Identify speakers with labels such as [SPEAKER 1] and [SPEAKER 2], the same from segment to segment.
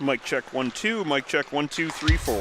[SPEAKER 1] Mic check 1 2. Mic check 1 2 3 4.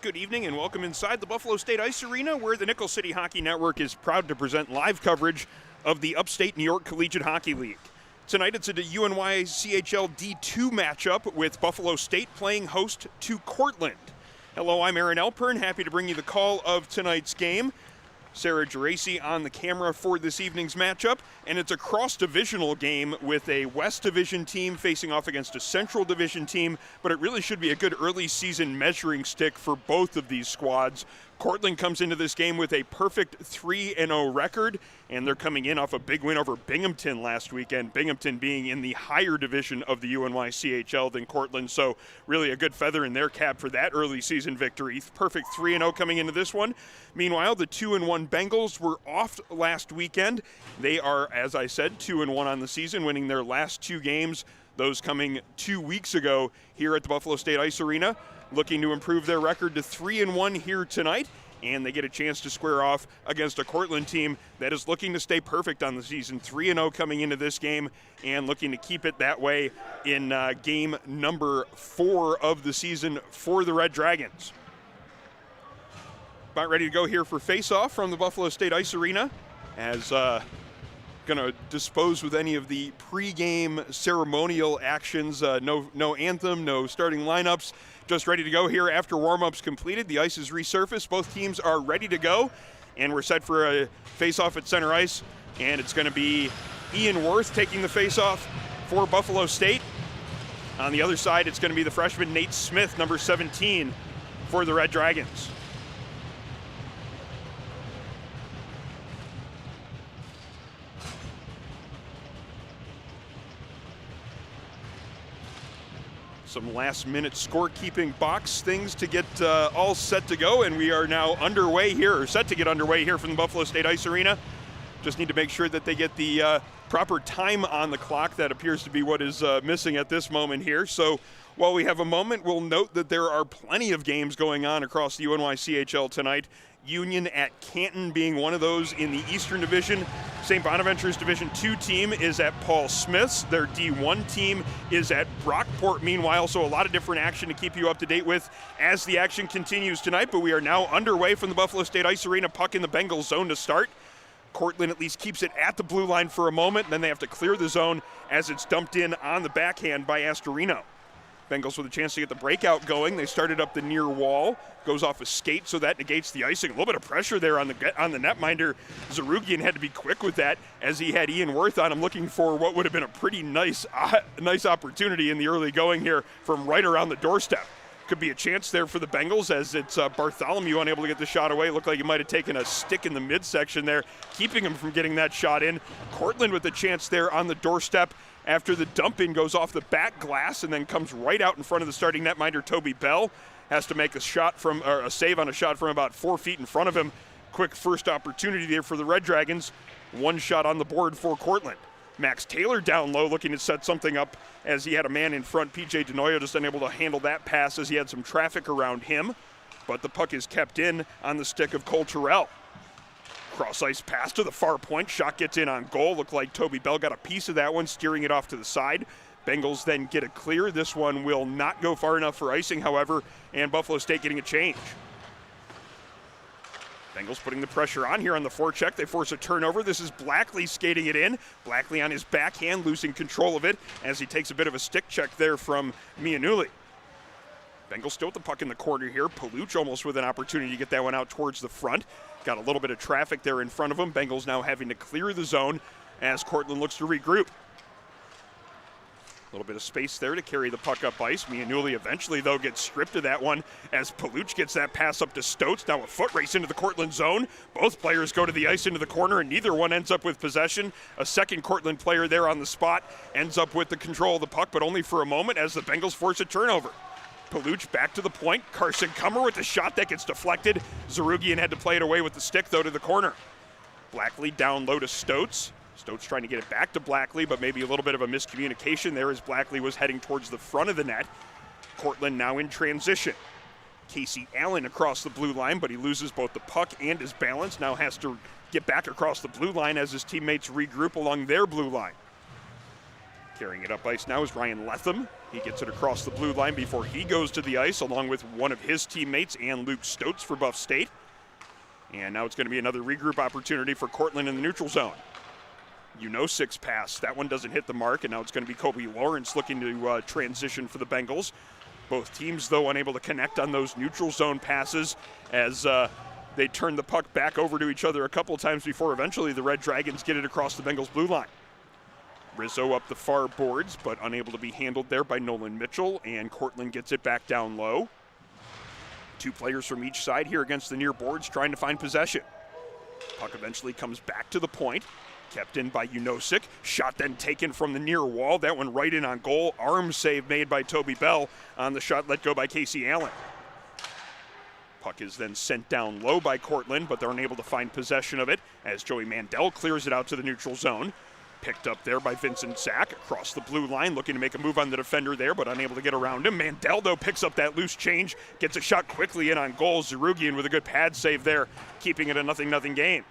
[SPEAKER 1] Good evening and welcome inside the Buffalo State Ice Arena, where the Nickel City Hockey Network is proud to present live coverage of the Upstate New York Collegiate Hockey League. Tonight it's a UNY CHL D2 matchup with Buffalo State playing host to Cortland. Hello, I'm Aaron Alpern, happy to bring you the call of tonight's game. Sarah Geraci on the camera for this evening's matchup, and it's a cross-divisional game with a West Division team facing off against a Central Division team, but it really should be a good early season measuring stick for both of these squads. Cortland comes into this game with a perfect 3-0 record, and they're coming in off a big win over Binghamton last weekend, Binghamton being in the higher division of the UNY CHL than Cortland, so really a good feather in their cap for that early season victory. Perfect 3-0 coming into this one. Meanwhile, the 2-1 Bengals were off last weekend. They are, as I said, 2-1 on the season, winning their last two games, those coming 2 weeks ago here at the Buffalo State Ice Arena, looking to improve their record to 3-1 here tonight, and they get a chance to square off against a Cortland team that is looking to stay perfect on the season, 3-0 coming into this game and looking to keep it that way in game number 4 of the season for the Red Dragons. About ready to go here for face-off from the Buffalo State Ice Arena, as going to dispose with any of the pre-game ceremonial actions. No anthem, no starting lineups. Just ready to go here after warm-ups completed. The ice is resurfaced. Both teams are ready to go, and we're set for a face-off at center ice. And it's going to be Ian Worth taking the face-off for Buffalo State. On the other side, it's going to be the freshman Nate Smith, number 17, for the Red Dragons. Some last-minute scorekeeping box things to get all set to go, and we are now underway here, or set to get underway here from the Buffalo State Ice Arena. Just need to make sure that they get the proper time on the clock. That appears to be what is missing at this moment here. So while we have a moment, we'll note that there are plenty of games going on across the UNY CHL tonight. Union at Canton being one of those in the Eastern Division. St. Bonaventure's Division II team is at Paul Smith's. Their D1 team is at Brockport meanwhile, so a lot of different action to keep you up to date with as the action continues tonight, but we are now underway from the Buffalo State Ice Arena, puck in the Bengals zone to start. Cortland at least keeps it at the blue line for a moment, and then they have to clear the zone as it's dumped in on the backhand by Astorino. Bengals with a chance to get the breakout going. They started up the near wall, goes off a skate, so that negates the icing. A little bit of pressure there on the netminder. Zarugian had to be quick with that as he had Ian Worth on him, looking for what would have been a pretty nice opportunity in the early going here from right around the doorstep. Could be a chance there for the Bengals as it's Bartholomew unable to get the shot away. Looked like he might have taken a stick in the midsection there, keeping him from getting that shot in. Cortland with the chance there on the doorstep after the dump-in goes off the back glass and then comes right out in front of the starting netminder, Toby Bell. Has to make a save on a shot from about 4 feet in front of him. Quick first opportunity there for the Red Dragons. One shot on the board for Cortland. Max Taylor down low looking to set something up as he had a man in front. PJ DeNoyo just unable to handle that pass as he had some traffic around him. But the puck is kept in on the stick of Cole Terrell. Cross-ice pass to the far point. Shot gets in on goal. Looked like Toby Bell got a piece of that one, steering it off to the side. Bengals then get it clear. This one will not go far enough for icing, however, and Buffalo State getting a change. Bengals putting the pressure on here on the forecheck. They force a turnover. This is Blackley skating it in. Blackley on his backhand, losing control of it as he takes a bit of a stick check there from Mianulli. Bengals still with the puck in the corner here. Paluch almost with an opportunity to get that one out towards the front. Got a little bit of traffic there in front of him. Bengals now having to clear the zone as Cortland looks to regroup. A little bit of space there to carry the puck up ice. Mianulli eventually, though, gets stripped of that one as Paluch gets that pass up to Stotz. Now a foot race into the Cortland zone. Both players go to the ice into the corner, and neither one ends up with possession. A second Cortland player there on the spot ends up with the control of the puck, but only for a moment as the Bengals force a turnover. Paluch back to the point. Carson Kummer with the shot that gets deflected. Zarugian had to play it away with the stick, though, to the corner. Blackley down low to Stotz. Stotz trying to get it back to Blackley, but maybe a little bit of a miscommunication there as Blackley was heading towards the front of the net. Cortland now in transition. Casey Allen across the blue line, but he loses both the puck and his balance. Now has to get back across the blue line as his teammates regroup along their blue line. Carrying it up ice now is Ryan Letham. He gets it across the blue line before he goes to the ice, along with one of his teammates and Luke Stotz for Buff State. And now it's going to be another regroup opportunity for Cortland in the neutral zone. Unosic's pass, that one doesn't hit the mark, and now it's going to be Kobe Lawrence looking to transition for the Bengals. Both teams, though, unable to connect on those neutral zone passes as they turn the puck back over to each other a couple of times before eventually the Red Dragons get it across the Bengals blue line. Rizzo up the far boards, but unable to be handled there by Nolan Mitchell, and Cortland gets it back down low. Two players from each side here against the near boards trying to find possession. Puck eventually comes back to the point, kept in by Unosic. Shot then taken from the near wall. That one right in on goal. Arm save made by Toby Bell on the shot let go by Casey Allen. Puck is then sent down low by Cortland, but they're unable to find possession of it as Joey Mandel clears it out to the neutral zone. Picked up there by Vincent Sack across the blue line, looking to make a move on the defender there, but unable to get around him. Mandel, though, picks up that loose change, gets a shot quickly in on goal. Zerugian with a good pad save there, keeping it a 0-0 game.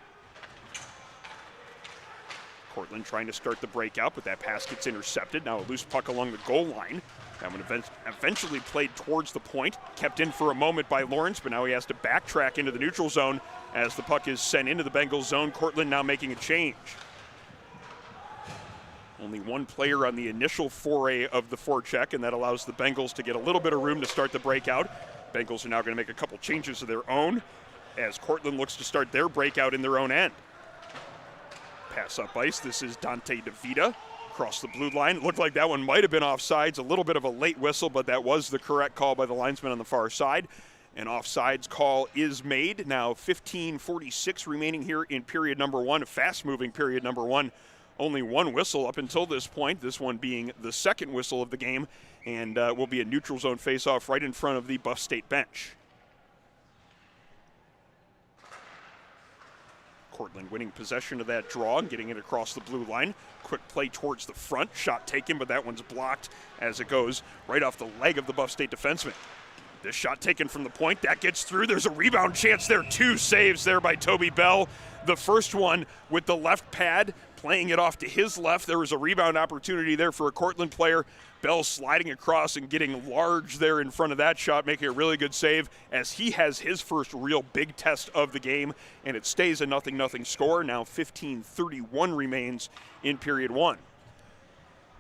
[SPEAKER 1] Cortland trying to start the breakout, but that pass gets intercepted. Now a loose puck along the goal line. That one eventually played towards the point, kept in for a moment by Lawrence, but now he has to backtrack into the neutral zone as the puck is sent into the Bengals zone. Cortland now making a change. Only one player on the initial foray of the forecheck, and that allows the Bengals to get a little bit of room to start the breakout. Bengals are now going to make a couple changes of their own as Cortland looks to start their breakout in their own end. Pass up ice. This is Dante DeVita across the blue line. It looked like that one might have been offsides. A little bit of a late whistle, but that was the correct call by the linesman on the far side. An offsides call is made. Now 15:46 remaining here in period number one, a fast-moving period number one. Only one whistle up until this point, this one being the second whistle of the game, and will be a neutral zone face-off right in front of the Buff State bench. Cortland winning possession of that draw and getting it across the blue line. Quick play towards the front, shot taken, but that one's blocked as it goes right off the leg of the Buff State defenseman. This shot taken from the point, that gets through. There's a rebound chance there. Two saves there by Toby Bell. The first one with the left pad, playing it off to his left. There was a rebound opportunity there for a Cortland player. Bell sliding across and getting large there in front of that shot, making a really good save as he has his first real big test of the game, and it stays a 0-0 score. Now 15:31 remains in period one.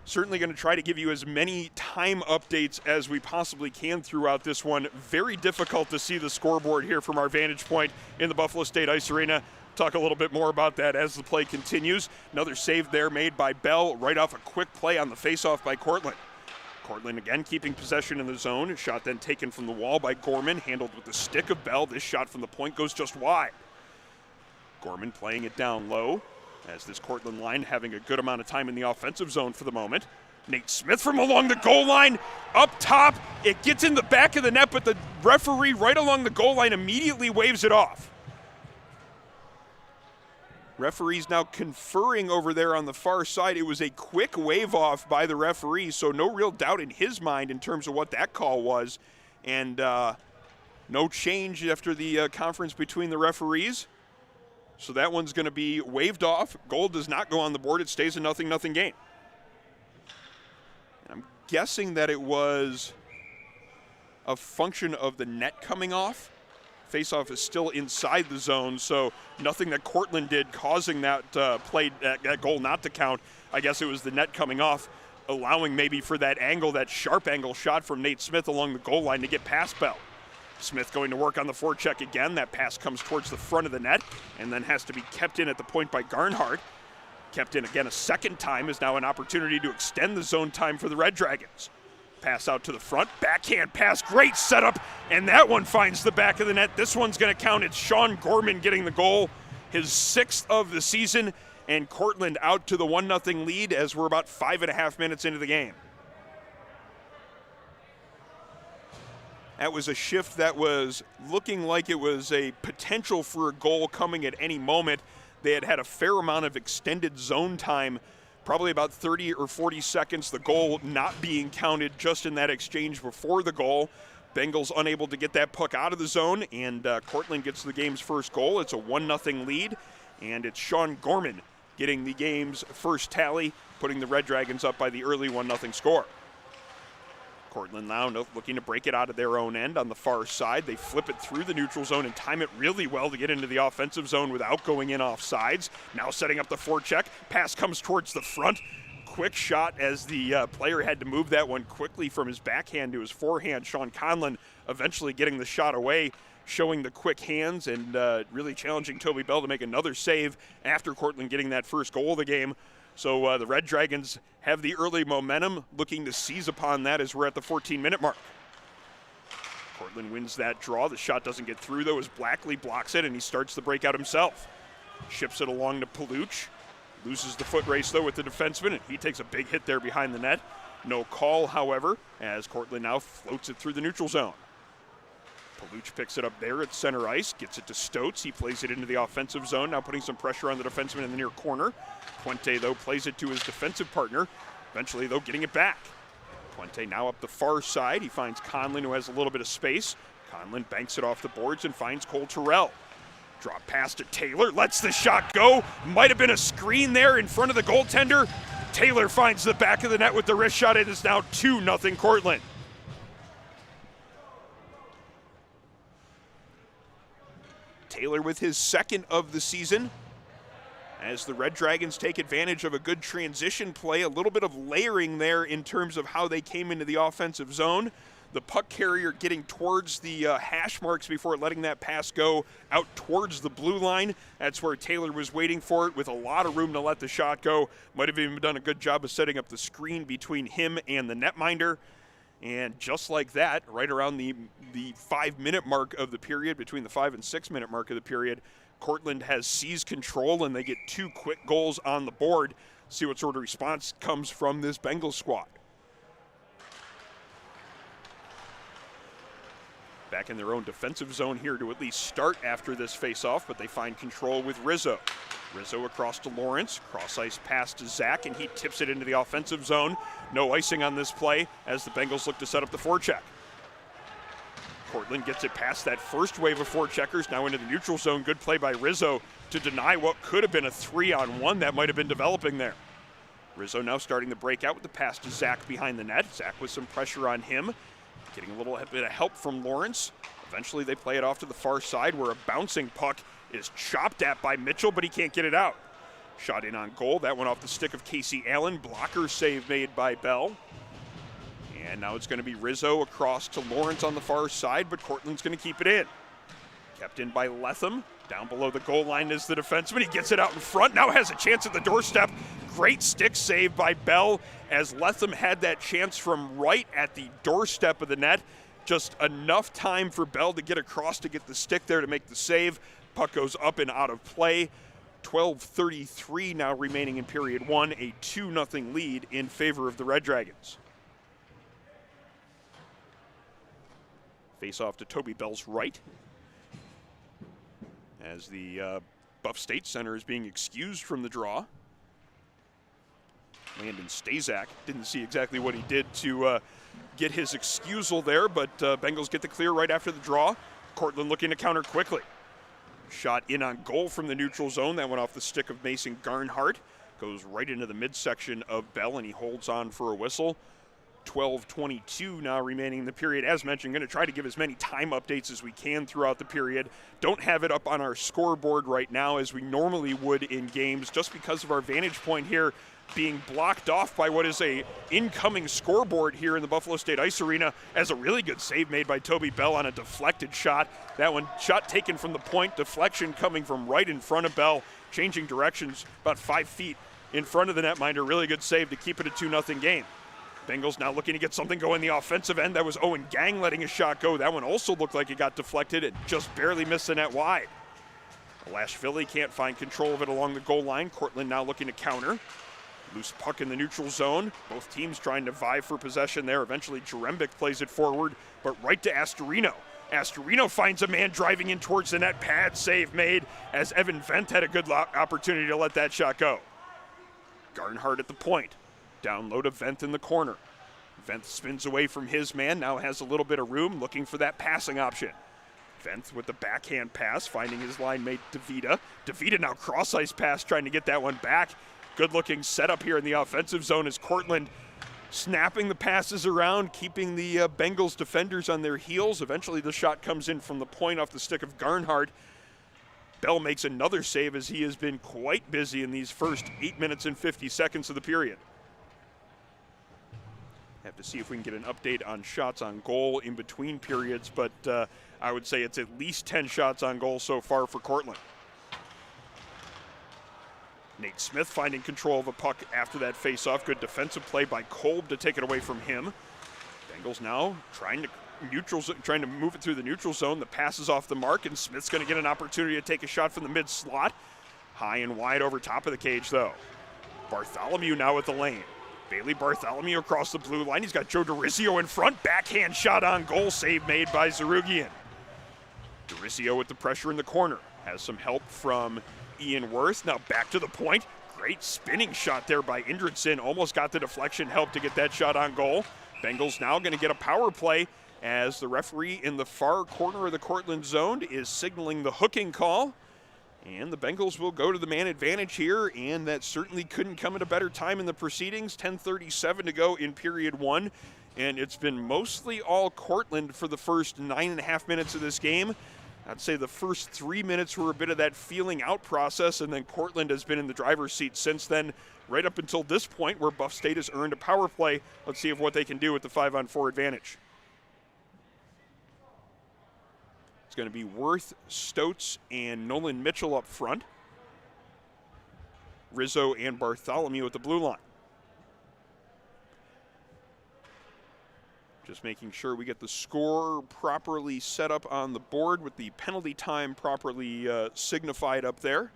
[SPEAKER 1] Certainly going to try to give you as many time updates as we possibly can throughout this one. Very difficult to see the scoreboard here from our vantage point in the Buffalo State Ice Arena. Talk a little bit more about that as the play continues. Another save there made by Bell right off a quick play on the faceoff by Cortland. Cortland again keeping possession in the zone. Shot then taken from the wall by Gorman, handled with the stick of Bell. This shot from the point goes just wide. Gorman playing it down low as this Cortland line having a good amount of time in the offensive zone for the moment. Nate Smith from along the goal line, up top. It gets in the back of the net, but the referee right along the goal line immediately waves it off. Referee's now conferring over there on the far side. It was a quick wave off by the referee, so no real doubt in his mind in terms of what that call was. And no change after the conference between the referees. So that one's going to be waved off. Goal does not go on the board. It stays a 0-0 game. I'm guessing that it was a function of the net coming off. Faceoff is still inside the zone, so nothing that Cortland did causing that that goal not to count. I guess it was the net coming off, allowing maybe for that angle, that sharp angle shot from Nate Smith along the goal line to get past Bell. Smith going to work on the forecheck again. That pass comes towards the front of the net and then has to be kept in at the point by Garnhart. Kept in again a second time is now an opportunity to extend the zone time for the Red Dragons. Pass out to the front, backhand pass, great setup, and that one finds the back of the net. This one's going to count. It's Sean Gorman getting the goal, his 6th of the season, and Cortland out to the 1-0 lead as we're about 5.5 minutes into the game. That was a shift that was looking like it was a potential for a goal coming at any moment. They had a fair amount of extended zone time, probably about 30 or 40 seconds, the goal not being counted just in that exchange before the goal. Bengals unable to get that puck out of the zone, and Cortland gets the game's first goal. It's a 1-0 lead, and it's Sean Gorman getting the game's first tally, putting the Red Dragons up by the early 1-0 score. Cortland now looking to break it out of their own end on the far side. They flip it through the neutral zone and time it really well to get into the offensive zone without going in off sides. Now setting up the forecheck. Pass comes towards the front. Quick shot as the player had to move that one quickly from his backhand to his forehand. Sean Conlon eventually getting the shot away, showing the quick hands and really challenging Toby Bell to make another save after Cortland getting that first goal of the game. So the Red Dragons have the early momentum, looking to seize upon that as we're at the 14-minute mark. Cortland wins that draw. The shot doesn't get through, though, as Blackley blocks it, and he starts the breakout himself. Ships it along to Paluch. Loses the foot race, though, with the defenseman, and he takes a big hit there behind the net. No call, however, as Cortland now floats it through the neutral zone. Paluch picks it up there at center ice, gets it to Stoats. He plays it into the offensive zone, now putting some pressure on the defenseman in the near corner. Puente, though, plays it to his defensive partner. Eventually, though, getting it back. Puente now up the far side. He finds Conlon, who has a little bit of space. Conlon banks it off the boards and finds Cole Terrell. Drop pass to Taylor, lets the shot go. Might have been a screen there in front of the goaltender. Taylor finds the back of the net with the wrist shot. It is now 2-0 Cortland. Taylor with his second of the season, as the Red Dragons take advantage of a good transition play, a little bit of layering there in terms of how they came into the offensive zone. The puck carrier getting towards the hash marks before letting that pass go out towards the blue line. That's where Taylor was waiting for it with a lot of room to let the shot go. Might have even done a good job of setting up the screen between him and the netminder. And just like that, right around the 5-minute mark of the period, between the 5 and 6 minute mark of the period, Cortland has seized control and they get 2 quick goals on the board. See what sort of response comes from this Bengals squad. Back in their own defensive zone here to at least start after this face-off, but they find control with Rizzo. Rizzo across to Lawrence, cross-ice pass to Zach, and he tips it into the offensive zone. No icing on this play as the Bengals look to set up the forecheck. Cortland gets it past that first wave of forecheckers, now into the neutral zone. Good play by Rizzo to deny what could have been a 3-on-1 that might have been developing there. Rizzo now starting the breakout with the pass to Zach behind the net. Zach with some pressure on him. Getting a little bit of help from Lawrence. Eventually they play it off to the far side where a bouncing puck is chopped at by Mitchell, but he can't get it out. Shot in on goal. That went off the stick of Casey Allen. Blocker save made by Bell. And now it's going to be Rizzo across to Lawrence on the far side, but Cortland's going to keep it in. Kept in by Letham. Down below the goal line is the defenseman. He gets it out in front. Now has a chance at the doorstep. Great stick save by Bell as Letham had that chance from right at the doorstep of the net. Just enough time for Bell to get across to get the stick there to make the save. Puck goes up and out of play. 12:33 now remaining in period 1. A 2-0 lead in favor of the Red Dragons. Face off to Toby Bell's right, as the Buff State Center is being excused from the draw. Landon Stazak didn't see exactly what he did to get his excusal there, but Bengals get the clear right after the draw. Cortland looking to counter quickly. Shot in on goal from the neutral zone. That went off the stick of Mason Garnhart. Goes right into the midsection of Bell, and he holds on for a whistle. 12:22 now remaining in the period. As mentioned, going to try to give as many time updates as we can throughout the period. Don't have it up on our scoreboard right now as we normally would in games, just because of our vantage point here being blocked off by what is a incoming scoreboard here in the Buffalo State Ice Arena, as a really good save made by Toby Bell on a deflected shot. That one, shot taken from the point, deflection coming from right in front of Bell, changing directions about 5 feet in front of the netminder. Really good save to keep it a 2-0 game. Bengals now looking to get something going the offensive end. That was Owen Gang letting a shot go. That one also looked like it got deflected. It just barely missed the net wide. Lashvili can't find control of it along the goal line. Cortland now looking to counter. Loose puck in the neutral zone. Both teams trying to vie for possession there. Eventually Jarembic plays it forward, but right to Astorino. Astorino finds a man driving in towards the net. Pad save made as Evan Vent had a good opportunity to let that shot go. Garnhart at the point. Down low to Vent in the corner. Vent spins away from his man, now has a little bit of room, looking for that passing option. Vent with the backhand pass, finding his line mate DeVita. DeVita now cross-ice pass, trying to get that one back. Good-looking setup here in the offensive zone as Cortland snapping the passes around, keeping the Bengals defenders on their heels. Eventually the shot comes in from the point off the stick of Garnhart. Bell makes another save as he has been quite busy in these first 8 minutes and 50 seconds of the period. Have to see if we can get an update on shots on goal in between periods, but I would say it's at least 10 shots on goal so far for Cortland. Nate Smith finding control of a puck after that face-off. Good defensive play by Kolb to take it away from him. Bengals now trying to move it through the neutral zone. The pass is off the mark, and Smith's going to get an opportunity to take a shot from the mid-slot. High and wide over top of the cage, though. Bartholomew now at the lane. Bailey Bartholomew across the blue line. He's got Joe DeRisio in front. Backhand shot on goal. Save made by Zarugian. DeRisio with the pressure in the corner. Has some help from Ian Wirth. Now back to the point. Great spinning shot there by Indridson. Almost got the deflection help to get that shot on goal. Bengals now going to get a power play as the referee in the far corner of the Cortland zone is signaling the hooking call. And the Bengals will go to the man advantage here, and that certainly couldn't come at a better time in the proceedings. 10:37 to go in period one, and it's been mostly all Cortland for the first 9.5 minutes of this game. I'd say the first 3 minutes were a bit of that feeling out process, and then Cortland has been in the driver's seat since then, right up until this point where Buff State has earned a power play. Let's see what they can do with the 5-on-4 advantage. It's going to be Wirth, Stotz, and Nolan Mitchell up front. Rizzo and Bartholomew at the blue line. Just making sure we get the score properly set up on the board with the penalty time properly signified up there.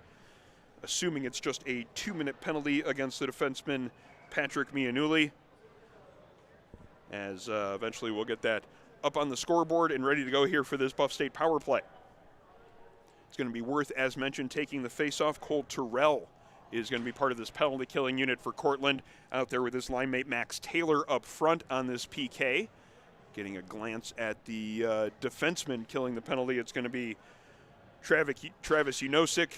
[SPEAKER 1] Assuming it's just a 2-minute penalty against the defenseman Patrick Mianulli. As eventually we'll get that up on the scoreboard and ready to go here for this Buff State power play. It's going to be Wirth, as mentioned, taking the face-off. Cole Terrell is going to be part of this penalty-killing unit for Cortland, out there with his line mate Max Taylor up front on this PK. Getting a glance at the defenseman killing the penalty. It's going to be Travis Unosik.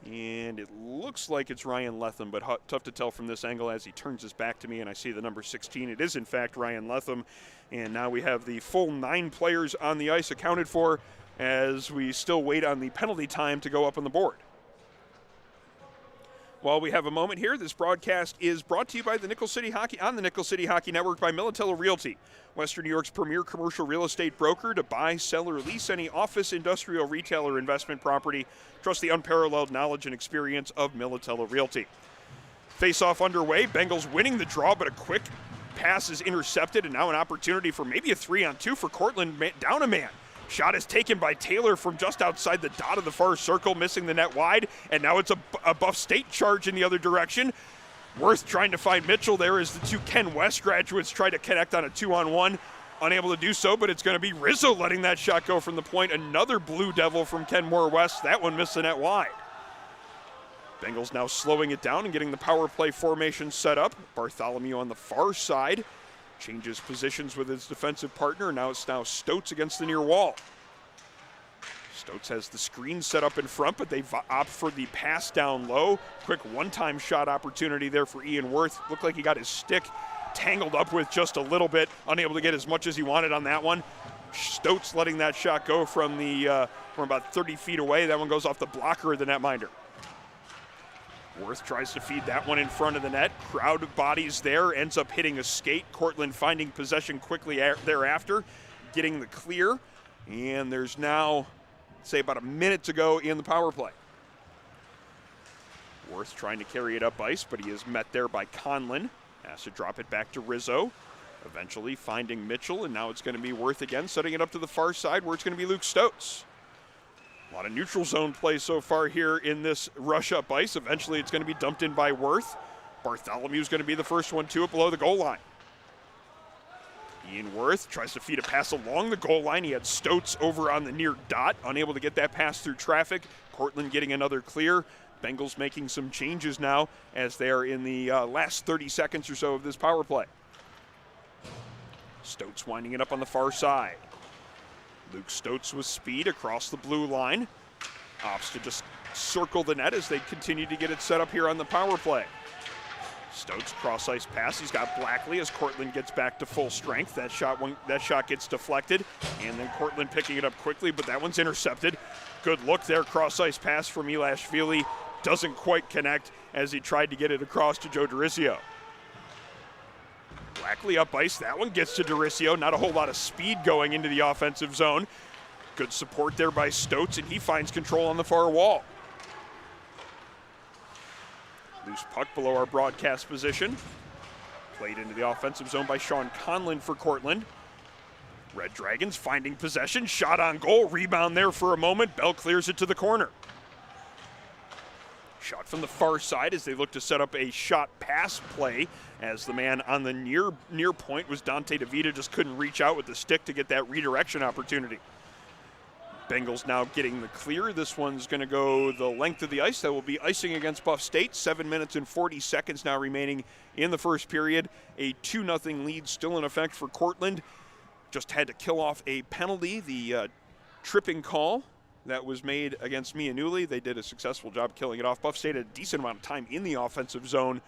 [SPEAKER 1] And it looks like it's Ryan Letham, but tough to tell from this angle as he turns his back to me and I see the number 16. It is, in fact, Ryan Letham. And now we have the full 9 players on the ice accounted for as we still wait on the penalty time to go up on the board. While we have a moment here, this broadcast is brought to you by the Nickel City Hockey on the Nickel City Hockey Network by Militello Realty, Western New York's premier commercial real estate broker to buy, sell, or lease any office, industrial, retail, or investment property. Trust the unparalleled knowledge and experience of Militello Realty. Face-off underway. Bengals winning the draw, but a quick pass is intercepted, and now an opportunity for maybe a 3-on-2 for Cortland. Down a man. Shot is taken by Taylor from just outside the dot of the far circle, missing the net wide, and now it's a Buff State charge in the other direction. Wirth trying to find Mitchell there as the two Ken West graduates try to connect on a 2-on-1. Unable to do so, but it's going to be Rizzo letting that shot go from the point. Another Blue Devil from Ken Moore West. That one missed the net wide. Bengals now slowing it down and getting the power play formation set up. Bartholomew on the far side. Changes positions with his defensive partner. Now it's Stotz against the near wall. Stotz has the screen set up in front, but they opt for the pass down low. Quick one-time shot opportunity there for Ian Wirth. Looked like he got his stick tangled up with just a little bit. Unable to get as much as he wanted on that one. Stotz letting that shot go from about 30 feet away. That one goes off the blocker of the netminder. Wirth tries to feed that one in front of the net. Crowd of bodies there, ends up hitting a skate. Cortland finding possession quickly thereafter, getting the clear. And there's now, say, about a minute to go in the power play. Wirth trying to carry it up ice, but he is met there by Conlon. Has to drop it back to Rizzo. Eventually finding Mitchell, and now it's going to be Wirth again, setting it up to the far side where it's going to be Luke Stotz. A lot of neutral zone play so far here in this rush up ice. Eventually it's going to be dumped in by Wirth. Bartholomew's going to be the first one to it below the goal line. Ian Wirth tries to feed a pass along the goal line. He had Stotz over on the near dot, unable to get that pass through traffic. Cortland getting another clear. Bengals making some changes now as they are in the last 30 seconds or so of this power play. Stotz winding it up on the far side. Luke Stotz with speed across the blue line. Opts to just circle the net as they continue to get it set up here on the power play. Stokes cross ice pass. He's got Blackley as Cortland gets back to full strength. That shot gets deflected, and then Cortland picking it up quickly, but that one's intercepted. Good look there. Cross ice pass from Ilashvili. Doesn't quite connect as he tried to get it across to Joe Doricio. Blackley up ice. That one gets to Doricio. Not a whole lot of speed going into the offensive zone. Good support there by Stokes, and he finds control on the far wall. Loose puck below our broadcast position. Played into the offensive zone by Sean Conlon for Cortland. Red Dragons finding possession. Shot on goal. Rebound there for a moment. Bell clears it to the corner. Shot from the far side as they look to set up a shot pass play, as the man on the near point was Dante DeVita, just couldn't reach out with the stick to get that redirection opportunity. Bengals now getting the clear. This one's going to go the length of the ice. That will be icing against Buff State. 7 minutes and 40 seconds now remaining in the first period. A 2-0 lead still in effect for Cortland. Just had to kill off a penalty, the tripping call that was made against Mianuli. They did a successful job killing it off. Buff State had a decent amount of time in the offensive zone.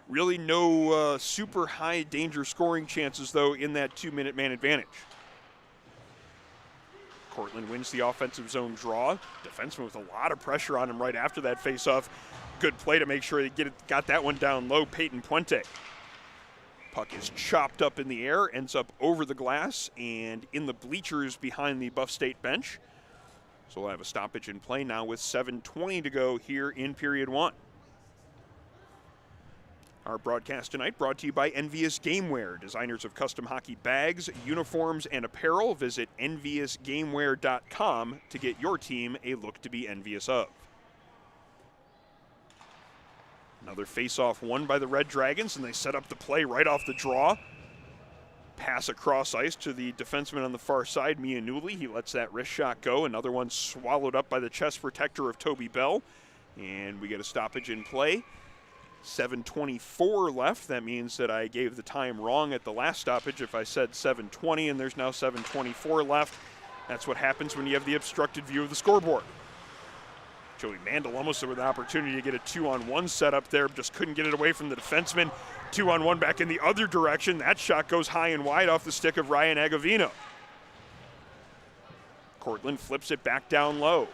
[SPEAKER 1] Really no super high danger scoring chances, though, in that 2-minute man advantage. Cortland wins the offensive zone draw. Defenseman with a lot of pressure on him right after that faceoff. Good play to make sure they got that one down low. Peyton Puente. Puck is chopped up in the air, ends up over the glass and in the bleachers behind the Buff State bench. So we'll have a stoppage in play now with 7:20 to go here in period one. Our broadcast tonight brought to you by Envious Gameware, designers of custom hockey bags, uniforms, and apparel. Visit enviousgameware.com to get your team a look to be envious of. Another face-off won by the Red Dragons, and they set up the play right off the draw. Pass across ice to the defenseman on the far side, Mianuli. He lets that wrist shot go. Another one swallowed up by the chest protector of Toby Bell. And we get a stoppage in play. 7:24 left. That means that I gave the time wrong at the last stoppage if I said 7:20, and there's now 7:24 left. That's what happens when you have the obstructed view of the scoreboard. Joey Mandel almost with an opportunity to get a 2-on-1 set up there, just couldn't get it away from the defenseman. 2-on-1 back in the other direction. That shot goes high and wide off the stick of Ryan Agavino. Cortland flips it back down low.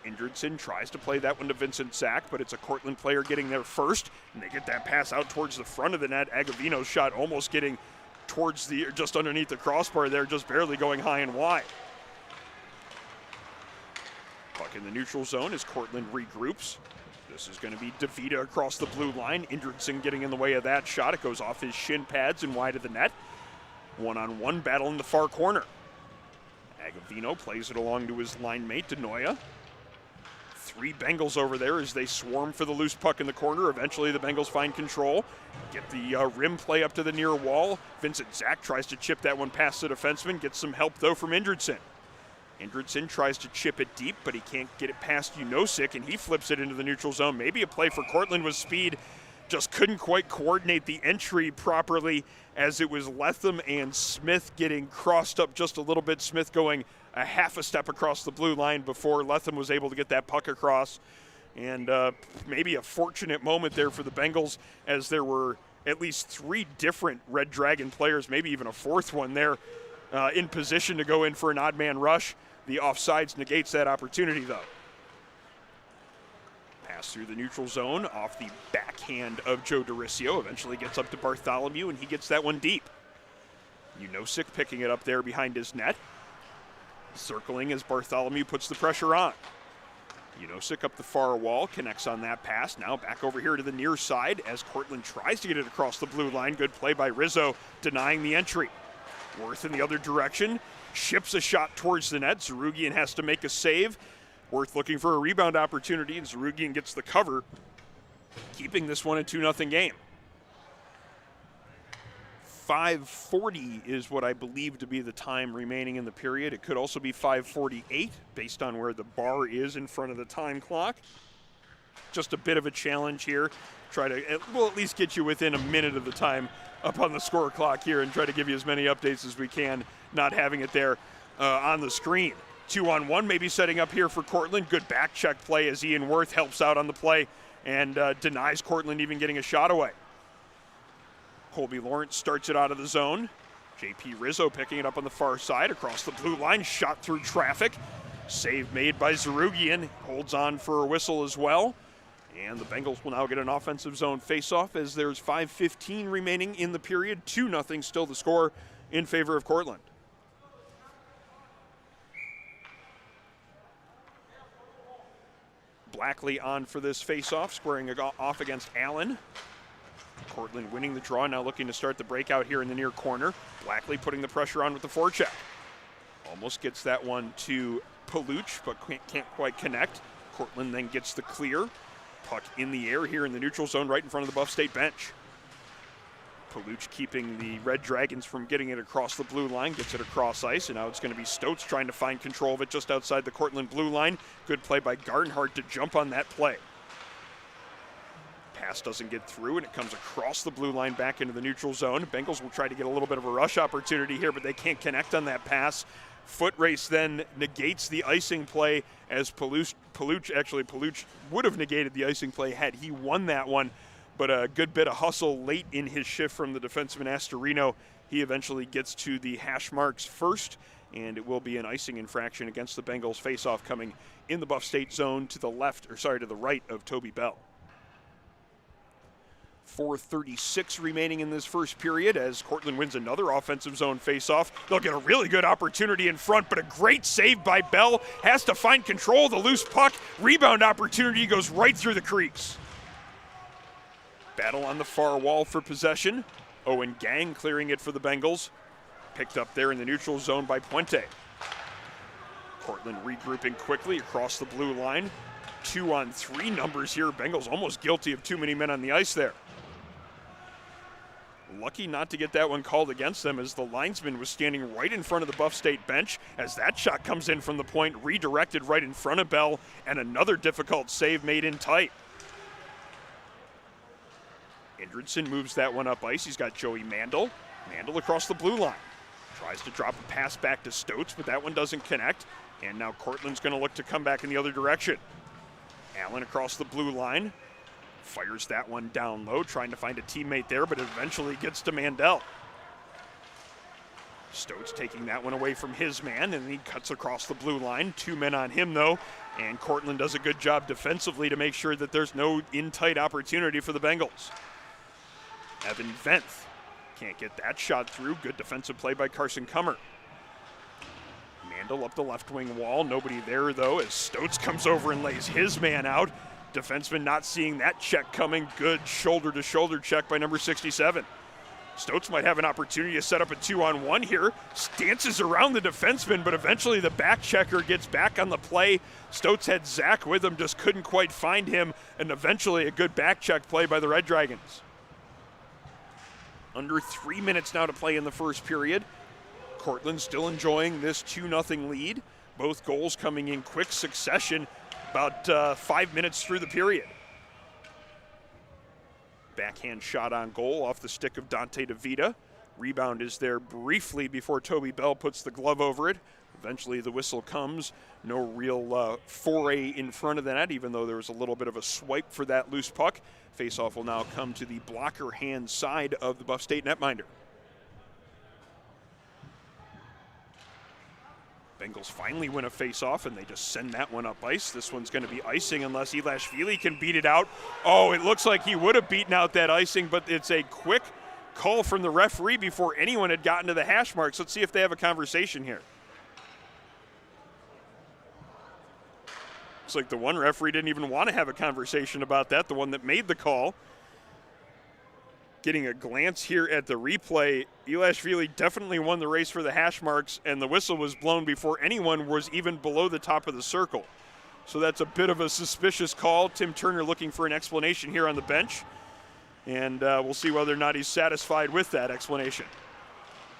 [SPEAKER 1] Indridson tries to play that one to Vincent Zach, but it's a Cortland player getting there first, and they get that pass out towards the front of the net. Agavino's shot almost getting towards the, just underneath the crossbar there, just barely going high and wide. Puck in the neutral zone as Cortland regroups. This is going to be DeVita across the blue line. Indridson getting in the way of that shot. It goes off his shin pads and wide of the net. One-on-one battle in the far corner. Agavino plays it along to his line mate, Denoya. Three Bengals over there as they swarm for the loose puck in the corner. Eventually the Bengals find control. Get the rim play up to the near wall. Vincent Zach tries to chip that one past the defenseman. Gets some help though from Indridson. Indridson tries to chip it deep, but he can't get it past Unosik, and he flips it into the neutral zone. Maybe a play for Cortland with speed. Just couldn't quite coordinate the entry properly as it was Letham and Smith getting crossed up just a little bit. Smith going a half a step across the blue line before Letham was able to get that puck across. And maybe a fortunate moment there for the Bengals, as there were at least three different Red Dragon players, maybe even a fourth one there, in position to go in for an odd man rush. The offsides negates that opportunity, though. Pass through the neutral zone off the backhand of Joe Doricio. Eventually gets up to Bartholomew, and he gets that one deep. Unosik picking it up there behind his net. Circling as Bartholomew puts the pressure on. Unosik up the far wall, connects on that pass. Now back over here to the near side as Cortland tries to get it across the blue line. Good play by Rizzo, denying the entry. Worth in the other direction, ships a shot towards the net. Zarugian has to make a save. Worth looking for a rebound opportunity, and Zarugian gets the cover, keeping this one a 2-0 game. 5:40 is what I believe to be the time remaining in the period. It could also be 5:48 based on where the bar is in front of the time clock. Just a bit of a challenge here. Try to, we'll at least get you within a minute of the time up on the score clock here and try to give you as many updates as we can, not having it there on the screen. 2-on-1 maybe setting up here for Cortland. Good back check play as Ian Worth helps out on the play and denies Cortland even getting a shot away. Colby Lawrence starts it out of the zone. JP Rizzo picking it up on the far side across the blue line, shot through traffic. Save made by Zarugian, holds on for a whistle as well. And the Bengals will now get an offensive zone faceoff as there's 5:15 remaining in the period. 2-0 still the score in favor of Cortland. Blackley on for this faceoff, squaring off against Allen. Cortland winning the draw, now looking to start the breakout here in the near corner. Blackley putting the pressure on with the forecheck. Almost gets that one to Paluch, but can't quite connect. Cortland then gets the clear. Puck in the air here in the neutral zone right in front of the Buff State bench. Paluch keeping the Red Dragons from getting it across the blue line, gets it across ice, and now it's going to be Stotz trying to find control of it just outside the Cortland blue line. Good play by Gardenhart to jump on that play. Pass doesn't get through, and it comes across the blue line back into the neutral zone. Bengals will try to get a little bit of a rush opportunity here, but they can't connect on that pass. Foot race then negates the icing play as Paluch would have negated the icing play had he won that one. But a good bit of hustle late in his shift from the defenseman Astorino. He eventually gets to the hash marks first, and it will be an icing infraction against the Bengals faceoff coming in the Buff State zone to the right of Toby Bell. 4:36 remaining in this first period as Cortland wins another offensive zone faceoff. They'll get a really good opportunity in front, but a great save by Bell. Has to find control of the loose puck. Rebound opportunity goes right through the crease. Battle on the far wall for possession. Owen Gang clearing it for the Bengals. Picked up there in the neutral zone by Puente. Cortland regrouping quickly across the blue line. 2-on-3 numbers here. Bengals almost guilty of too many men on the ice there. Lucky not to get that one called against them as the linesman was standing right in front of the Buff State bench as that shot comes in from the point, redirected right in front of Bell, and another difficult save made in tight. Indridson moves that one up ice. He's got Joey Mandel. Mandel across the blue line. Tries to drop a pass back to Stotz, but that one doesn't connect. And now Cortland's going to look to come back in the other direction. Allen across the blue line. Fires that one down low, trying to find a teammate there, but eventually gets to Mandel. Stotz taking that one away from his man, and he cuts across the blue line. 2 men on him, though, and Cortland does a good job defensively to make sure that there's no in-tight opportunity for the Bengals. Evan Venth can't get that shot through. Good defensive play by Carson Kummer. Mandel up the left wing wall. Nobody there, though, as Stotz comes over and lays his man out. Defenseman not seeing that check coming. Good shoulder-to-shoulder check by number 67. Stotz might have an opportunity to set up a 2-on-1 here. Dances around the defenseman, but eventually the back checker gets back on the play. Stotz had Zach with him, just couldn't quite find him, and eventually a good back check play by the Red Dragons. Under 3 minutes now to play in the first period. Cortland still enjoying this 2-0 lead. Both goals coming in quick succession, about 5 minutes through the period. Backhand shot on goal off the stick of Dante DeVita. Rebound is there briefly before Toby Bell puts the glove over it. Eventually the whistle comes. No real foray in front of that, even though there was a little bit of a swipe for that loose puck. Faceoff will now come to the blocker hand side of the Buff State netminder. Bengals finally win a faceoff, and they just send that one up ice. This one's going to be icing unless Ilashvili can beat it out. Oh, it looks like he would have beaten out that icing, but it's a quick call from the referee before anyone had gotten to the hash marks. Let's see if they have a conversation here. Looks like the one referee didn't even want to have a conversation about that, the one that made the call. Getting a glance here at the replay, Ilashvili definitely won the race for the hash marks, and the whistle was blown before anyone was even below the top of the circle. So that's a bit of a suspicious call. Tim Turner looking for an explanation here on the bench, and we'll see whether or not he's satisfied with that explanation.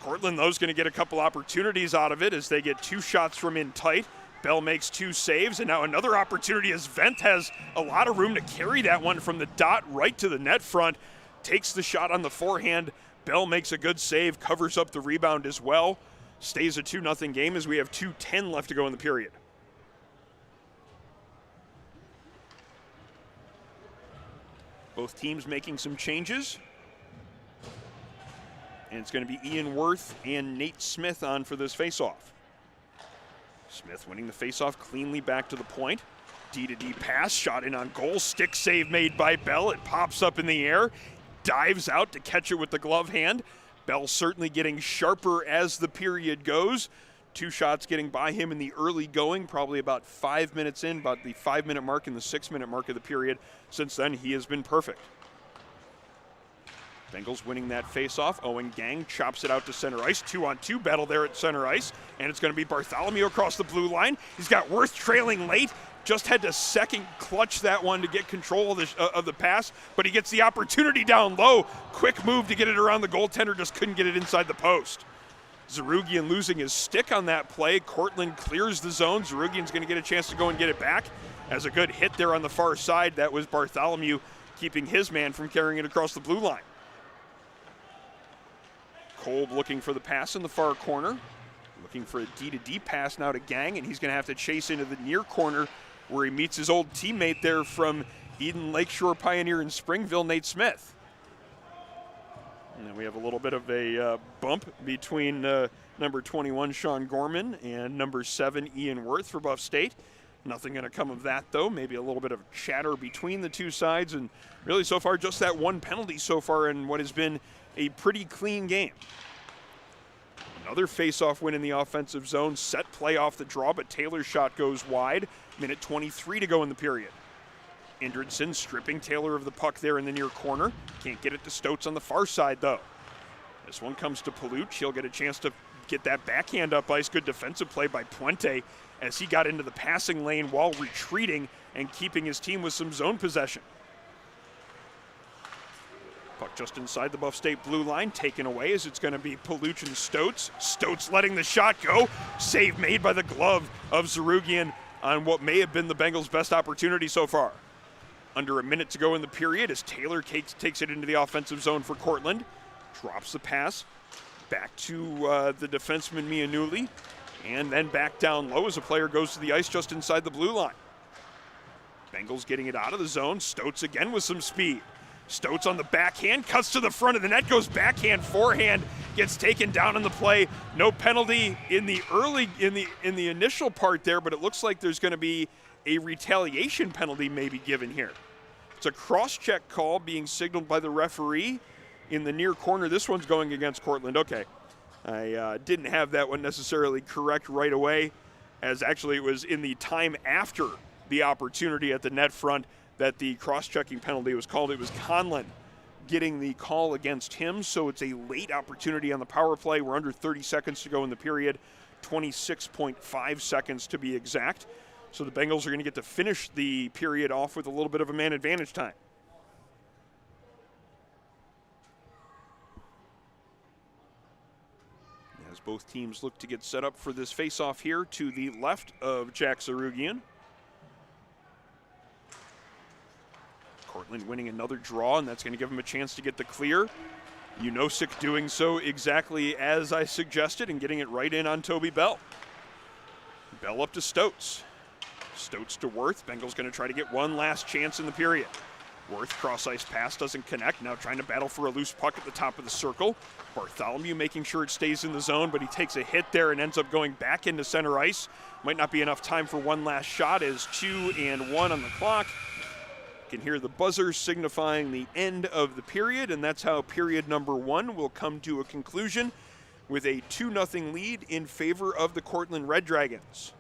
[SPEAKER 1] Cortland, though, is going to get a couple opportunities out of it as they get 2 shots from in tight. Bell makes 2 saves, and now another opportunity as Venth has a lot of room to carry that one from the dot right to the net front. Takes the shot on the forehand. Bell makes a good save, covers up the rebound as well. Stays a 2-0 game as we have 2:10 left to go in the period. Both teams making some changes. And it's going to be Ian Worth and Nate Smith on for this faceoff. Smith winning the faceoff cleanly back to the point. D-to-D pass, shot in on goal. Stick save made by Bell. It pops up in the air. Dives out to catch it with the glove hand. Bell certainly getting sharper as the period goes. 2 shots getting by him in the early going, probably about 5 minutes in, about the 5-minute mark and the 6-minute mark of the period. Since then, he has been perfect. Bengals winning that faceoff. Owen Gang chops it out to center ice. 2-on-2 battle there at center ice. And it's going to be Bartholomew across the blue line. He's got Worth trailing late. Just had to second clutch that one to get control of the pass. But he gets the opportunity down low. Quick move to get it around the goaltender. Just couldn't get it inside the post. Zarugian losing his stick on that play. Cortland clears the zone. Zarugian's going to get a chance to go and get it back. As a good hit there on the far side. That was Bartholomew keeping his man from carrying it across the blue line. Kolb looking for the pass in the far corner. Looking for a D-to-D pass now to Gang, and he's going to have to chase into the near corner where he meets his old teammate there from Eden Lakeshore Pioneer in Springville, Nate Smith. And then we have a little bit of a bump between number 21, Sean Gorman, and number 7, Ian Worth for Buff State. Nothing going to come of that, though. Maybe a little bit of chatter between the two sides, and really so far just that one penalty so far in what has been a pretty clean game. Another face-off win in the offensive zone. Set play off the draw, but Taylor's shot goes wide. Minute 23 to go in the period. Indridson stripping Taylor of the puck there in the near corner. Can't get it to Stotz on the far side, though. This one comes to Paluch. He'll get a chance to get that backhand up ice. Good defensive play by Puente as he got into the passing lane while retreating and keeping his team with some zone possession. Puck just inside the Buff State blue line, taken away as it's going to be Paluch and Stotz. Stotz letting the shot go. Save made by the glove of Zarugian on what may have been the Bengals' best opportunity so far. Under a minute to go in the period as Taylor takes it into the offensive zone for Cortland. Drops the pass back to the defenseman Mianuli, and then back down low as a player goes to the ice just inside the blue line. Bengals getting it out of the zone. Stotz again with some speed. Stotz on the backhand, cuts to the front of the net, goes backhand, forehand, gets taken down in the play. No penalty in the initial part there, but it looks like there's going to be a retaliation penalty maybe given here. It's a cross-check call being signaled by the referee in the near corner. This one's going against Cortland. Okay, I didn't have that one necessarily correct right away, as actually it was in the time after the opportunity at the net front that the cross-checking penalty was called. It was Conlon getting the call against him, so it's a late opportunity on the power play. We're under 30 seconds to go in the period, 26.5 seconds to be exact. So the Bengals are going to get to finish the period off with a little bit of a man advantage time. As both teams look to get set up for this face-off here to the left of Jack Zarugian. Cortland winning another draw, and that's going to give him a chance to get the clear. Unosik doing so exactly as I suggested and getting it right in on Toby Bell. Bell up to Stotz. Stotz to Worth. Bengals going to try to get one last chance in the period. Worth cross-ice pass doesn't connect. Now trying to battle for a loose puck at the top of the circle. Bartholomew making sure it stays in the zone, but he takes a hit there and ends up going back into center ice. Might not be enough time for one last shot as 2-1 on the clock. You can hear the buzzer signifying the end of the period, and that's how period number 1 will come to a conclusion with a 2-0 lead in favor of the Cortland Red Dragons.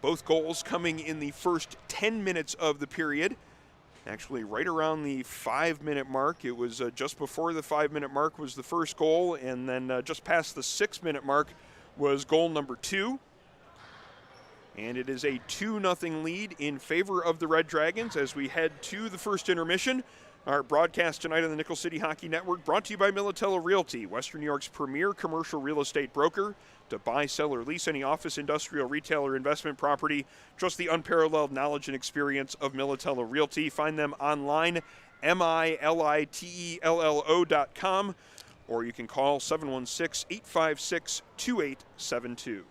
[SPEAKER 1] Both goals coming in the first 10 minutes of the period. Actually, right around the 5-minute mark. It was just before the 5-minute mark was the first goal, and then just past the 6-minute mark was goal number 2. And it is a 2-0 lead in favor of the Red Dragons as we head to the first intermission. Our broadcast tonight on the Nickel City Hockey Network brought to you by Militello Realty, Western New York's premier commercial real estate broker. To buy, sell, or lease any office, industrial, retail, or investment property, trust the unparalleled knowledge and experience of Militello Realty. Find them online, militello.com, or you can call 716-856-2872.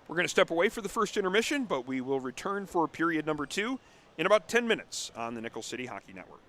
[SPEAKER 1] We're going to step away for the first intermission, but we will return for period number 2 in about 10 minutes on the Nickel City Hockey Network.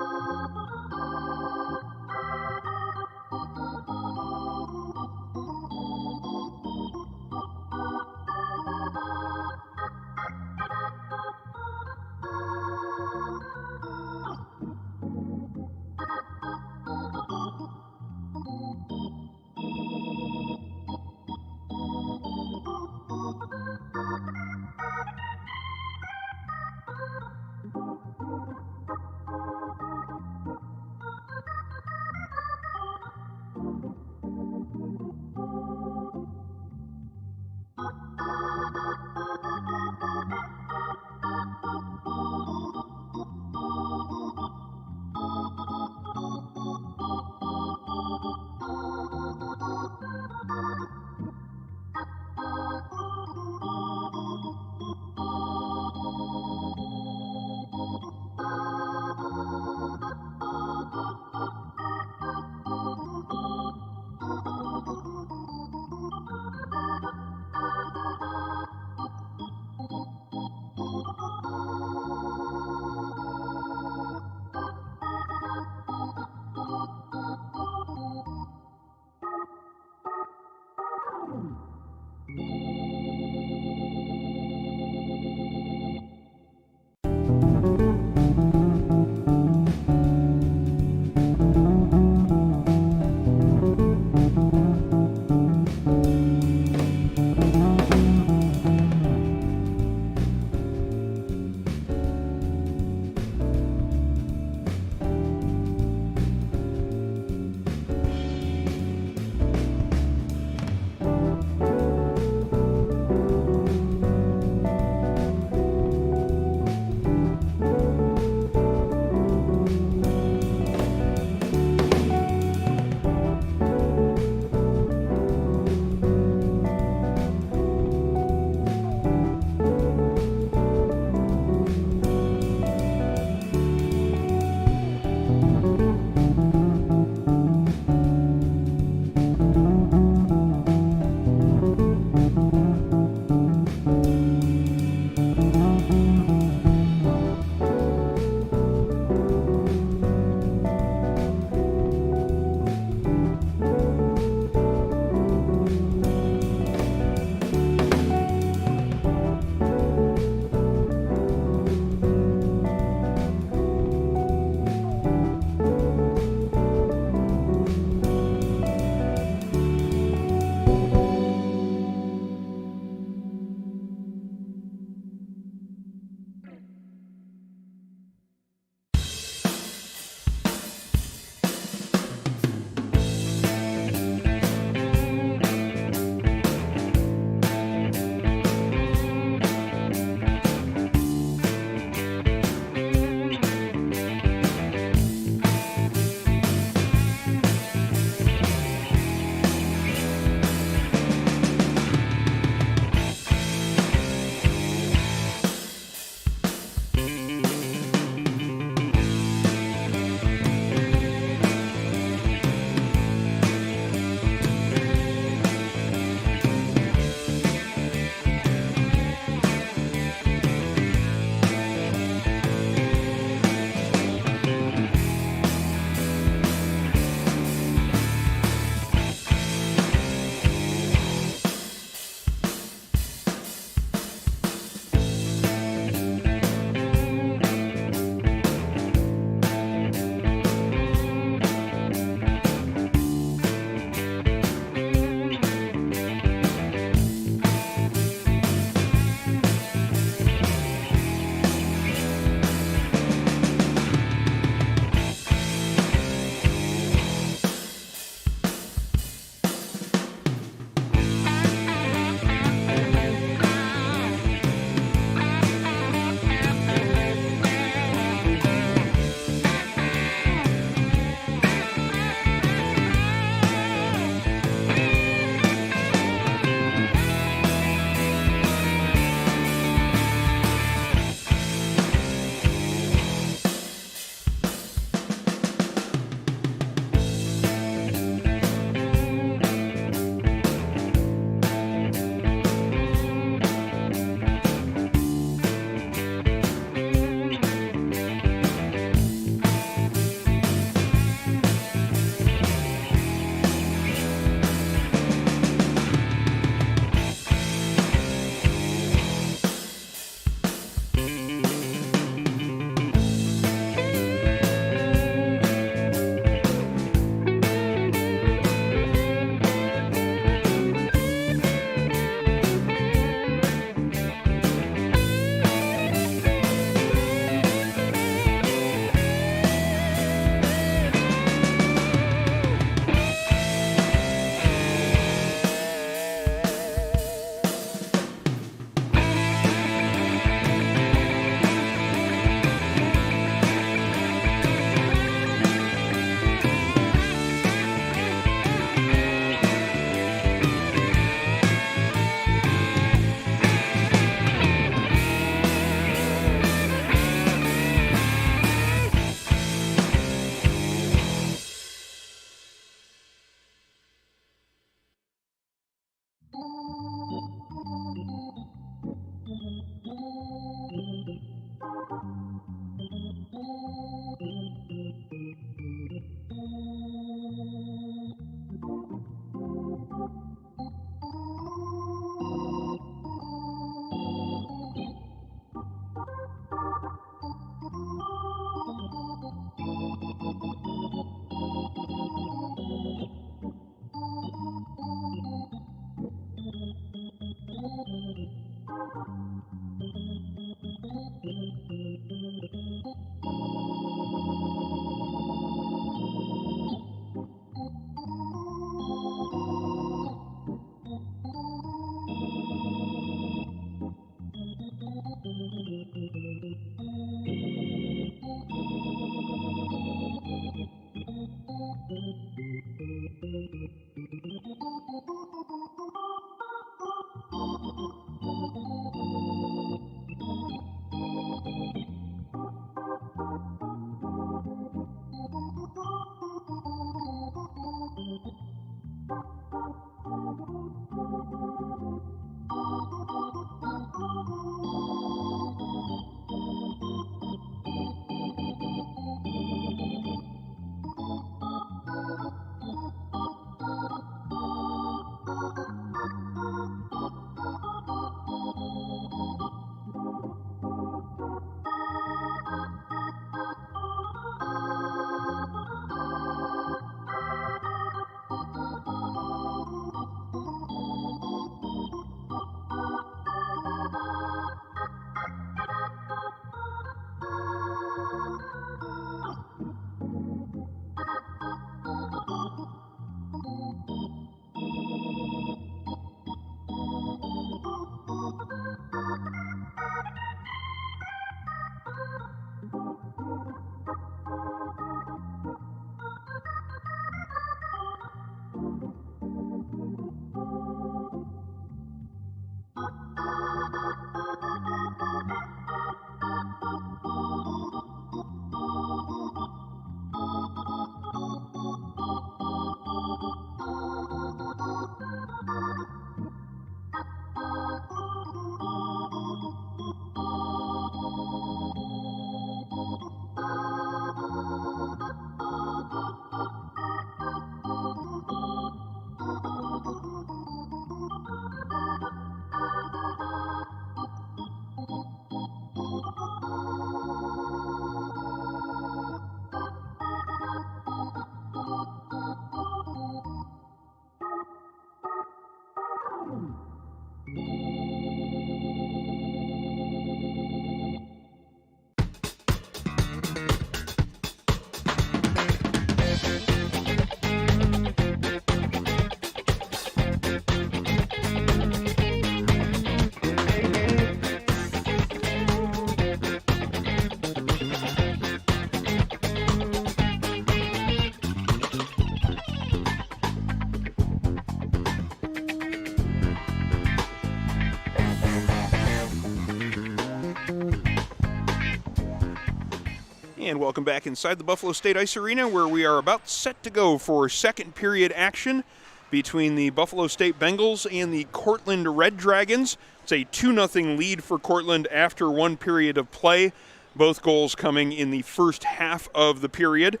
[SPEAKER 1] And welcome back inside the Buffalo State Ice Arena, where we are about set to go for second period action between the Buffalo State Bengals and the Cortland Red Dragons. It's a 2-0 lead for Cortland after one period of play. Both goals coming in the first half of the period.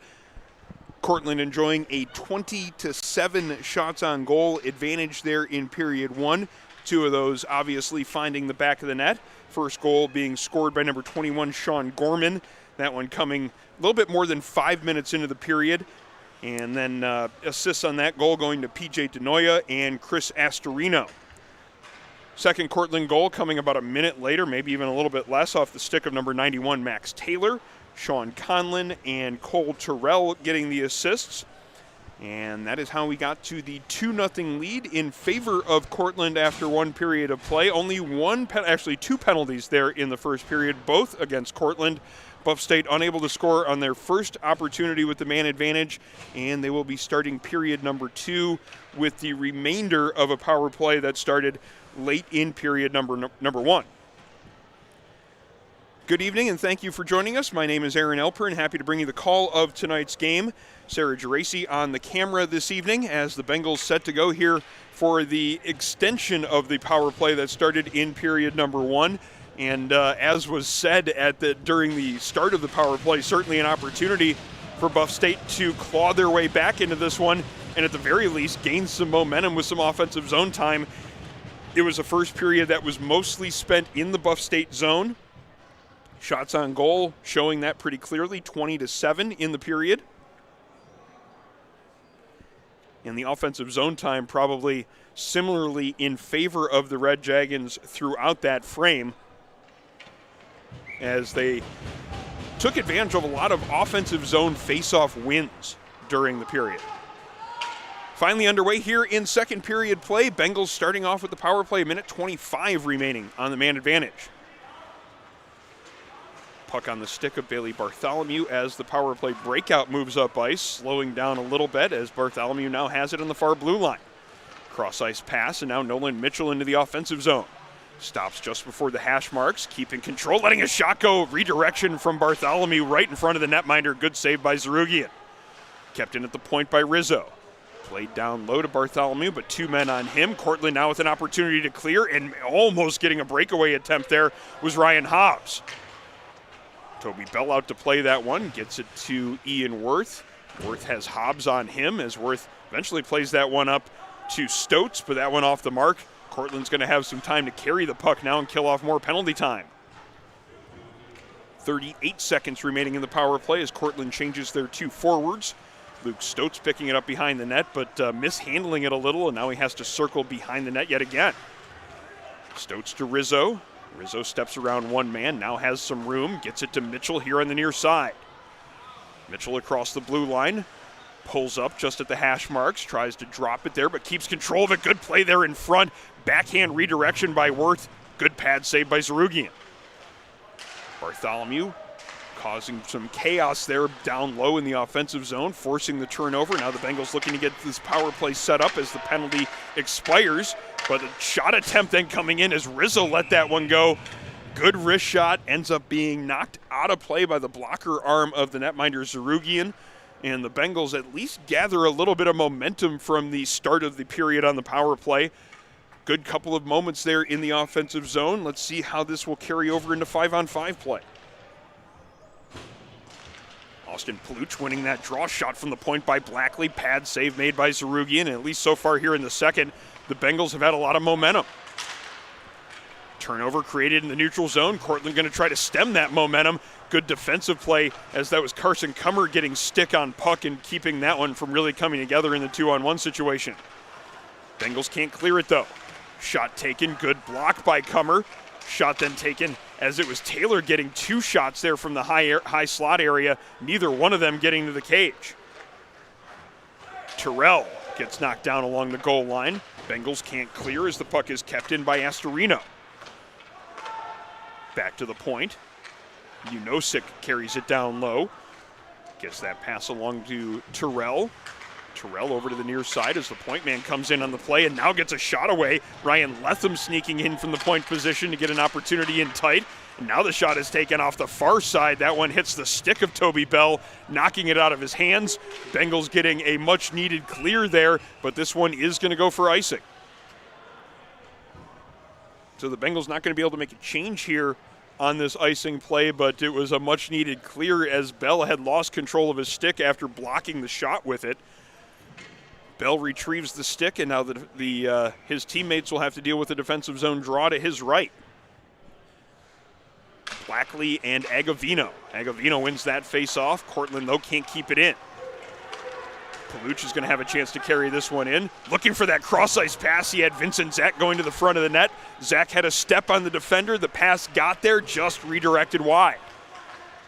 [SPEAKER 1] Cortland enjoying a 20-7 shots on goal advantage there in period one. Two of those obviously finding the back of the net. First goal being scored by number 21, Sean Gorman. That one coming a little bit more than 5 minutes into the period. And then assists on that goal going to PJ DeNoia and Chris Astorino. Second Cortland goal coming about a minute later, maybe even a little bit less, off the stick of number 91, Max Taylor. Sean Conlon and Cole Terrell getting the assists. And that is how we got to the 2-0 lead in favor of Cortland after one period of play. Only two penalties there in the first period, both against Cortland. Buff State unable to score on their first opportunity with the man advantage, and they will be starting period number 2 with the remainder of a power play that started late in period number 1. Good evening, and thank you for joining us. My name is Aaron Elper, and happy to bring you the call of tonight's game. Sarah Geraci on the camera this evening as the Bengals set to go here for the extension of the power play that started in period number 1. And as was said during the start of the power play, certainly an opportunity for Buff State to claw their way back into this one and at the very least gain some momentum with some offensive zone time. It was a first period that was mostly spent in the Buff State zone. Shots on goal showing that pretty clearly, 20-7 in the period. And the offensive zone time probably similarly in favor of the Red Dragons throughout that frame, as they took advantage of a lot of offensive zone face-off wins during the period. Finally underway here in second period play. Bengals starting off with the power play, 1:25 remaining on the man advantage. Puck on the stick of Bailey Bartholomew as the power play breakout moves up ice, slowing down a little bit as Bartholomew now has it on the far blue line. Cross ice pass, and now Nolan Mitchell into the offensive zone. Stops just before the hash marks, keeping control, letting a shot go. Redirection from Bartholomew right in front of the netminder. Good save by Zarugian. Kept in at the point by Rizzo. Played down low to Bartholomew, but two men on him. Cortland now with an opportunity to clear, and almost getting a breakaway attempt there was Ryan Hobbs. Toby Bell out to play that one, gets it to Ian Worth. Worth has Hobbs on him as Worth eventually plays that one up to Stoats, but that one off the mark. Cortland's going to have some time to carry the puck now and kill off more penalty time. 38 seconds remaining in the power play as Cortland changes their two forwards. Luke Stoats picking it up behind the net, but mishandling it a little, and now he has to circle behind the net yet again. Stoats to Rizzo. Rizzo steps around one man, now has some room, gets it to Mitchell here on the near side. Mitchell across the blue line, pulls up just at the hash marks, tries to drop it there, but keeps control of it. Good play there in front. Backhand redirection by Worth. Good pad save by Zarugian. Bartholomew causing some chaos there down low in the offensive zone, forcing the turnover. Now the Bengals looking to get this power play set up as the penalty expires. But a shot attempt then coming in as Rizzo let that one go. Good wrist shot, ends up being knocked out of play by the blocker arm of the netminder Zarugian. And the Bengals at least gather a little bit of momentum from the start of the period on the power play. Good couple of moments there in the offensive zone. Let's see how this will carry over into 5-on-5 play. Austin Paluch winning that draw shot from the point by Blackley. Pad save made by Zarugian. And at least so far here in the second, the Bengals have had a lot of momentum. Turnover created in the neutral zone. Cortland going to try to stem that momentum. Good defensive play as that was Carson Cummer getting stick on puck and keeping that one from really coming together in the 2-on-1 situation. Bengals can't clear it though. Shot taken, good block by Cummer. Shot then taken as it was Taylor getting two shots there from the high slot area, neither one of them getting to the cage. Terrell gets knocked down along the goal line. Bengals can't clear as the puck is kept in by Astorino. Back to the point. Unosik carries it down low. Gets that pass along to Terrell. Terrell over to the near side as the point man comes in on the play and now gets a shot away. Ryan Letham sneaking in from the point position to get an opportunity in tight. And now the shot is taken off the far side. That one hits the stick of Toby Bell, knocking it out of his hands. Bengals getting a much needed clear there, but this one is going to go for icing. So the Bengals not going to be able to make a change here on this icing play, but it was a much needed clear as Bell had lost control of his stick after blocking the shot with it. Bell retrieves the stick, and now his teammates will have to deal with a defensive zone draw to his right. Blackley and Agavino. Agavino wins that face-off. Cortland, though, can't keep it in. Paluch is going to have a chance to carry this one in. Looking for that cross-ice pass. He had Vincent Zach going to the front of the net. Zach had a step on the defender. The pass got there, just redirected wide.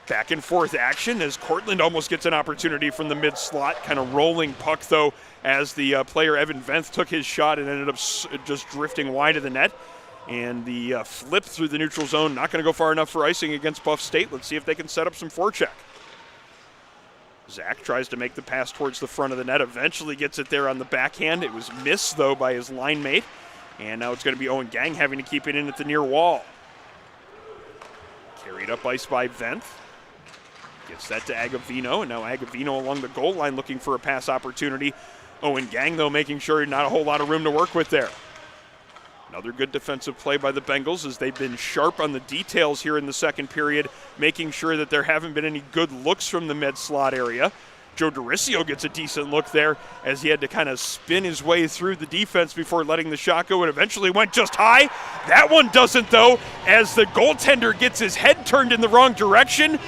[SPEAKER 1] Back and forth action as Cortland almost gets an opportunity from the mid-slot. Kind of rolling puck, though, as the player Evan Venth took his shot and ended up just drifting wide of the net. And the flip through the neutral zone, not going to go far enough for icing against Buff State. Let's see if they can set up some forecheck. Zach tries to make the pass towards the front of the net, eventually gets it there on the backhand. It was missed, though, by his line mate. And now it's going to be Owen Gang having to keep it in at the near wall. Carried up ice by Venth. Gets that to Agavino, and now Agavino along the goal line looking for a pass opportunity. Owen Gang, though, making sure not a whole lot of room to work with there. Another good defensive play by the Bengals as they've been sharp on the details here in the second period, making sure that there haven't been any good looks from the mid-slot area. Joe Doricio gets a decent look there as he had to kind of spin his way through the defense before letting the shot go, and eventually went just high. That one doesn't, though, as the goaltender gets his head turned in the wrong direction.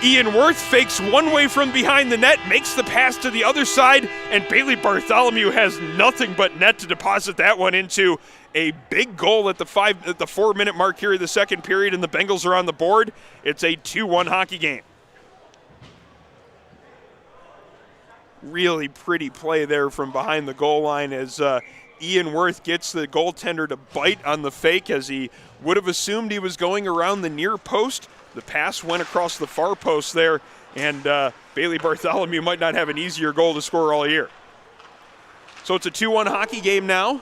[SPEAKER 1] Ian Worth fakes one way from behind the net, makes the pass to the other side, and Bailey Bartholomew has nothing but net to deposit that one into. A big goal at the 4-minute mark here in the second period, and the Bengals are on the board. It's a 2-1 hockey game. Really pretty play there from behind the goal line as Ian Worth gets the goaltender to bite on the fake, as he would have assumed he was going around the near post. The pass went across the far post there, and Bailey Bartholomew might not have an easier goal to score all year. So it's a 2-1 hockey game now.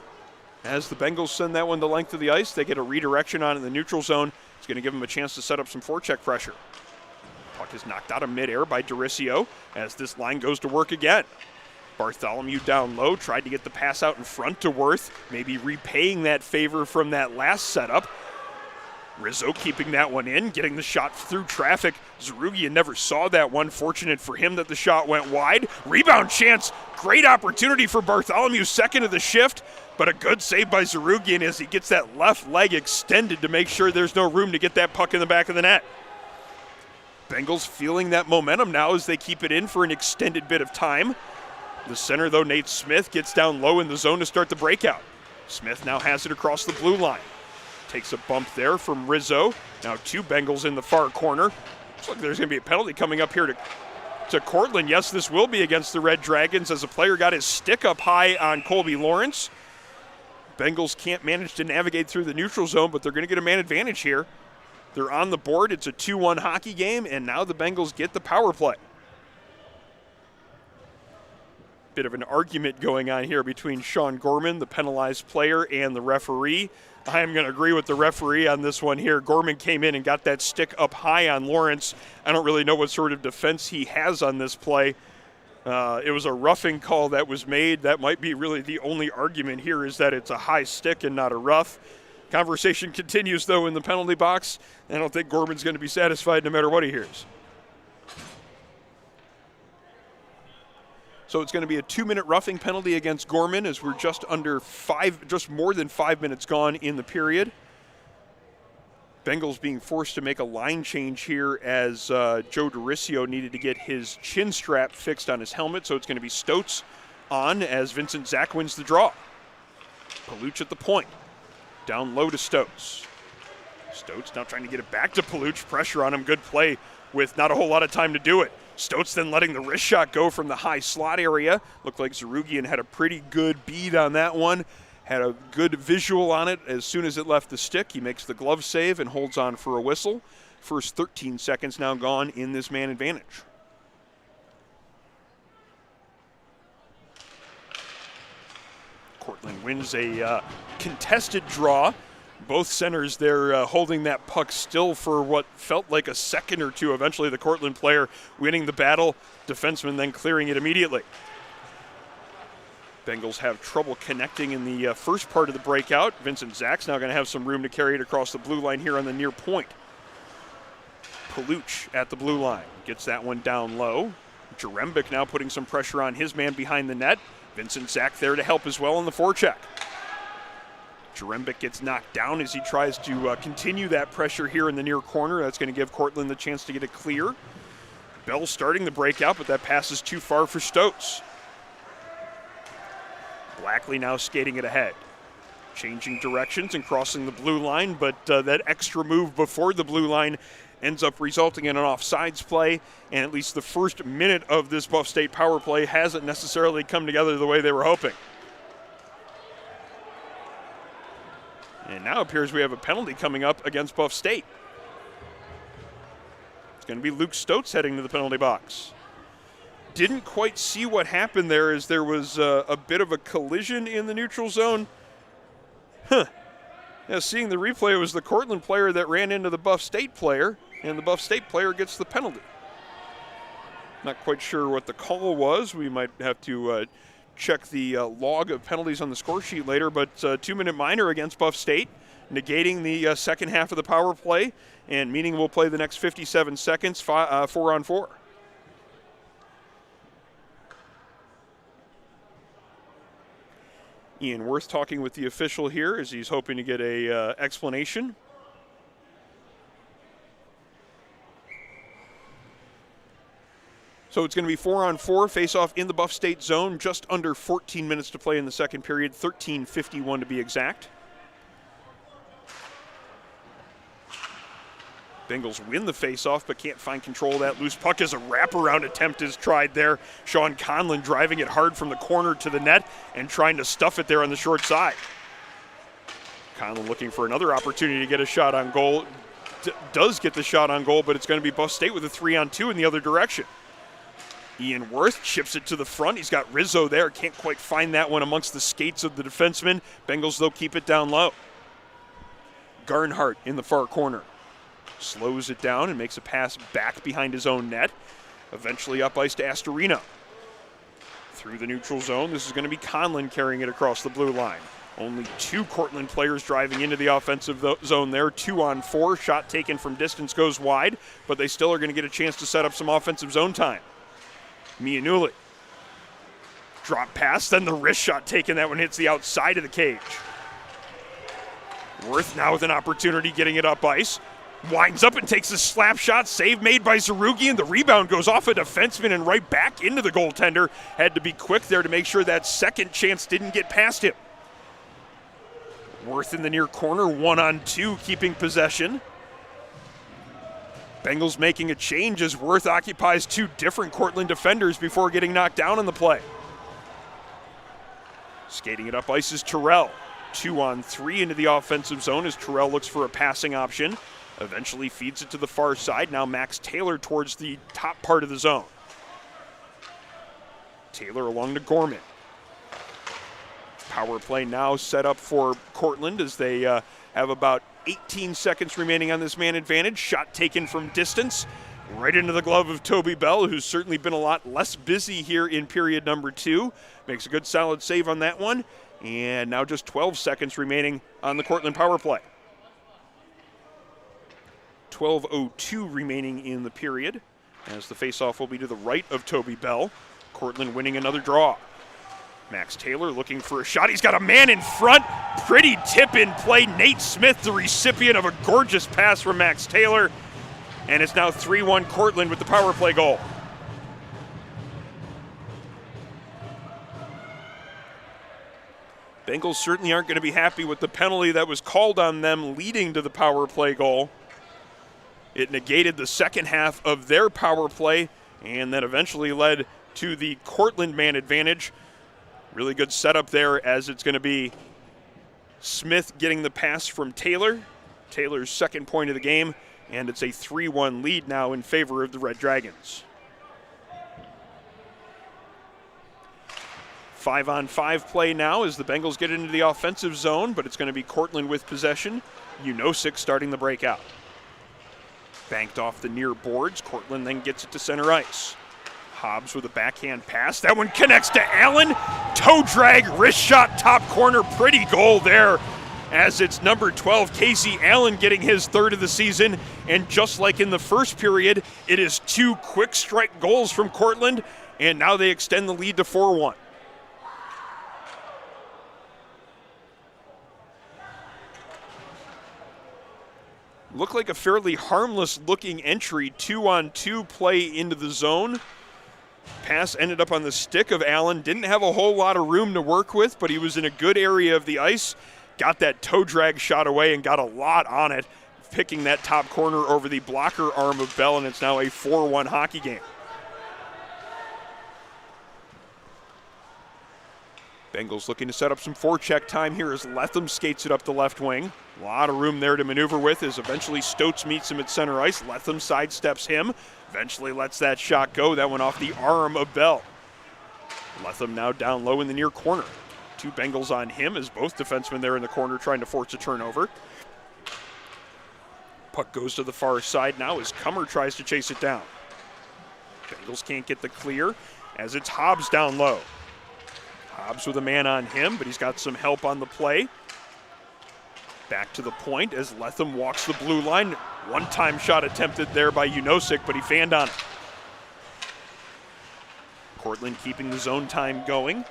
[SPEAKER 1] As the Bengals send that one the length of the ice, they get a redirection on it in the neutral zone. It's going to give them a chance to set up some forecheck pressure. Puck is knocked out of midair by Doricio as this line goes to work again. Bartholomew down low, tried to get the pass out in front to Worth, maybe repaying that favor from that last setup. Rizzo keeping that one in, getting the shot through traffic. Zarugian never saw that one. Fortunate for him that the shot went wide. Rebound chance. Great opportunity for Bartholomew, second of the shift, but a good save by Zarugian as he gets that left leg extended to make sure there's no room to get that puck in the back of the net. Bengals feeling that momentum now as they keep it in for an extended bit of time. The center, though, Nate Smith, gets down low in the zone to start the breakout. Smith now has it across the blue line. Takes a bump there from Rizzo. Now 2 Bengals in the far corner. Looks like there's going to be a penalty coming up here to Cortland. Yes, this will be against the Red Dragons as a player got his stick up high on Colby Lawrence. Bengals can't manage to navigate through the neutral zone, but they're going to get a man advantage here. They're on the board. It's a 2-1 hockey game, and now the Bengals get the power play. Bit of an argument going on here between Sean Gorman, the penalized player, and the referee. I am going to agree with the referee on this one here. Gorman came in and got that stick up high on Lawrence. I don't really know what sort of defense he has on this play. It was a roughing call that was made. That might be really the only argument here, is that it's a high stick and not a rough. Conversation continues, though, in the penalty box. I don't think Gorman's going to be satisfied no matter what he hears. So it's going to be a 2-minute roughing penalty against Gorman as we're just more than 5 minutes gone in the period. Bengals being forced to make a line change here as Joe Doricio needed to get his chin strap fixed on his helmet. So it's going to be Stotz on as Vincent Zach wins the draw. Paluch at the point. Down low to Stotz. Stotz now trying to get it back to Paluch. Pressure on him. Good play with not a whole lot of time to do it. Stotz then letting the wrist shot go from the high slot area. Looked like Zarugian had a pretty good bead on that one. Had a good visual on it as soon as it left the stick. He makes the glove save and holds on for a whistle. First 13 seconds now gone in this man advantage. Cortland wins a contested draw. Both centers there holding that puck still for what felt like a second or two. Eventually the Cortland player winning the battle. Defenseman then clearing it immediately. Bengals have trouble connecting in the first part of the breakout. Vincent Zach's now going to have some room to carry it across the blue line here on the near point. Paluch at the blue line. Gets that one down low. Jarembic now putting some pressure on his man behind the net. Vincent Zach there to help as well on the forecheck. Jarembic gets knocked down as he tries to continue that pressure here in the near corner. That's going to give Cortland the chance to get it clear. Bell starting the breakout, but that pass is too far for Stotz. Blackley now skating it ahead. Changing directions and crossing the blue line, but that extra move before the blue line ends up resulting in an offsides play, and at least the first minute of this Buff State power play hasn't necessarily come together the way they were hoping. And now it appears we have a penalty coming up against Buff State. It's going to be Luke Stotz heading to the penalty box. Didn't quite see what happened there as there was a bit of a collision in the neutral zone. Yeah, seeing the replay, it was the Cortland player that ran into the Buff State player, and the Buff State player gets the penalty. Not quite sure what the call was. We might have to check the log of penalties on the score sheet later, but 2-minute minor against Buff State, negating the second half of the power play, and meaning we'll play the next 57 seconds, 4-on-4. Ian Worth talking with the official here as he's hoping to get a explanation. So it's going to be 4-on-4, face-off in the Buff State zone, just under 14 minutes to play in the second period, 13:51 to be exact. Bengals win the face-off, but can't find control of that loose puck as a wraparound attempt is tried there. Sean Conlon driving it hard from the corner to the net and trying to stuff it there on the short side. Conlon looking for another opportunity to get a shot on goal. Does get the shot on goal, but it's going to be Buff State with a 3-on-2 in the other direction. Ian Worth chips it to the front. He's got Rizzo there. Can't quite find that one amongst the skates of the defenseman. Bengals, though, keep it down low. Garnhart in the far corner. Slows it down and makes a pass back behind his own net. Eventually up ice to Astorino. Through the neutral zone, this is going to be Conlon carrying it across the blue line. Only 2 Cortland players driving into the offensive zone there. 2-on-4. Shot taken from distance goes wide, but they still are going to get a chance to set up some offensive zone time. Mianulli. Drop pass, then the wrist shot taken. That one hits the outside of the cage. Worth now with an opportunity getting it up ice. Winds up and takes a slap shot. Save made by Zarugi, and the rebound goes off a defenseman and right back into the goaltender. Had to be quick there to make sure that second chance didn't get past him. Worth in the near corner, 1-on-2, keeping possession. Bengals making a change as Worth occupies 2 different Cortland defenders before getting knocked down on the play. Skating it up ice is Terrell. 2-on-3 into the offensive zone as Terrell looks for a passing option. Eventually feeds it to the far side. Now Max Taylor towards the top part of the zone. Taylor along to Gorman. Power play now set up for Cortland as they have about 18 seconds remaining on this man advantage. Shot taken from distance right into the glove of Toby Bell, who's certainly been a lot less busy here in period number 2. Makes a good solid save on that one. And now just 12 seconds remaining on the Cortland power play. 12:02 remaining in the period as the faceoff will be to the right of Toby Bell. Cortland winning another draw. Max Taylor looking for a shot. He's got a man in front. Pretty tip-in play. Nate Smith, the recipient of a gorgeous pass from Max Taylor. And it's now 3-1 Cortland with the power play goal. Bengals certainly aren't going to be happy with the penalty that was called on them leading to the power play goal. It negated the second half of their power play and that eventually led to the Cortland man advantage. Really good setup there as it's going to be Smith getting the pass from Taylor. Taylor's second point of the game, and it's a 3-1 lead now in favor of the Red Dragons. 5-on-5 play now as the Bengals get into the offensive zone, but it's going to be Cortland with possession. Unosik starting the breakout. Banked off the near boards. Cortland then gets it to center ice. Hobbs with a backhand pass. That one connects to Allen. Toe drag, wrist shot, top corner. Pretty goal there as it's number 12, Casey Allen, getting his 3rd of the season. And just like in the first period, it is 2 quick strike goals from Cortland, and now they extend the lead to 4-1. Looked like a fairly harmless looking entry. 2-on-2 play into the zone. Pass ended up on the stick of Allen. Didn't have a whole lot of room to work with, but he was in a good area of the ice. Got that toe drag shot away and got a lot on it, picking that top corner over the blocker arm of Bell, and it's now a 4-1 hockey game. Bengals looking to set up some forecheck time here as Letham skates it up the left wing. A lot of room there to maneuver with as eventually Stotz meets him at center ice. Letham sidesteps him, eventually lets that shot go. That went off the arm of Bell. Letham now down low in the near corner. 2 Bengals on him as both defensemen there in the corner trying to force a turnover. Puck goes to the far side now as Kummer tries to chase it down. Bengals can't get the clear as it's Hobbs down low. Hobbs with a man on him, but he's got some help on the play. Back to the point as Letham walks the blue line. One-time shot attempted there by Unosik, but he fanned on it. Cortland keeping the zone time going.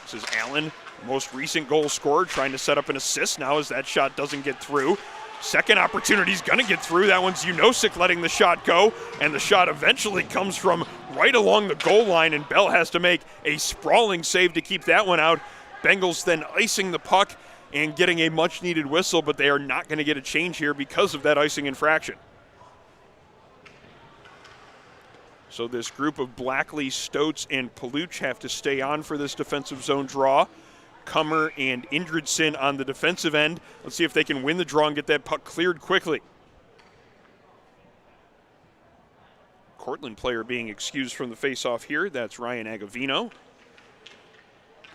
[SPEAKER 1] This is Allen, most recent goal scorer, trying to set up an assist now as that shot doesn't get through. Second opportunity's going to get through. That one's Unosik letting the shot go, and the shot eventually comes from right along the goal line, and Bell has to make a sprawling save to keep that one out. Bengals then icing the puck and getting a much-needed whistle, but they are not going to get a change here because of that icing infraction. So this group of Blackley, Stoats, and Paluch have to stay on for this defensive zone draw. Kummer and Indridson on the defensive end. Let's see if they can win the draw and get that puck cleared quickly. Cortland player being excused from the faceoff here. That's Ryan Agavino.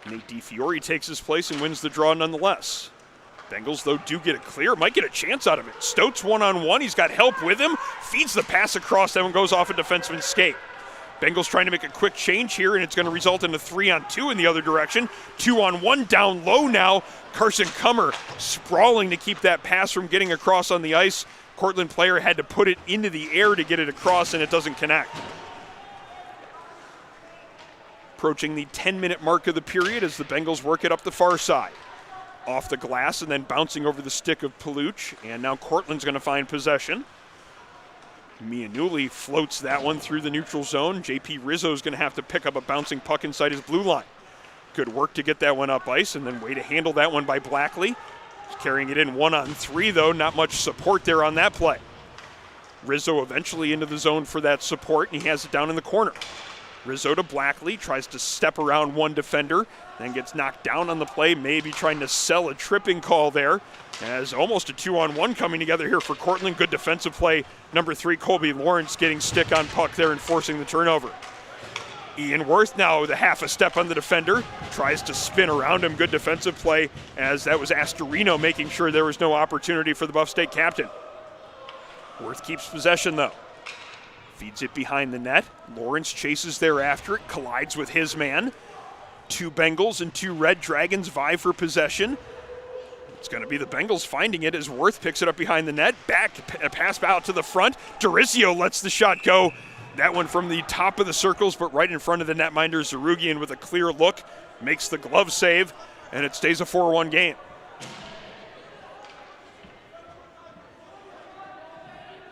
[SPEAKER 1] Nate DiFiore takes his place and wins the draw nonetheless. Bengals, though, do get it clear. Might get a chance out of it. Stoats one-on-one. He's got help with him. Feeds the pass across. That one goes off a defenseman's skate. Bengals trying to make a quick change here, and it's going to result in a 3-on-2 in the other direction. 2-on-1 down low now. Carson Kummer sprawling to keep that pass from getting across on the ice. Cortland player had to put it into the air to get it across, and it doesn't connect. Approaching the 10-minute mark of the period as the Bengals work it up the far side. Off the glass and then bouncing over the stick of Paluch, and now Cortland's going to find possession. Mianuli floats that one through the neutral zone. JP Rizzo's going to have to pick up a bouncing puck inside his blue line. Good work to get that one up ice, and then way to handle that one by Blackley. He's carrying it in 1-on-3, though. Not much support there on that play. Rizzo eventually into the zone for that support, and he has it down in the corner. Rizzo to Blackley, tries to step around one defender, then gets knocked down on the play, maybe trying to sell a tripping call there. As almost a 2-on-1 coming together here for Cortland. Good defensive play. Number 3, Colby Lawrence getting stick on puck there and forcing the turnover. Ian Worth now with a half a step on the defender. Tries to spin around him. Good defensive play as that was Astorino making sure there was no opportunity for the Buff State captain. Worth keeps possession though. Feeds it behind the net. Lawrence chases thereafter it. Collides with his man. 2 Bengals and 2 Red Dragons vie for possession. It's going to be the Bengals finding it as Worth picks it up behind the net. Back, a pass out to the front. Doricio lets the shot go. That one from the top of the circles, but right in front of the netminder. Zarugian with a clear look. Makes the glove save, and it stays a 4-1 game.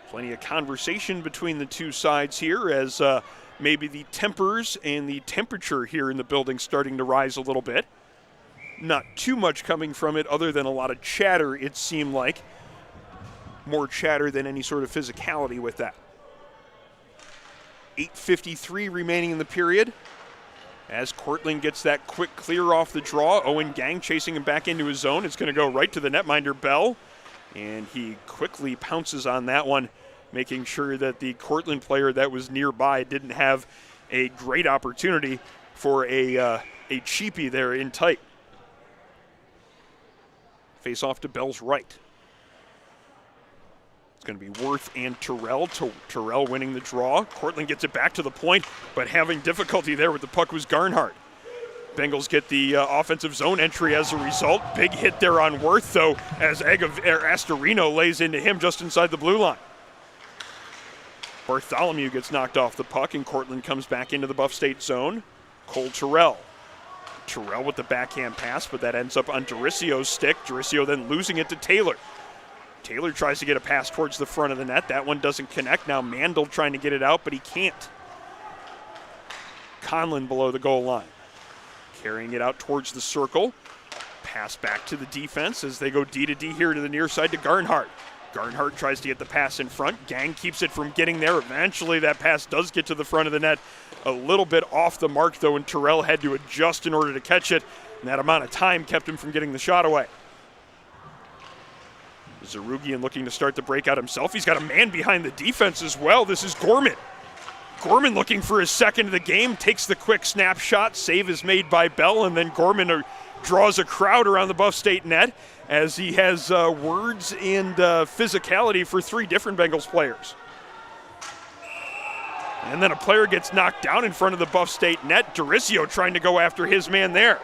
[SPEAKER 1] Plenty of conversation between the two sides here as maybe the tempers and the temperature here in the building starting to rise a little bit. Not too much coming from it other than a lot of chatter, it seemed like. More chatter than any sort of physicality with that. 8:53 remaining in the period. As Cortland gets that quick clear off the draw, Owen Gang chasing him back into his zone. It's going to go right to the netminder, Bell. And he quickly pounces on that one, making sure that the Cortland player that was nearby didn't have a great opportunity for a cheapie there in tight. Face off to Bell's right. It's going to be Worth and Terrell. Terrell winning the draw. Cortland gets it back to the point, but having difficulty there with the puck was Garnhart. Bengals get the offensive zone entry as a result. Big hit there on Worth, though, as Astorino lays into him just inside the blue line. Bartholomew gets knocked off the puck, and Cortland comes back into the Buff State zone. Cole Terrell. Terrell with the backhand pass, but that ends up on Doricio's stick. Doricio then losing it to Taylor. Taylor tries to get a pass towards the front of the net. That one doesn't connect. Now Mandel trying to get it out, but he can't. Conlon below the goal line. Carrying it out towards the circle. Pass back to the defense as they go D to D here to the near side to Garnhart. Garnhart tries to get the pass in front. Gang keeps it from getting there. Eventually that pass does get to the front of the net. A little bit off the mark though, and Terrell had to adjust in order to catch it. And that amount of time kept him from getting the shot away. Zarugian looking to start the breakout himself. He's got a man behind the defense as well. This is Gorman. Gorman looking for his second of the game, takes the quick snapshot. Save is made by Bell, and then Gorman draws a crowd around the Buff State net as he has words and physicality for 3 different Bengals players. And then a player gets knocked down in front of the Buff State net. Doricio trying to go after his man there.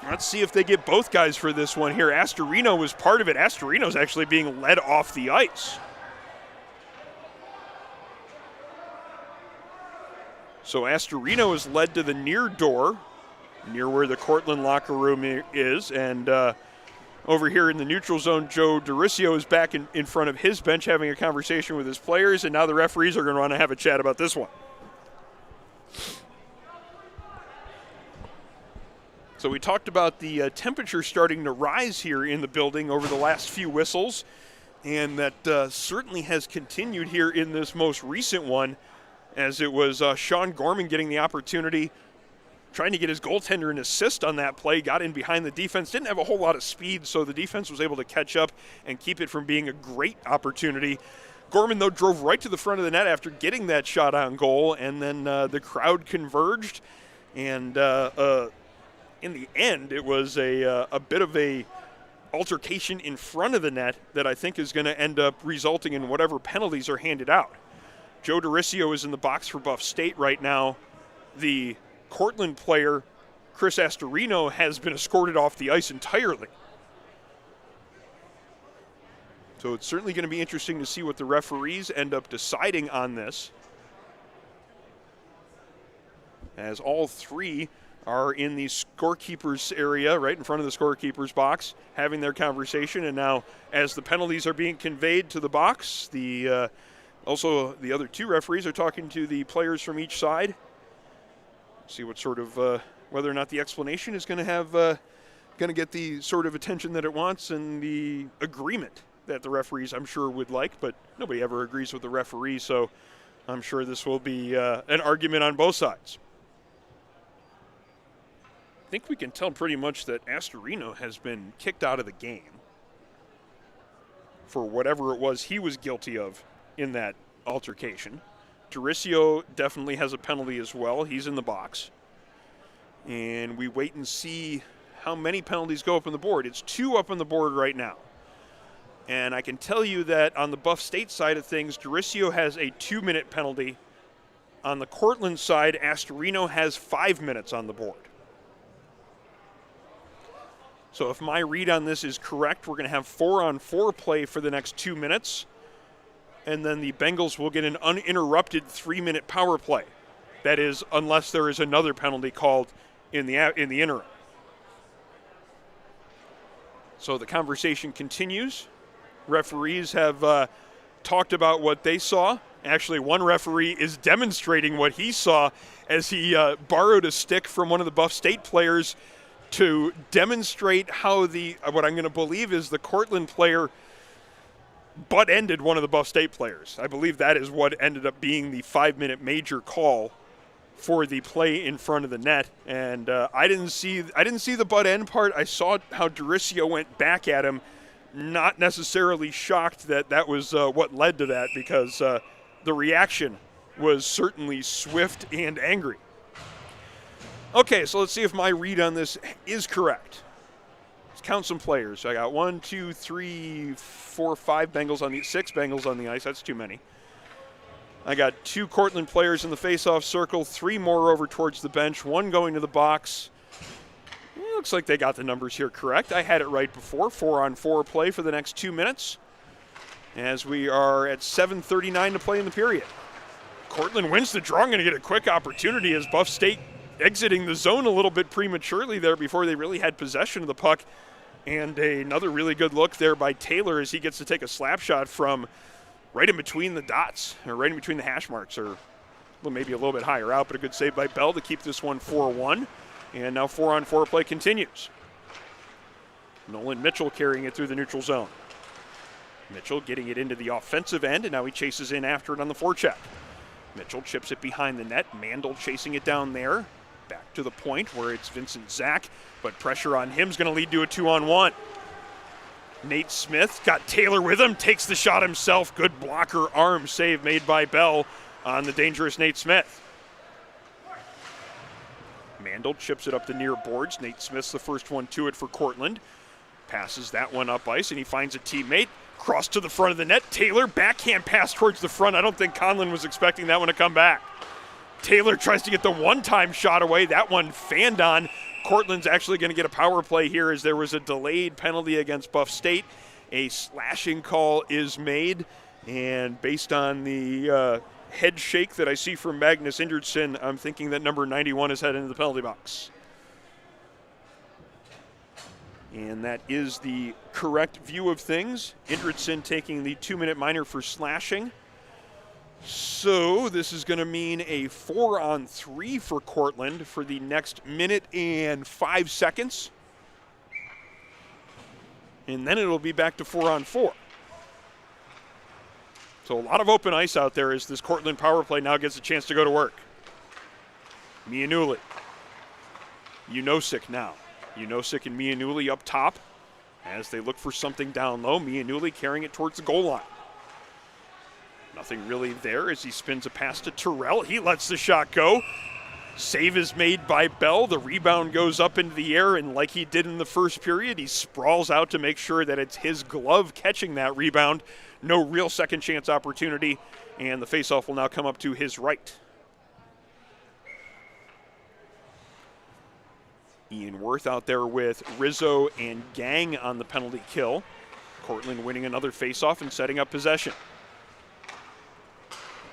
[SPEAKER 1] Let's see if they get both guys for this one here. Astorino was part of it. Astorino's actually being led off the ice. So Astorino is led to the near door, near where the Cortland locker room is, and Over here in the neutral zone, Joe DeRicio is back in front of his bench having a conversation with his players, and now the referees are going to want to have a chat about this one. So we talked about the temperature starting to rise here in the building over the last few whistles, and that certainly has continued here in this most recent one, as it was Sean Gorman getting the opportunity, trying to get his goaltender an assist on that play, got in behind the defense, didn't have a whole lot of speed, so the defense was able to catch up and keep it from being a great opportunity. Gorman, though, drove right to the front of the net after getting that shot on goal, and then the crowd converged, and in the end, it was a bit of a altercation in front of the net that I think is going to end up resulting in whatever penalties are handed out. Joe DeRicio is in the box for Buff State right now. The Cortland player, Chris Astorino, has been escorted off the ice entirely. So it's certainly going to be interesting to see what the referees end up deciding on this, as all three are in the scorekeeper's area, right in front of the scorekeeper's box, having their conversation. And now, as the penalties are being conveyed to the box, also the other two referees are talking to the players from each side. See what sort of whether or not the explanation is going to get the sort of attention that it wants and the agreement that the referees, I'm sure, would like. But nobody ever agrees with the referee, so I'm sure this will be an argument on both sides. I think we can tell pretty much that Astorino has been kicked out of the game for whatever it was he was guilty of in that altercation. DeRicio definitely has a penalty as well. He's in the box. And we wait and see how many penalties go up on the board. It's 2 up on the board right now. And I can tell you that on the Buff State side of things, DeRicio has a 2-minute penalty. On the Cortland side, Astorino has 5 minutes on the board. So if my read on this is correct, we're going to have 4-on-4 play for the next 2 minutes. And then the Bengals will get an uninterrupted 3-minute power play. That is, unless there is another penalty called in the interim. So the conversation continues. Referees have talked about what they saw. Actually, one referee is demonstrating what he saw as he borrowed a stick from one of the Buff State players to demonstrate how what I'm going to believe is the Cortland player butt-ended one of the Buff State players. I believe that is what ended up being the 5-minute major call for the play in front of the net. And I didn't see the butt-end part. I saw how DeRicio went back at him, not necessarily shocked that was what led to that, because the reaction was certainly swift and angry. Okay, so let's see if my read on this is correct. Let's count some players. I got 1, 2, 3, 4, 5 Bengals on the 6 Bengals on the ice. That's too many. I got 2 Cortland players in the face-off circle, 3 more over towards the bench, 1 going to the box. It looks like they got the numbers here correct. I had it right before. 4-on-4 play for the next 2 minutes, as we are at 7:39 to play in the period. Cortland wins the draw. I'm going to get a quick opportunity as Buff State exiting the zone a little bit prematurely there before they really had possession of the puck. And another really good look there by Taylor as he gets to take a slap shot from right in between the dots, or right in between the hash marks, or maybe a little bit higher out, but a good save by Bell to keep this one 4-1. And now 4-on-4 play continues. Nolan Mitchell carrying it through the neutral zone. Mitchell getting it into the offensive end, and now he chases in after it on the forecheck. Mitchell chips it behind the net. Mandel chasing it down there. Back to the point where it's Vincent Zach, but pressure on him is going to lead to a 2-on-1. Nate Smith got Taylor with him, takes the shot himself. Good blocker arm save made by Bell on the dangerous Nate Smith. Mandel chips it up the near boards. Nate Smith's the first one to it for Cortland. Passes that one up ice, and he finds a teammate. Cross to the front of the net. Taylor, backhand pass towards the front. I don't think Conlon was expecting that one to come back. Taylor tries to get the one-time shot away. That one fanned on. Cortland's actually going to get a power play here as there was a delayed penalty against Buff State. A slashing call is made, and based on the head shake that I see from Magnus Indridsson, I'm thinking that number 91 is heading into the penalty box. And that is the correct view of things. Indridson taking the 2-minute minor for slashing. So this is going to mean a 4-on-3 for Cortland for the next minute and 5 seconds. And then it'll be back to 4-on-4. So a lot of open ice out there as this Cortland power play now gets a chance to go to work. Mianuli. Unosik now. Unosik and Mianuli up top as they look for something down low. Mianuli carrying it towards the goal line. Nothing really there as he spins a pass to Terrell. He lets the shot go. Save is made by Bell. The rebound goes up into the air, and like he did in the first period, he sprawls out to make sure that it's his glove catching that rebound. No real second chance opportunity, and the faceoff will now come up to his right. Ian Worth out there with Rizzo and Gang on the penalty kill. Cortland winning another faceoff and setting up possession.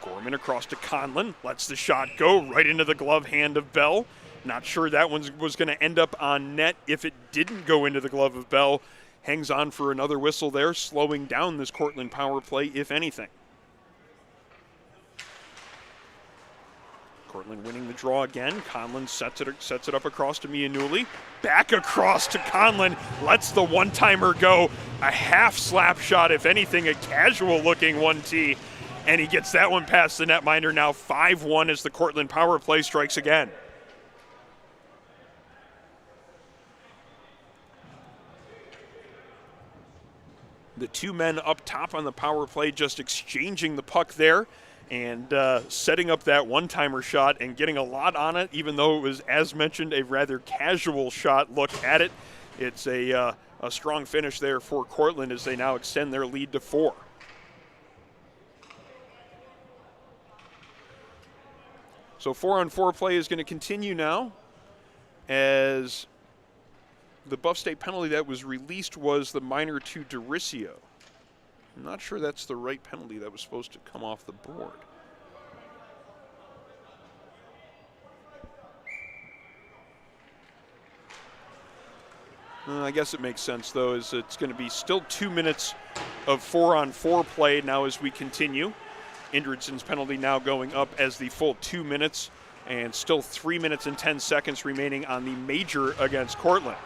[SPEAKER 1] Gorman across to Conlon, lets the shot go right into the glove hand of Bell. Not sure that one was going to end up on net if it didn't go into the glove of Bell. Hangs on for another whistle there, slowing down this Cortland power play, if anything. Cortland winning the draw again. Conlon sets it up across to Mianuli. Back across to Conlon, lets the one-timer go. A half slap shot, if anything, a casual-looking 1T. And he gets that one past the netminder. Now 5-1 as the Cortland power play strikes again. The two men up top on the power play just exchanging the puck there and setting up that one-timer shot and getting a lot on it, even though it was, as mentioned, a rather casual shot look at it. It's a strong finish there for Cortland as they now extend their lead to 4. So 4-on-4 play is going to continue now as the Buff State penalty that was released was the minor to Dericio. I'm not sure that's the right penalty that was supposed to come off the board. I guess it makes sense, though, as it's going to be still 2 minutes of 4-on-4 play now as we continue. Indridson's penalty now going up as the full 2 minutes, and still 3 minutes and 10 seconds remaining on the major against Cortland.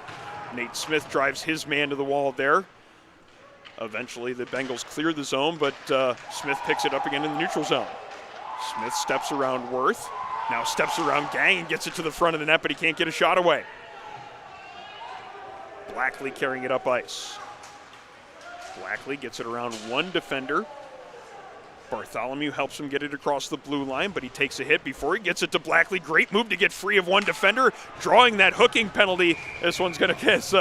[SPEAKER 1] Nate Smith drives his man to the wall there. Eventually the Bengals clear the zone, but Smith picks it up again in the neutral zone. Smith steps around Worth, now steps around Gang and gets it to the front of the net, but he can't get a shot away. Blackley carrying it up ice. Blackley gets it around one defender. Bartholomew helps him get it across the blue line, but he takes a hit before he gets it to Blackley. Great move to get free of one defender, drawing that hooking penalty. This one's going to guess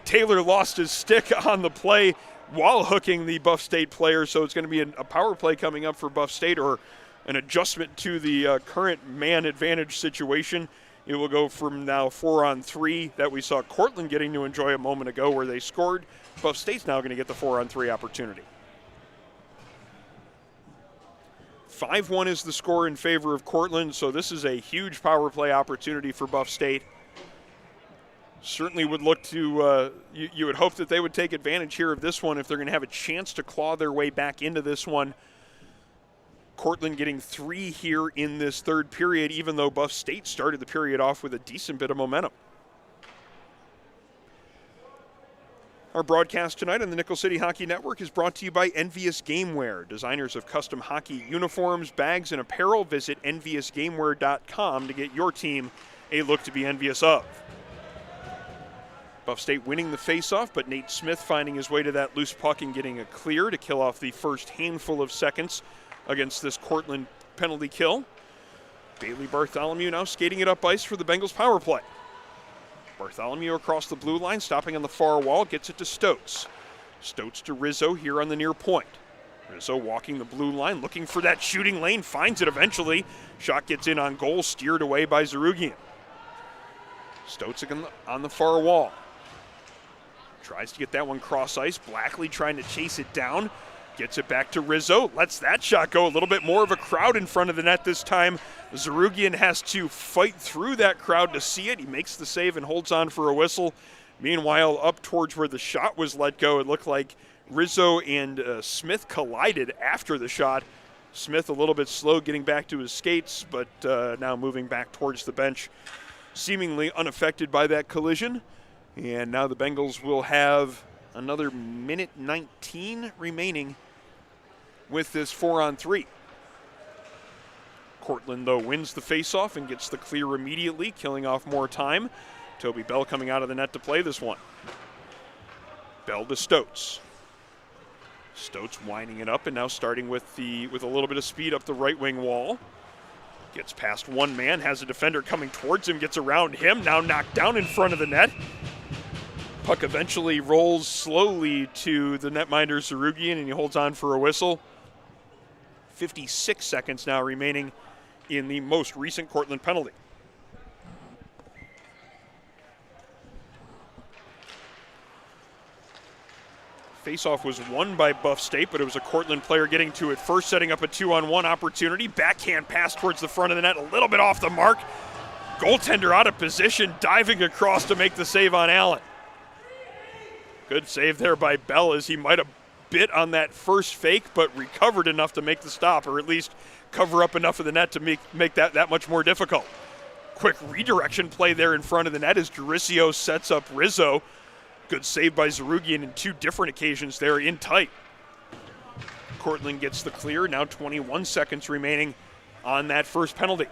[SPEAKER 1] Taylor lost his stick on the play while hooking the Buff State player, so it's going to be a power play coming up for Buff State, or an adjustment to the current man advantage situation. It will go from now 4-on-3 that we saw Cortland getting to enjoy a moment ago where they scored. Buff State's now going to get the 4-on-3 opportunity. 5-1 is the score in favor of Cortland, so this is a huge power play opportunity for Buff State. Certainly would look to, you would hope that they would take advantage here of this one if they're going to have a chance to claw their way back into this one. Cortland getting 3 here in this third period, even though Buff State started the period off with a decent bit of momentum. Our broadcast tonight on the Nickel City Hockey Network is brought to you by Envious Gameware, designers of custom hockey uniforms, bags, and apparel. Visit enviousgameware.com to get your team a look to be envious of. Buff State winning the faceoff, but Nate Smith finding his way to that loose puck and getting a clear to kill off the first handful of seconds against this Cortland penalty kill. Bailey Bartholomew now skating it up ice for the Bengals power play. Bartholomew across the blue line, stopping on the far wall, gets it to Stotz. Stotz to Rizzo here on the near point. Rizzo walking the blue line, looking for that shooting lane, finds it eventually. Shot gets in on goal, steered away by Zarugian. Stotz on the far wall. Tries to get that one cross ice. Blackley trying to chase it down. Gets it back to Rizzo, lets that shot go. A little bit more of a crowd in front of the net this time. Zarugian has to fight through that crowd to see it. He makes the save and holds on for a whistle Meanwhile, up towards where the shot was let go, it looked like Rizzo and Smith collided after the shot. Smith a little bit slow getting back to his skates, but now moving back towards the bench, seemingly unaffected by that collision. And now the Bengals will have another minute 19 remaining with this 4-on-3. Cortland, though, wins the faceoff and gets the clear immediately, killing off more time. Toby Bell coming out of the net to play this one. Bell to Stoats. Stoats winding it up and now starting with a little bit of speed up the right wing wall. Gets past one man, has a defender coming towards him, gets around him, now knocked down in front of the net. Puck eventually rolls slowly to the netminder Zarugian, and he holds on for a whistle. 56 seconds now remaining in the most recent Cortland penalty. Faceoff was won by Buff State, but it was a Cortland player getting to it first, setting up a 2-on-1 opportunity. Backhand pass towards the front of the net, a little bit off the mark. Goaltender out of position, diving across to make the save on Allen. Good save there by Bell, as he might have bit on that first fake, but recovered enough to make the stop, or at least cover up enough of the net to make that much more difficult. Quick redirection play there in front of the net as Duricio sets up Rizzo. Good save by Zarugian in two different occasions there in tight. Cortland gets the clear, now 21 seconds remaining on that first penalty.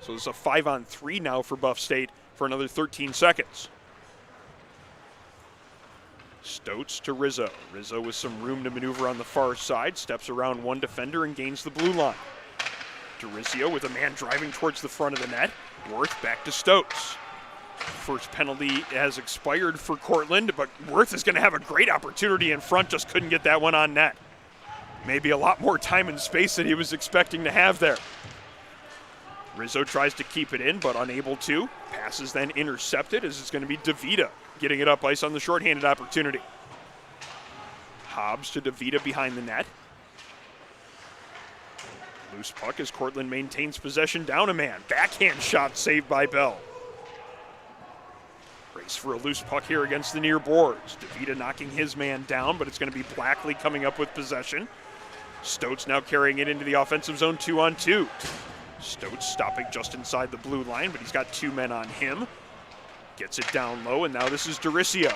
[SPEAKER 1] So it's a 5-on-3 now for Buff State for another 13 seconds. Stoats to Rizzo. Rizzo with some room to maneuver on the far side, steps around one defender and gains the blue line. Duricio with a man driving towards the front of the net. Worth back to Stoats. First penalty has expired for Cortland, but Worth is going to have a great opportunity in front, just couldn't get that one on net. Maybe a lot more time and space than he was expecting to have there. Rizzo tries to keep it in, but unable to. Passes then intercepted, as it's going to be DeVita getting it up ice on the shorthanded opportunity. Hobbs to DeVita behind the net. Loose puck as Cortland maintains possession down a man. Backhand shot saved by Bell. Race for a loose puck here against the near boards. DeVita knocking his man down, but it's going to be Blackley coming up with possession. Stoats now carrying it into the offensive zone 2-on-2. Stoats stopping just inside the blue line, but he's got two men on him. Gets it down low, and now this is Duricio.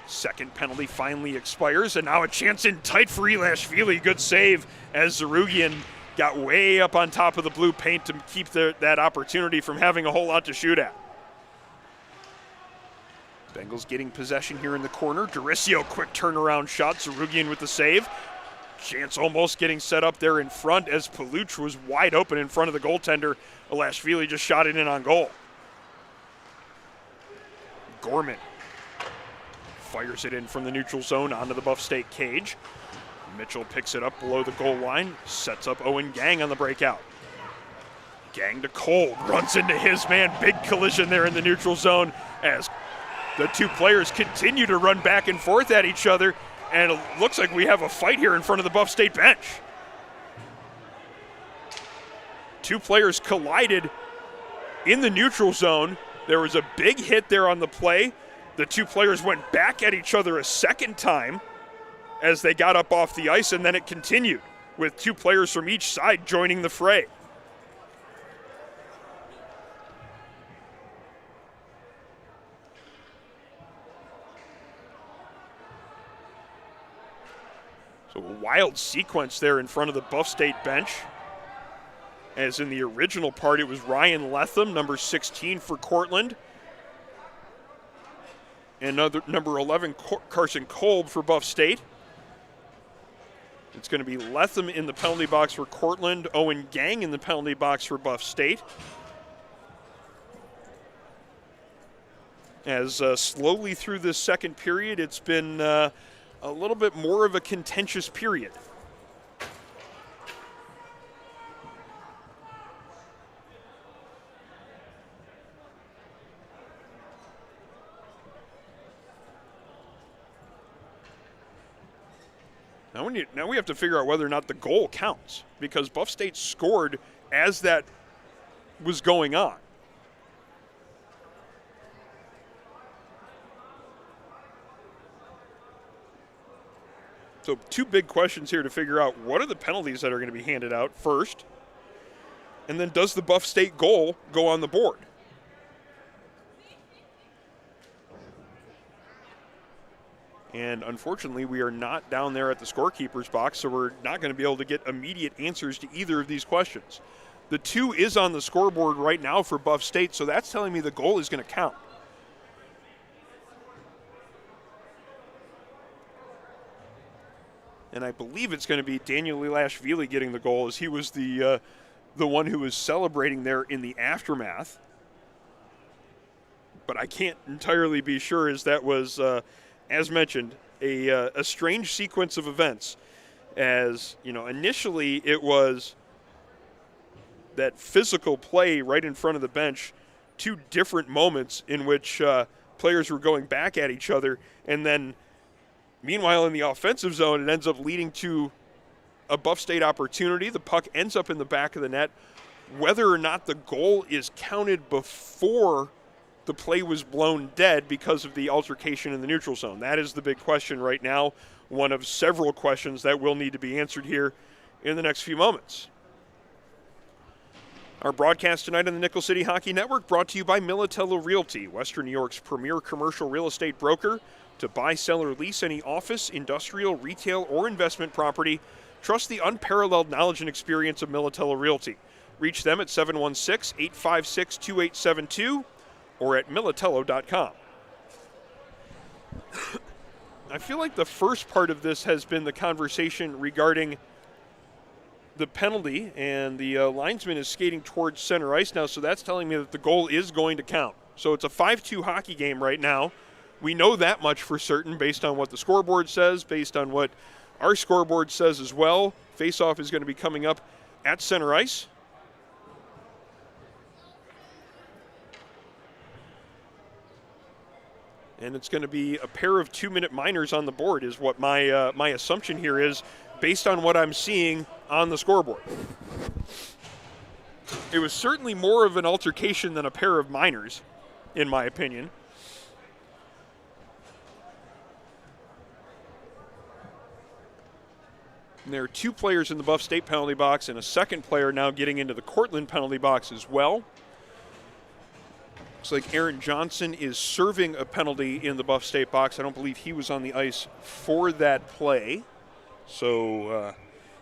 [SPEAKER 1] Second penalty finally expires, and now a chance in tight for Ilashvili. Good save as Zarugian got way up on top of the blue paint to keep that opportunity from having a whole lot to shoot at. Bengals getting possession here in the corner. Duricio, quick turnaround shot. Zarugian with the save. Chance almost getting set up there in front as Paluch was wide open in front of the goaltender. Ilashvili just shot it in on goal. Gorman fires it in from the neutral zone onto the Buff State cage. Mitchell picks it up below the goal line, sets up Owen Gang on the breakout. Gang to Cole, runs into his man. Big collision there in the neutral zone as the two players continue to run back and forth at each other, and it looks like we have a fight here in front of the Buff State bench. Two players collided in the neutral zone. There was a big hit there on the play. The two players went back at each other a second time as they got up off the ice, and then it continued with two players from each side joining the fray. So a wild sequence there in front of the Buff State bench. As in the original part, it was Ryan Letham, number 16 for Cortland. And number 11, Carson Kolb for Buff State. It's going to be Letham in the penalty box for Cortland, Owen Gang in the penalty box for Buff State. As slowly through this second period, it's been a little bit more of a contentious period. Now we have to figure out whether or not the goal counts, because Buff State scored as that was going on. So 2 big questions here to figure out: what are the penalties that are going to be handed out first? And then does the Buff State goal go on the board? And unfortunately, we are not down there at the scorekeeper's box, so we're not going to be able to get immediate answers to either of these questions. The 2 is on the scoreboard right now for Buff State, so that's telling me the goal is going to count. And I believe it's going to be Daniel Lilashvili getting the goal, as he was the one who was celebrating there in the aftermath. But I can't entirely be sure, as that was, as mentioned, a strange sequence of events. As, initially it was that physical play right in front of the bench, 2 different moments in which players were going back at each other, and then meanwhile in the offensive zone it ends up leading to a Buff State opportunity. The puck ends up in the back of the net. Whether or not the goal is counted before the play was blown dead because of the altercation in the neutral zone, that is the big question right now, one of several questions that will need to be answered here in the next few moments. Our broadcast tonight on the Nickel City Hockey Network brought to you by Militello Realty, Western New York's premier commercial real estate broker. To buy, sell, or lease any office, industrial, retail, or investment property, trust the unparalleled knowledge and experience of Militello Realty. Reach them at 716-856-2872 or at militello.com. I feel like the first part of this has been the conversation regarding the penalty, and the linesman is skating towards center ice now, so that's telling me that the goal is going to count. So it's a 5-2 hockey game right now. We know that much for certain based on what the scoreboard says, based on what our scoreboard says as well. Face-off is going to be coming up at center ice. And it's going to be a pair of 2-minute minors on the board is what my my assumption here is based on what I'm seeing on the scoreboard. It was certainly more of an altercation than a pair of minors, in my opinion. And there are 2 players in the Buff State penalty box and a second player now getting into the Cortland penalty box as well. Looks like Aaron Johnson is serving a penalty in the Buff State box. I don't believe he was on the ice for that play. So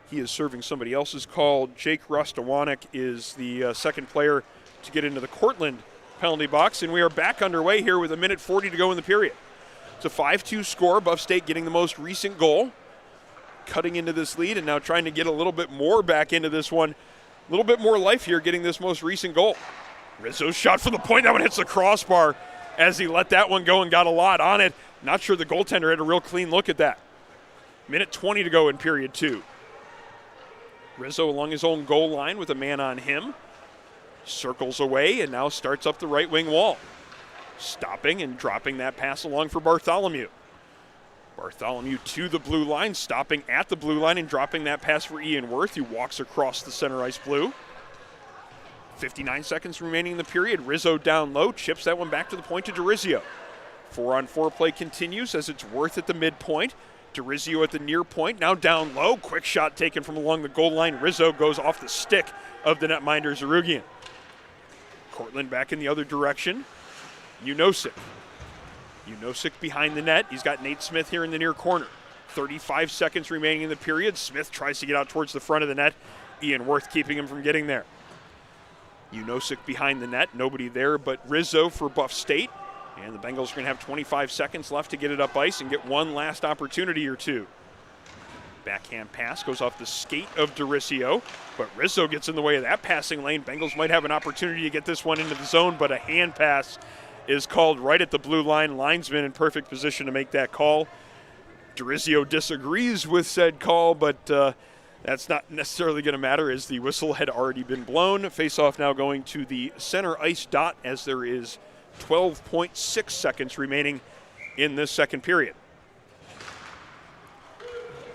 [SPEAKER 1] he is serving somebody else's call. Jake Rostowanek is the second player to get into the Cortland penalty box. And we are back underway here with 1:40 to go in the period. It's a 5-2 score. Buff State getting the most recent goal, cutting into this lead and now trying to get a little bit more back into this one. A little bit more life here, getting this most recent goal. Rizzo's shot from the point. That one hits the crossbar as he let that one go and got a lot on it. Not sure the goaltender had a real clean look at that. 1:20 to go in period 2. Rizzo along his own goal line with a man on him. Circles away and now starts up the right wing wall. Stopping and dropping that pass along for Bartholomew. Bartholomew to the blue line, stopping at the blue line and dropping that pass for Ian Worth, who walks across the center ice blue. 59 seconds remaining in the period. Rizzo down low, chips that one back to the point to DeRizio. 4-on-4 play continues as it's Worth at the midpoint. DeRizio at the near point, now down low. Quick shot taken from along the goal line. Rizzo goes off the stick of the netminder Zarugian. Cortland back in the other direction. Unosik behind the net. He's got Nate Smith here in the near corner. 35 seconds remaining in the period. Smith tries to get out towards the front of the net. Ian Worth keeping him from getting there. Unosik behind the net. Nobody there but Rizzo for Buff State. And the Bengals are going to have 25 seconds left to get it up ice and get one last opportunity or two. Backhand pass goes off the skate of DeRizio, but Rizzo gets in the way of that passing lane. Bengals might have an opportunity to get this one into the zone, but a hand pass is called right at the blue line. Linesman in perfect position to make that call. DeRizio disagrees with said call, but that's not necessarily going to matter as the whistle had already been blown. Face-off now going to the center ice dot as there is 12.6 seconds remaining in this second period.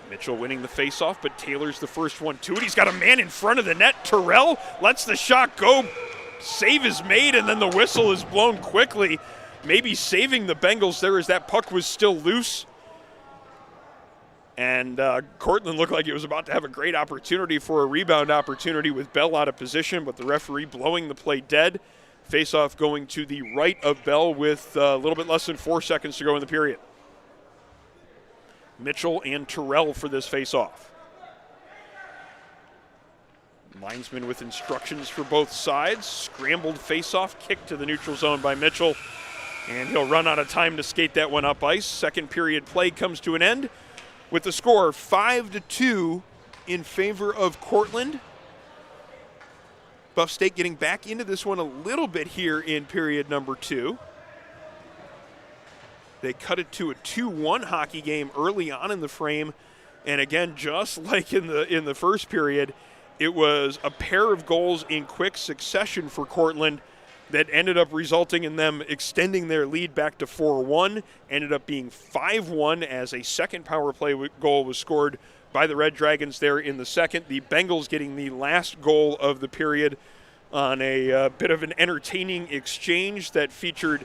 [SPEAKER 1] Mitchell winning the face-off, but Taylor's the first one to it. He's got a man in front of the net. Terrell lets the shot go. Save is made, and then the whistle is blown quickly. Maybe saving the Bengals there as that puck was still loose. And Cortland looked like it was about to have a great opportunity for a rebound opportunity with Bell out of position, but the referee blowing the play dead. Face-off going to the right of Bell with a little bit less than 4 seconds to go in the period. Mitchell and Terrell for this face-off. Linesman with instructions for both sides. Scrambled face-off, kick to the neutral zone by Mitchell. And he'll run out of time to skate that one up ice. Second period play comes to an end with the score 5-2 in favor of Cortland. Buff State getting back into this one a little bit here in period number 2. They cut it to a 2-1 hockey game early on in the frame. And again, just like in the first period, it was a pair of goals in quick succession for Cortland that ended up resulting in them extending their lead back to 4-1, ended up being 5-1 as a second power play goal was scored by the Red Dragons there in the second. The Bengals getting the last goal of the period on a bit of an entertaining exchange that featured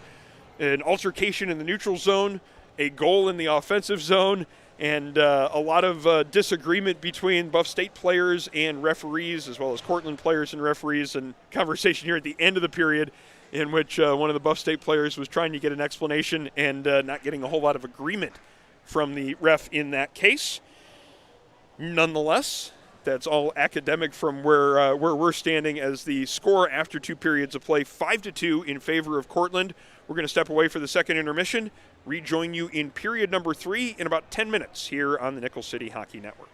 [SPEAKER 1] an altercation in the neutral zone, a goal in the offensive zone, and a lot of disagreement between Buff State players and referees, as well as Cortland players and referees, and conversation here at the end of the period in which one of the Buff State players was trying to get an explanation and not getting a whole lot of agreement from the ref in that case. Nonetheless, that's all academic from where we're standing as the score after 2 periods of play, 5-2 in favor of Cortland. We're going to step away for the second intermission, rejoin you in period number 3 in about 10 minutes here on the Nickel City Hockey Network.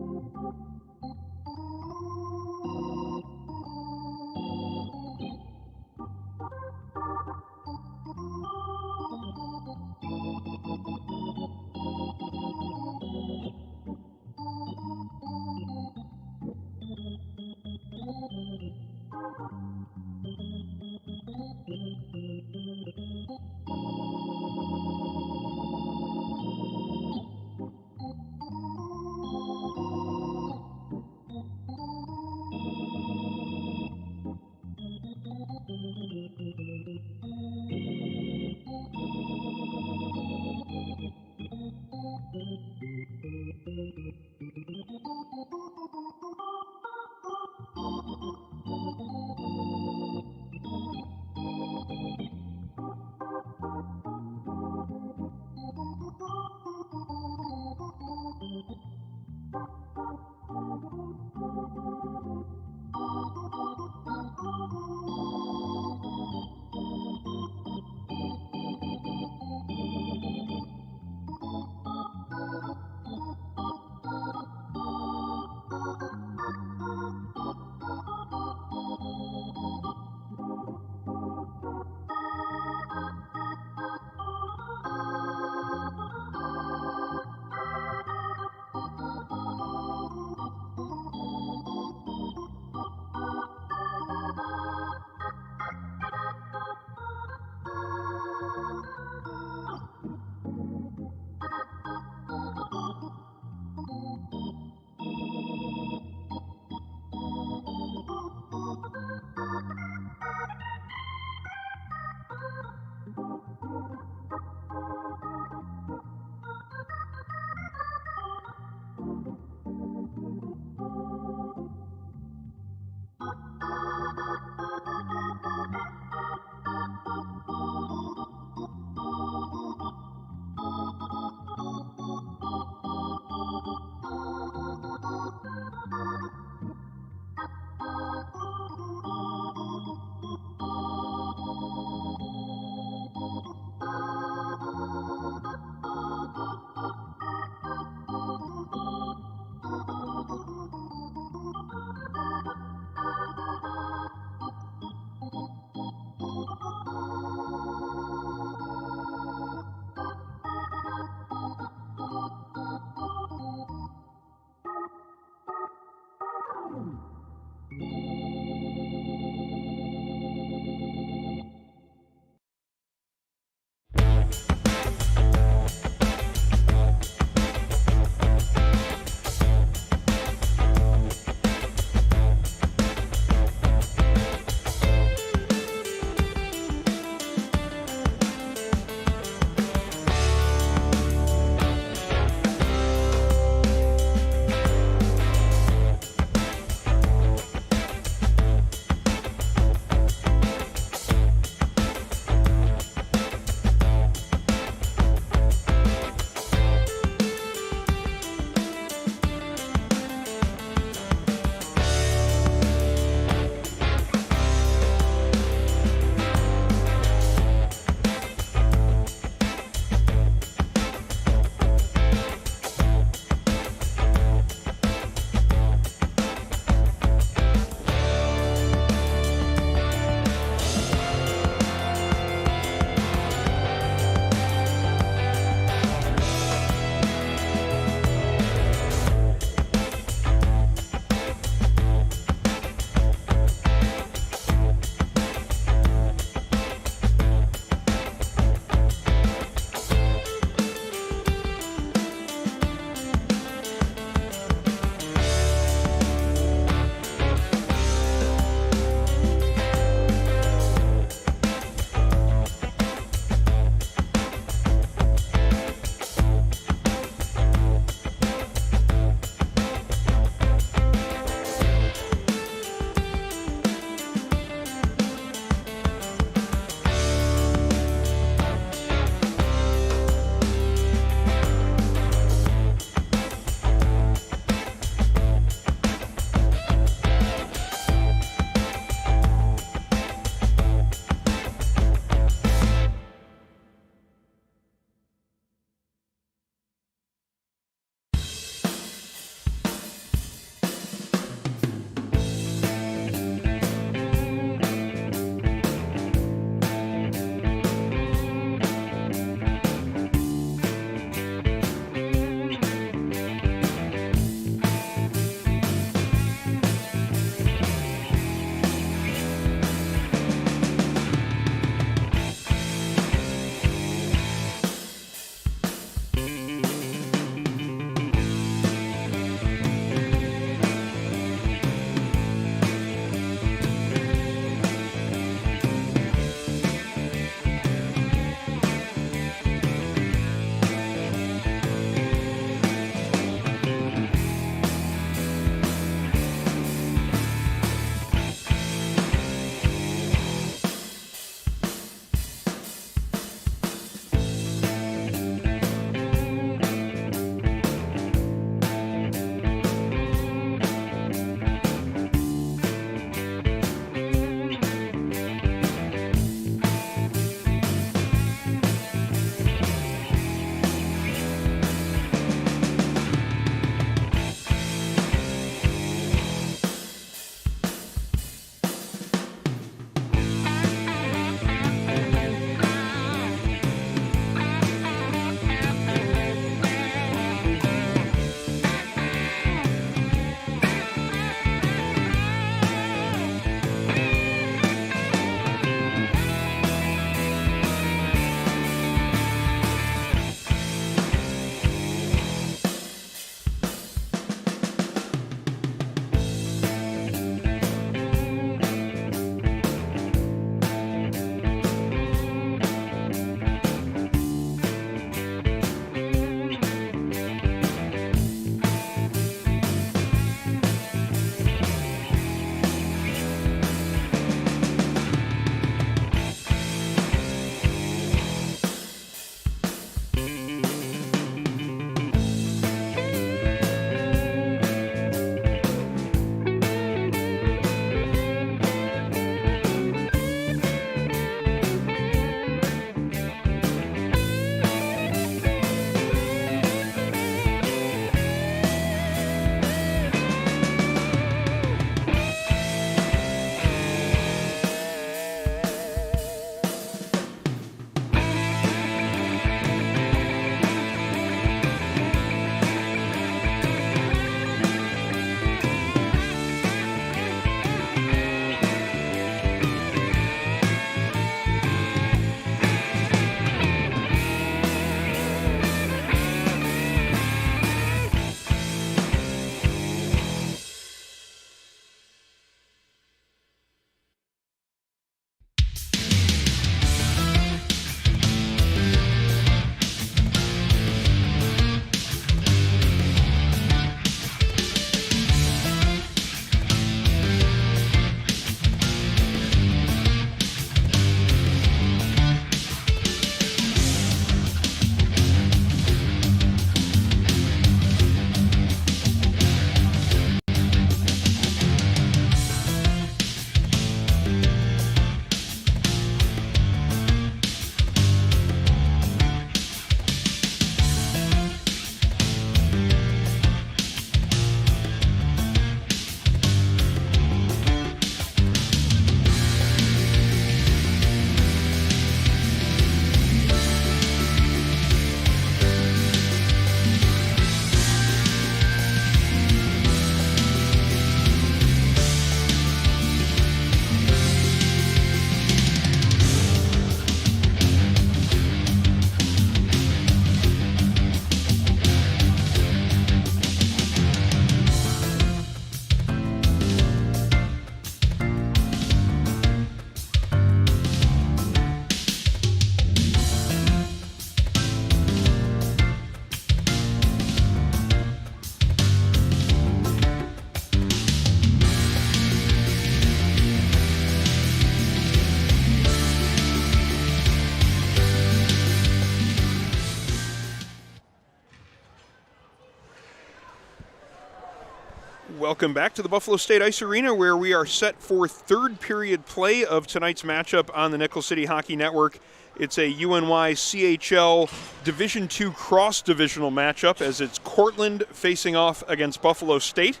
[SPEAKER 1] Welcome back to the Buffalo State Ice Arena, where we are set for third period play of tonight's matchup on the Nickel City Hockey Network. It's a UNY CHL Division II cross-divisional matchup, as it's Cortland facing off against Buffalo State.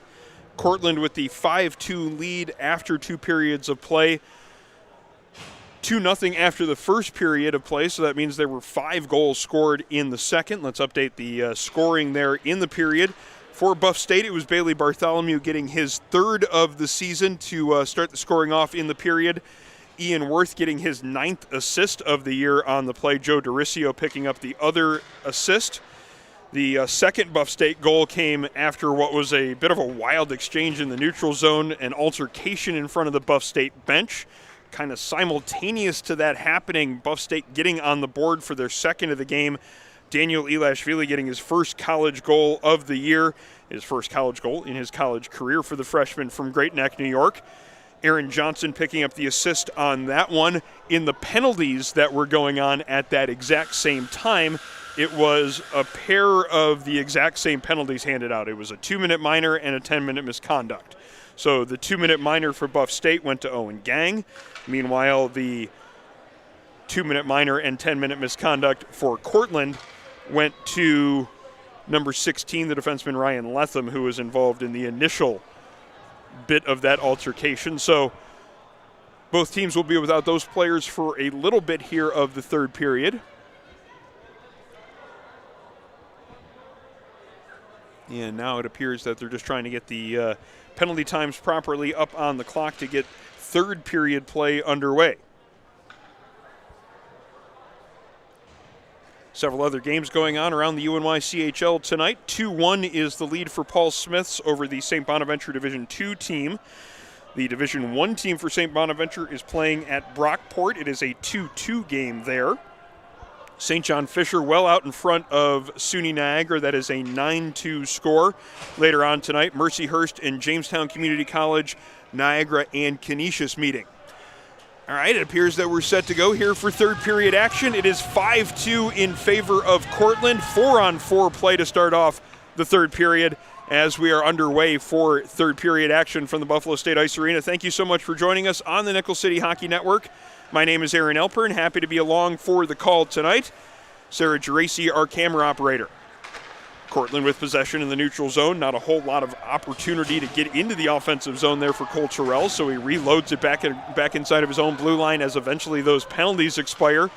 [SPEAKER 1] Cortland with the 5-2 lead after 2 periods of play. 2-0 after the first period of play, so that means there were 5 goals scored in the second. Let's update the scoring there in the period. For Buff State, it was Bailey Bartholomew getting his third of the season to start the scoring off in the period. Ian Worth getting his 9th assist of the year on the play. Joe Doricio picking up the other assist. The second Buff State goal came after what was a bit of a wild exchange in the neutral zone, an altercation in front of the Buff State bench. Kind of simultaneous to that happening, Buff State getting on the board for their second of the game. Daniel Ilashvili getting his first college goal of the year, his first college goal in his college career for the freshman from Great Neck, New York. Aaron Johnson picking up the assist on that one. In the penalties that were going on at that exact same time, it was a pair of the exact same penalties handed out. It was a 2-minute minor and a 10-minute misconduct. So the 2-minute minor for Buff State went to Owen Gang. Meanwhile, the 2-minute minor and 10-minute misconduct for Cortland went to number 16, the defenseman Ryan Letham, who was involved in the initial bit of that altercation. So both teams will be without those players for a little bit here of the third period. And now it appears that they're just trying to get the penalty times properly up on the clock to get third period play underway. Several other games going on around the UNY CHL tonight. 2-1 is the lead for Paul Smiths over the St. Bonaventure Division II team. The Division I team for St. Bonaventure is playing at Brockport. It is a 2-2 game there. St. John Fisher well out in front of SUNY Niagara. That is a 9-2 score. Later on tonight, Mercyhurst and Jamestown Community College, Niagara and Canisius meeting. All right, it appears that we're set to go here for third period action. It is 5-2 in favor of Cortland. 4-on-4 play to start off the third period as we are underway for third period action from the Buffalo State Ice Arena. Thank you so much for joining us on the Nickel City Hockey Network. My name is Aaron Elpern. Happy to be along for the call tonight. Sarah Geraci, our camera operator. Cortland with possession in the neutral zone. Not a whole lot of opportunity to get into the offensive zone there for Cole Terrell, so he reloads it back inside of his own blue line as eventually those penalties expire.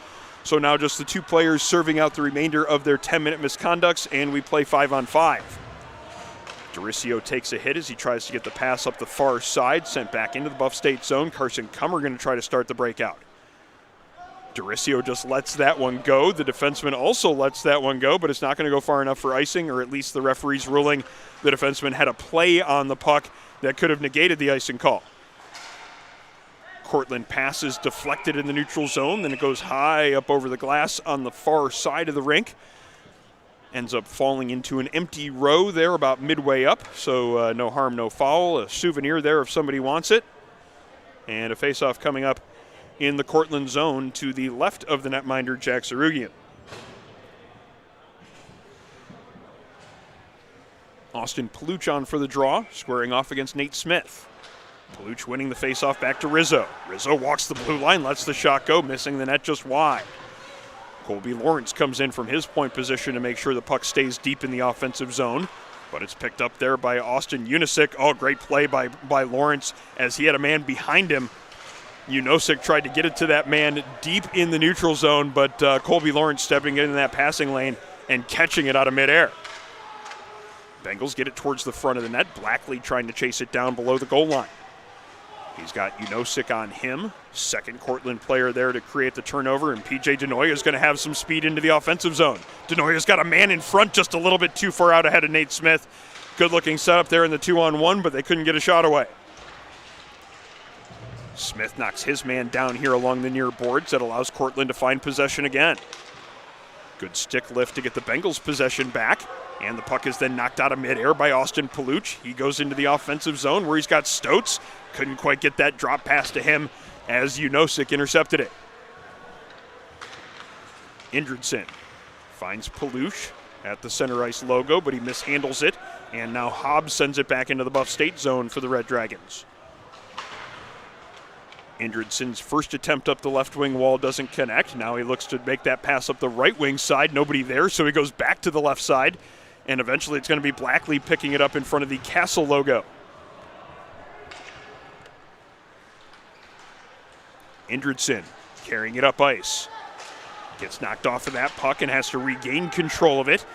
[SPEAKER 1] So now just the 2 players serving out the remainder of their 10-minute misconducts, and we play 5-on-5. Doricio takes a hit as he tries to get the pass up the far side, sent back into the Buff State zone. Carson Kummer going to try to start the breakout. Doricio just lets that one go. The defenseman also lets that one go, but it's not going to go far enough for icing, or at least the referee's ruling the defenseman had a play on the puck that could have negated the icing call. Cortland passes deflected in the neutral zone, then it goes high up over the glass on the far side of the rink. Ends up falling into an empty row there about midway up, so no harm, no foul. A souvenir there if somebody wants it. And a face-off coming up in the Cortland zone to the left of the netminder, Jack Sarugian. Austin Paluch on for the draw, squaring off against Nate Smith. Paluch winning the faceoff back to Rizzo. Rizzo walks the blue line, lets the shot go, missing the net just wide. Colby Lawrence comes in from his point position to make sure the puck stays deep in the offensive zone, but it's picked up there by Austin Unisic. Oh, great play by Lawrence as he had a man behind him. Unosic tried to get it to that man deep in the neutral zone, but Colby Lawrence stepping into that passing lane and catching it out of midair. Bengals get it towards the front of the net. Blackley trying to chase it down below the goal line. He's got Unosic on him. Second Cortland player there to create the turnover, and PJ Denoya is going to have some speed into the offensive zone. Denoya's got a man in front just a little bit too far out ahead of Nate Smith. Good looking setup there in the 2-on-1, but they couldn't get a shot away. Smith knocks his man down here along the near boards. That allows Cortland to find possession again. Good stick lift to get the Bengals possession back. And the puck is then knocked out of midair by Austin Paluch. He goes into the offensive zone where he's got Stotes. Couldn't quite get that drop pass to him as Unosic intercepted it. Indridson finds Paluch. at the center ice logo, but he mishandles it. And now Hobbs sends it back into the Buff State zone for the Red Dragons. Indridson's first attempt up the left wing wall doesn't connect. Now he looks to make that pass up the right wing side. Nobody there, so he goes back to the left side. And eventually it's going to be Blackley picking it up in front of the Castle logo. Indridson carrying it up ice. Gets knocked off of that puck and has to regain control of it.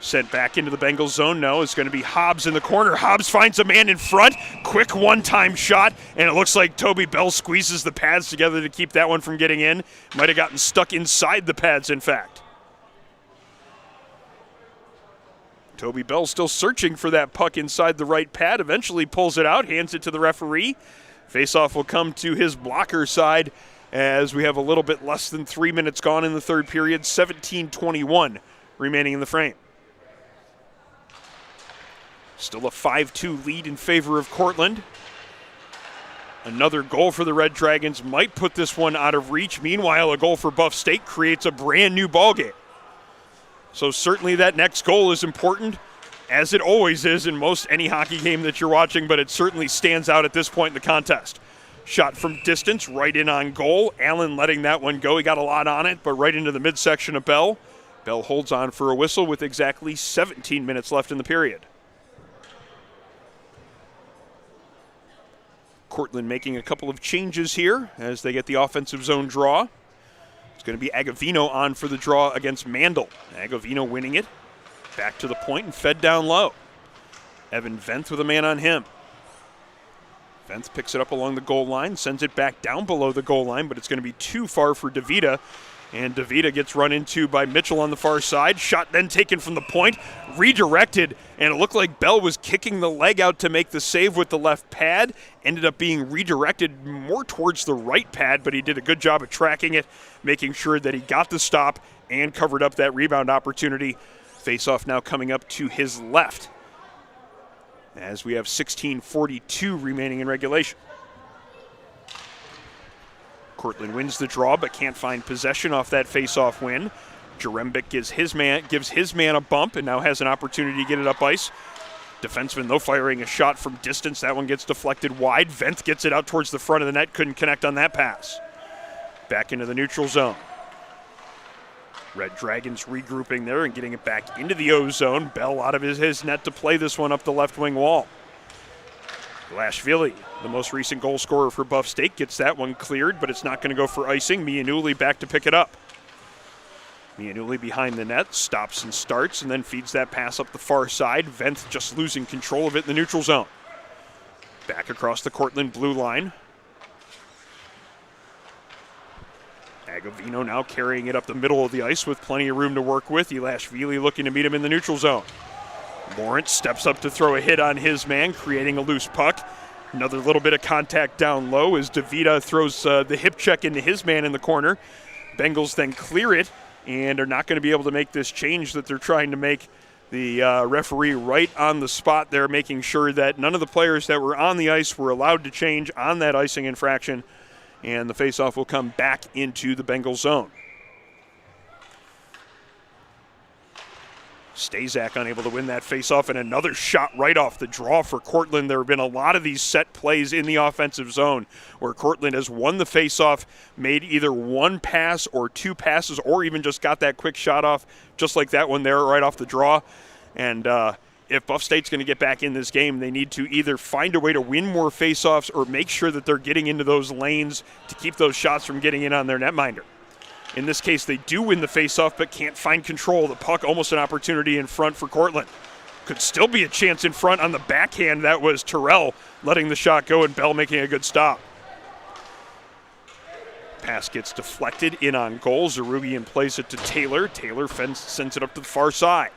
[SPEAKER 1] Sent back into the Bengals zone. No, it's going to be Hobbs in the corner. Hobbs finds a man in front. Quick one-time shot, and it looks like Toby Bell squeezes the pads together to keep that one from getting in. Might have gotten stuck inside the pads, in fact. Toby Bell still searching for that puck inside the right pad. Eventually pulls it out, hands it to the referee. Faceoff will come to his blocker side as we have a little bit less than 3 minutes gone in the third period. 17-21 remaining in the frame. Still a 5-2 lead in favor of Cortland. Another goal for the Red Dragons might put this one out of reach. Meanwhile, a goal for Buff State creates a brand new ballgame. So certainly that next goal is important, as it always is in most any hockey game that you're watching, but it certainly stands out at this point in the contest. Shot from distance, right in on goal. Allen letting that one go. He got a lot on it, but right into the midsection of Bell. Bell holds on for a whistle with exactly 17 minutes left in the period. Cortland making a couple of changes here as they get the offensive zone draw. It's going to be Agavino on for the draw against Mandel. Agavino winning it. Back to the point and fed down low. Evan Venth with a man on him. Venth picks it up along the goal line, sends it back down below the goal line, but it's going to be too far for DeVita. And DeVita gets run into by Mitchell on the far side. Shot then taken from the point, redirected, and it looked like Bell was kicking the leg out to make the save with the left pad. Ended up being redirected more towards the right pad, but he did a good job of tracking it, making sure that he got the stop and covered up that rebound opportunity. Faceoff now coming up to his left as we have 16:42 remaining in regulation. Cortland wins the draw but can't find possession off that face-off win. Jarembic gives his man a bump and now has an opportunity to get it up ice. Defenseman, though, firing a shot from distance. That one gets deflected wide. Venth gets it out towards the front of the net. Couldn't connect on that pass. Back into the neutral zone. Red Dragons regrouping there and getting it back into the O zone. Bell out of his net to play this one up the left wing wall. Glashvili, the most recent goal scorer for Buff State, gets that one cleared, but it's not going to go for icing. Mianuli back to pick it up. Mianuli behind the net, stops and starts, and then feeds that pass up the far side. Venth just losing control of it in the neutral zone. Back across the Cortland blue line. Agavino now carrying it up the middle of the ice with plenty of room to work with. Glashvili looking to meet him in the neutral zone. Lawrence steps up to throw a hit on his man, creating a loose puck. Another little bit of contact down low as DeVita throws the hip check into his man in the corner. Bengals then clear it and are not going to be able to make this change that they're trying to make. The referee right on the spot there, making sure that none of the players that were on the ice were allowed to change on that icing infraction. And the faceoff will come back into the Bengals zone. Stazak unable to win that faceoff, and another shot right off the draw for Cortland. There have been a lot of these set plays in the offensive zone where Cortland has won the faceoff, made either one pass or two passes, or even just got that quick shot off, just like that one there right off the draw. And if Buff State's going to get back in this game, they need to either find a way to win more faceoffs or make sure that they're getting into those lanes to keep those shots from getting in on their netminder. In this case, they do win the faceoff but can't find control. The puck, almost an opportunity in front for Cortland. Could still be a chance in front on the backhand. That was Terrell letting the shot go and Bell making a good stop. Pass gets deflected in on goal. Zarugian plays it to Taylor. Taylor sends it up to the far side.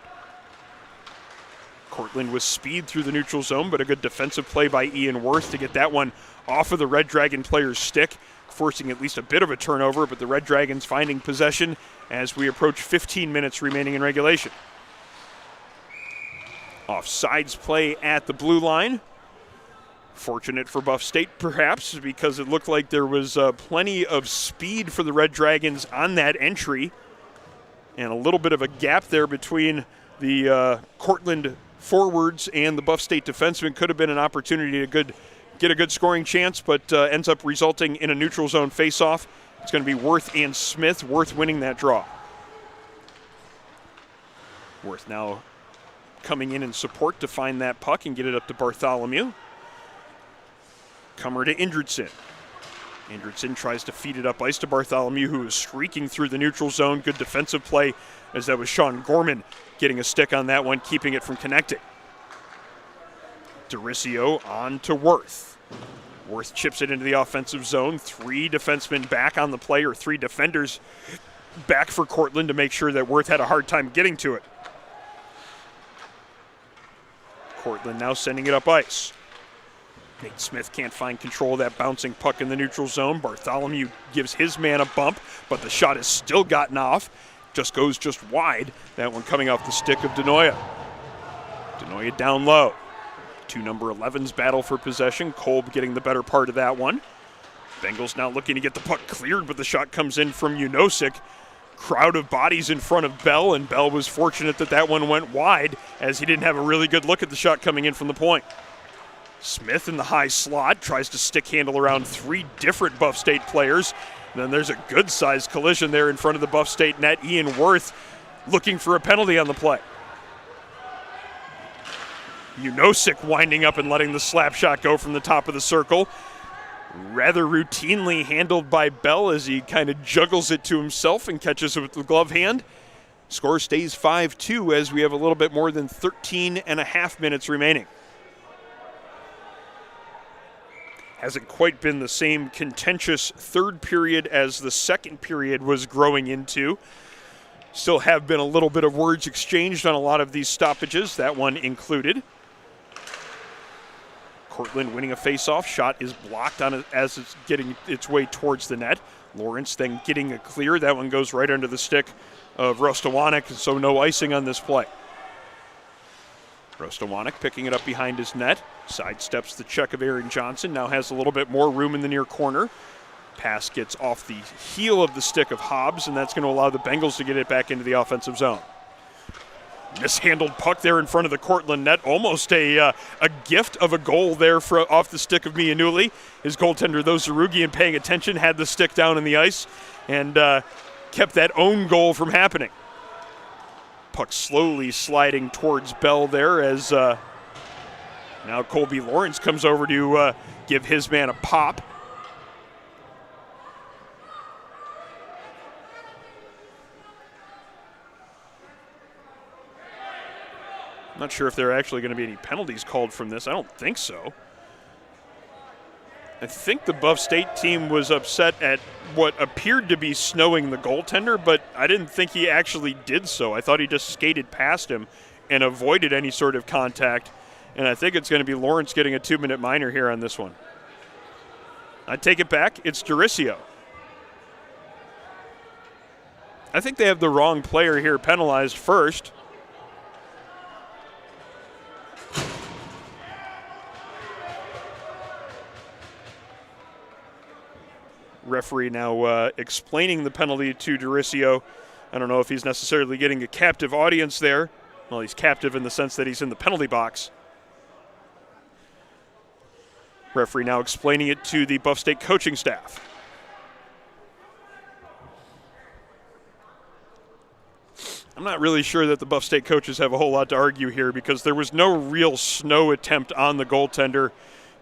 [SPEAKER 1] Cortland with speed through the neutral zone, but a good defensive play by Ian Worth to get that one off of the Red Dragon player's stick, forcing at least a bit of a turnover, but the Red Dragons finding possession as we approach 15 minutes remaining in regulation. Offsides play at the blue line. Fortunate for Buff State, perhaps, because it looked like there was plenty of speed for the Red Dragons on that entry, and a little bit of a gap there between the Cortland forwards and the Buff State defensemen could have been an opportunity to get a good scoring chance, but ends up resulting in a neutral zone faceoff. It's going to be Worth and Smith. Worth winning that draw. Worth now coming in support to find that puck and get it up to Bartholomew. Comer to Indridson. Indridson tries to feed it up ice to Bartholomew, who is streaking through the neutral zone. Good defensive play, as that was Sean Gorman getting a stick on that one, keeping it from connecting. Dericio on to Worth. Worth chips it into the offensive zone. 3 defensemen back on the play, or 3 defenders back for Cortland to make sure that Worth had a hard time getting to it. Cortland now sending it up ice. Nate Smith can't find control of that bouncing puck in the neutral zone. Bartholomew gives his man a bump, but the shot has still gotten off. Goes just wide. That one coming off the stick of Denoya. Denoya down low. 2 number 11s battle for possession. Kolb getting the better part of that one. Bengals now looking to get the puck cleared, but the shot comes in from Unosik. Crowd of bodies in front of Bell, and Bell was fortunate that that one went wide, as he didn't have a really good look at the shot coming in from the point. Smith in the high slot tries to stick handle around 3 different Buff State players. And then there's a good-sized collision there in front of the Buff State net. Ian Worth looking for a penalty on the play. Unosik winding up and letting the slap shot go from the top of the circle. Rather routinely handled by Bell as he kind of juggles it to himself and catches it with the glove hand. Score stays 5-2 as we have a little bit more than 13 and a half minutes remaining. Hasn't quite been the same contentious third period as the second period was growing into. Still have been a little bit of words exchanged on a lot of these stoppages, that one included. Cortland winning a faceoff. Shot is blocked on it as it's getting its way towards the net. Lawrence then getting a clear. That one goes right under the stick of Rostowanek, so no icing on this play. Rostowanek picking it up behind his net. Sidesteps the check of Aaron Johnson. Now has a little bit more room in the near corner. Pass gets off the heel of the stick of Hobbs, and that's going to allow the Bengals to get it back into the offensive zone. Mishandled puck there in front of the Cortland net. Almost a gift of a goal there off the stick of Mianuli. His goaltender, though, Zarugian, paying attention, had the stick down in the ice and kept that own goal from happening. Puck slowly sliding towards Bell there as now Colby Lawrence comes over to give his man a pop. I'm not sure if there are actually going to be any penalties called from this. I don't think so. I think the Buff State team was upset at what appeared to be snowing the goaltender, but I didn't think he actually did so. I thought he just skated past him and avoided any sort of contact. And I think it's going to be Lawrence getting a 2-minute minor here on this one. I take it back. It's Dericio. I think they have the wrong player here penalized first. Referee now explaining the penalty to Dericio. I don't know if he's necessarily getting a captive audience there. Well, he's captive in the sense that he's in the penalty box. Referee now explaining it to the Buff State coaching staff. I'm not really sure that the Buff State coaches have a whole lot to argue here because there was no real snow attempt on the goaltender.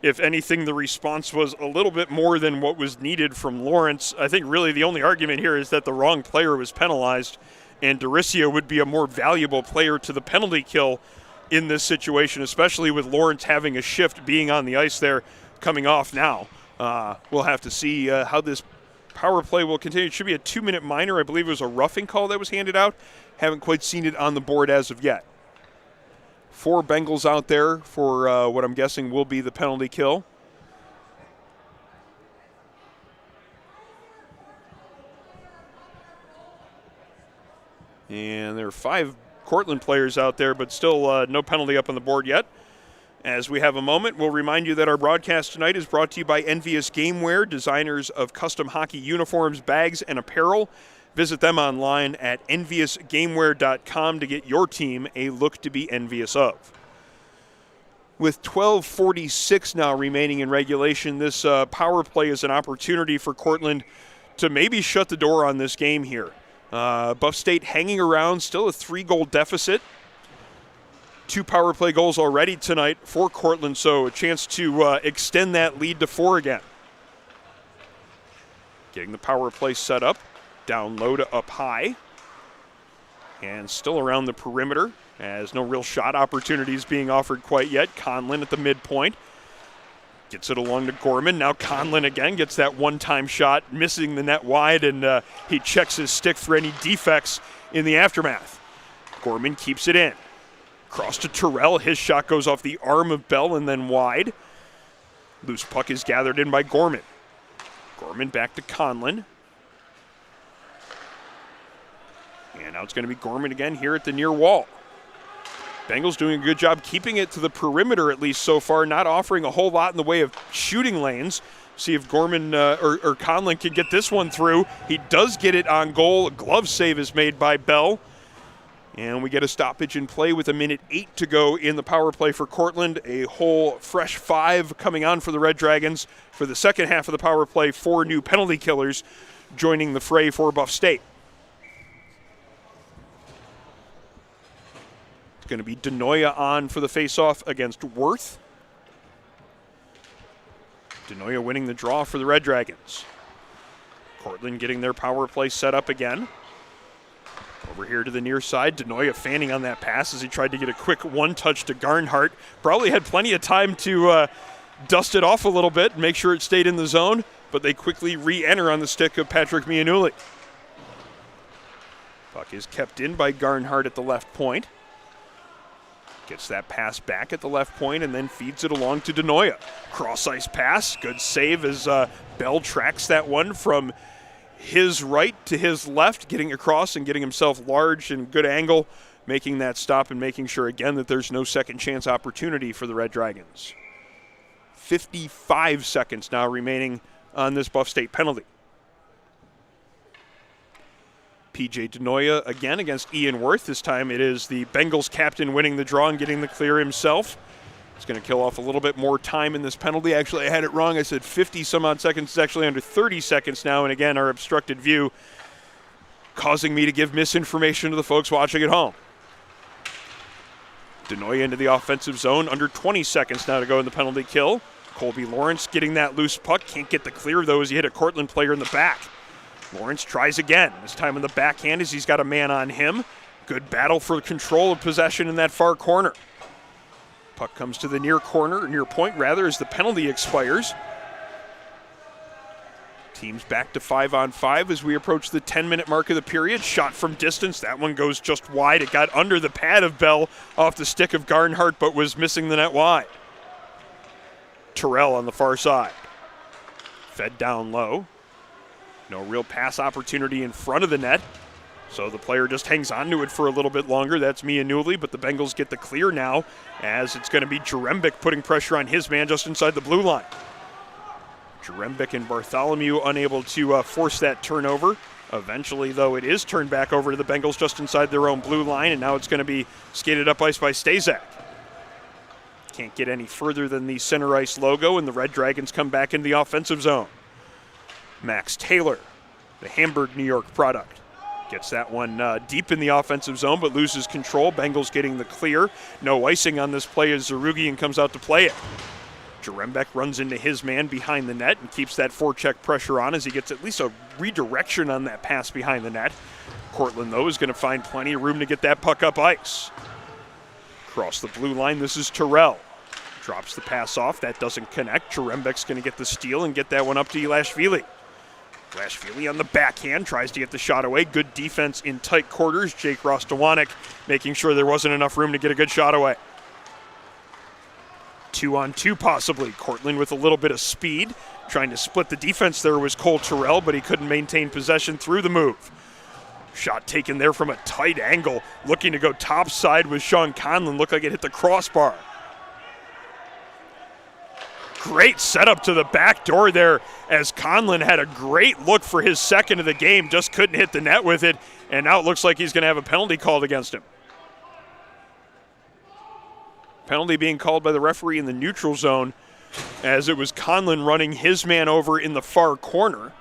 [SPEAKER 1] If anything, the response was a little bit more than what was needed from Lawrence. I think really the only argument here is that the wrong player was penalized, and Dericio would be a more valuable player to the penalty kill in this situation, especially with Lawrence having a shift being on the ice there coming off now. We'll have to see how this power play will continue. It should be a 2-minute minor. I believe it was a roughing call that was handed out. Haven't quite seen it on the board as of yet. 4 Bengals out there for what I'm guessing will be the penalty kill. And there are 5 Cortland players out there, but still no penalty up on the board yet. As we have a moment, we'll remind you that our broadcast tonight is brought to you by Envious Gameware, designers of custom hockey uniforms, bags, and apparel. Visit them online at enviousgameware.com to get your team a look to be envious of. With 12:46 now remaining in regulation, this power play is an opportunity for Cortland to maybe shut the door on this game here. Buff State hanging around, still a 3-goal deficit. 2 power play goals already tonight for Cortland, so a chance to extend that lead to 4 again. Getting the power play set up, down low to up high, and still around the perimeter, as no real shot opportunities being offered quite yet. Conlon at the midpoint. Gets it along to Gorman. Now Conlon again gets that one-time shot, missing the net wide, and he checks his stick for any defects in the aftermath. Gorman keeps it in. Cross to Terrell. His shot goes off the arm of Bell and then wide. Loose puck is gathered in by Gorman. Gorman back to Conlon. And now it's going to be Gorman again here at the near wall. Bengals doing a good job keeping it to the perimeter, at least so far, not offering a whole lot in the way of shooting lanes. See if Gorman or Conlon can get this one through. He does get it on goal. A glove save is made by Bell. And we get a stoppage in play with 1:08 to go in the power play for Cortland. A whole fresh 5 coming on for the Red Dragons for the second half of the power play. 4 new penalty killers joining the fray for Buff State. It's going to be Denoya on for the faceoff against Worth. Denoya winning the draw for the Red Dragons. Cortland getting their power play set up again. Over here to the near side, Denoya fanning on that pass as he tried to get a quick one-touch to Garnhart. Probably had plenty of time to dust it off a little bit and make sure it stayed in the zone, but they quickly re-enter on the stick of Patrick Mianulli. Puck is kept in by Garnhart at the left point. Gets that pass back at the left point and then feeds it along to Denoya. Cross-ice pass, good save as Bell tracks that one from his right to his left, getting across and getting himself large and good angle, making that stop and making sure again that there's no second chance opportunity for the Red Dragons. 55 seconds now remaining on this Buff State penalty. P.J. Denoya again against Ian Worth. This time it is the Bengals captain winning the draw and getting the clear himself. It's going to kill off a little bit more time in this penalty. Actually, I had it wrong. I said 50-some-odd seconds. It's actually under 30 seconds now. And again, our obstructed view causing me to give misinformation to the folks watching at home. Denoya into the offensive zone. Under 20 seconds now to go in the penalty kill. Colby Lawrence getting that loose puck. Can't get the clear, though, as he hit a Cortland player in the back. Lawrence tries again, this time on the backhand as he's got a man on him. Good battle for control of possession in that far corner. Puck comes to the near corner, near point rather, as the penalty expires. Teams back to 5-on-5 as we approach the 10-minute mark of the period. Shot from distance, that one goes just wide. It got under the pad of Bell off the stick of Garnhart, but was missing the net wide. Terrell on the far side. Fed down low. No real pass opportunity in front of the net, so the player just hangs on to it for a little bit longer. That's Mianulli, but the Bengals get the clear now as it's going to be Jarembic putting pressure on his man just inside the blue line. Jarembic and Bartholomew unable to force that turnover. Eventually, though, it is turned back over to the Bengals just inside their own blue line, and now it's going to be skated up ice by Stazak. Can't get any further than the center ice logo, and the Red Dragons come back in the offensive zone. Max Taylor, the Hamburg, New York product, gets that one deep in the offensive zone but loses control. Bengals getting the clear. No icing on this play as Zarugian comes out to play it. Jarembic runs into his man behind the net and keeps that forecheck pressure on as he gets at least a redirection on that pass behind the net. Cortland, though, is going to find plenty of room to get that puck up ice. Across the blue line, this is Terrell. Drops the pass off. That doesn't connect. Jarembic's going to get the steal and get that one up to Ilashvili. Ilashvili on the backhand tries to get the shot away. Good defense in tight quarters. Jake Rostowanek making sure there wasn't enough room to get a good shot away. 2-on-2 possibly. Cortland with a little bit of speed. Trying to split the defense there was Cole Terrell, but he couldn't maintain possession through the move. Shot taken there from a tight angle. Looking to go topside with Sean Conlon. Looked like it hit the crossbar. Great setup to the back door there as Conlon had a great look for his second of the game, just couldn't hit the net with it, and now it looks like he's going to have a penalty called against him. Penalty being called by the referee in the neutral zone as it was Conlon running his man over in the far corner.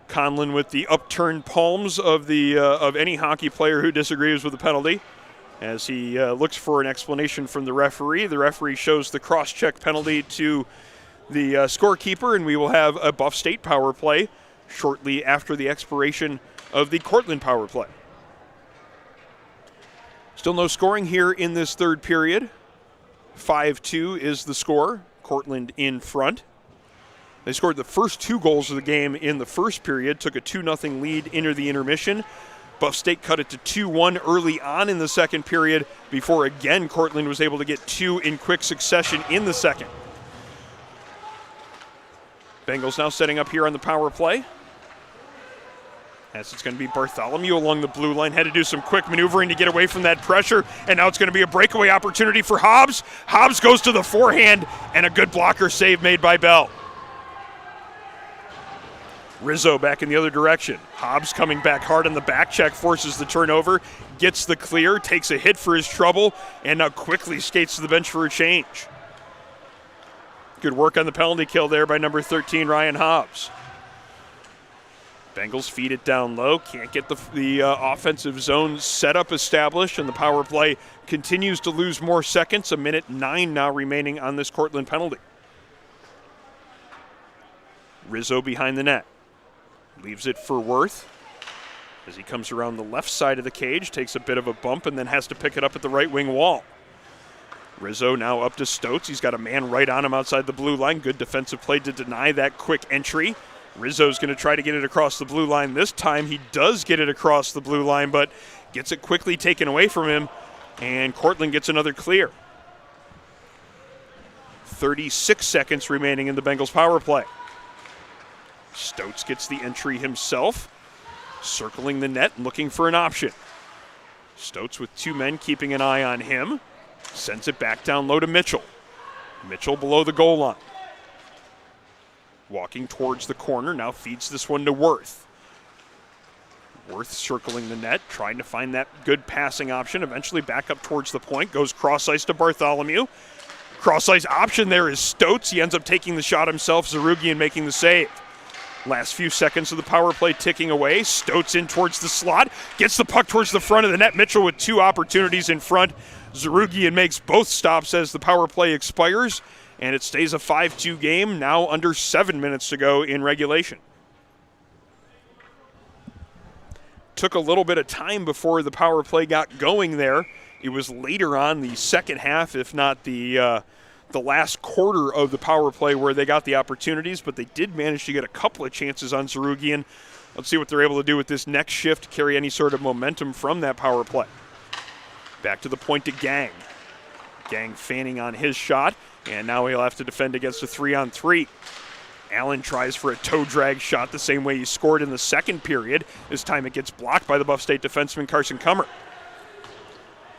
[SPEAKER 1] Conlon with the upturned palms of any hockey player who disagrees with the penalty. As he looks for an explanation from the referee shows the cross-check penalty to the scorekeeper, and we will have a Buff State power play shortly after the expiration of the Cortland power play. Still no scoring here in this third period. 5-2 is the score. Cortland in front. They scored the first 2 goals of the game in the first period, took a 2-0 lead into the intermission. Buff State cut it to 2-1 early on in the second period before again Cortland was able to get 2 in quick succession in the second. Bengals now setting up here on the power play. As it's going to be Bartholomew along the blue line. Had to do some quick maneuvering to get away from that pressure, and now it's going to be a breakaway opportunity for Hobbs. Hobbs goes to the forehand, and a good blocker save made by Bell. Rizzo back in the other direction. Hobbs coming back hard on the back check, forces the turnover, gets the clear, takes a hit for his trouble, and now quickly skates to the bench for a change. Good work on the penalty kill there by number 13, Ryan Hobbs. Bengals feed it down low, can't get the offensive zone setup established, and the power play continues to lose more seconds. 1:09 now remaining on this Cortland penalty. Rizzo behind the net. Leaves it for Worth as he comes around the left side of the cage, takes a bit of a bump, and then has to pick it up at the right wing wall. Rizzo now up to Stotz. He's got a man right on him outside the blue line. Good defensive play to deny that quick entry. Rizzo's going to try to get it across the blue line. This time he does get it across the blue line, but gets it quickly taken away from him, and Cortland gets another clear. 36 seconds remaining in the Bengals power play. Stotz gets the entry himself, circling the net and looking for an option. Stotz with 2 men keeping an eye on him. Sends it back down low to Mitchell. Mitchell below the goal line. Walking towards the corner, now feeds this one to Worth. Worth circling the net, trying to find that good passing option. Eventually back up towards the point, goes cross ice to Bartholomew. Cross ice option there is Stotz. He ends up taking the shot himself. Zarugian making the save. Last few seconds of the power play ticking away. Stotz in towards the slot. Gets the puck towards the front of the net. Mitchell with 2 opportunities in front. Zarugian makes both stops as the power play expires. And it stays a 5-2 game, now under 7 minutes to go in regulation. Took a little bit of time before the power play got going there. It was later on the second half, if not the last quarter of the power play where they got the opportunities, but they did manage to get a couple of chances on Zarugian. Let's see what they're able to do with this next shift, carry any sort of momentum from that power play. Back to the point to Gang. Gang fanning on his shot, and now he'll have to defend against a 3-on-3. Allen tries for a toe drag shot the same way he scored in the second period. This time it gets blocked by the Buff State defenseman Carson Kummer.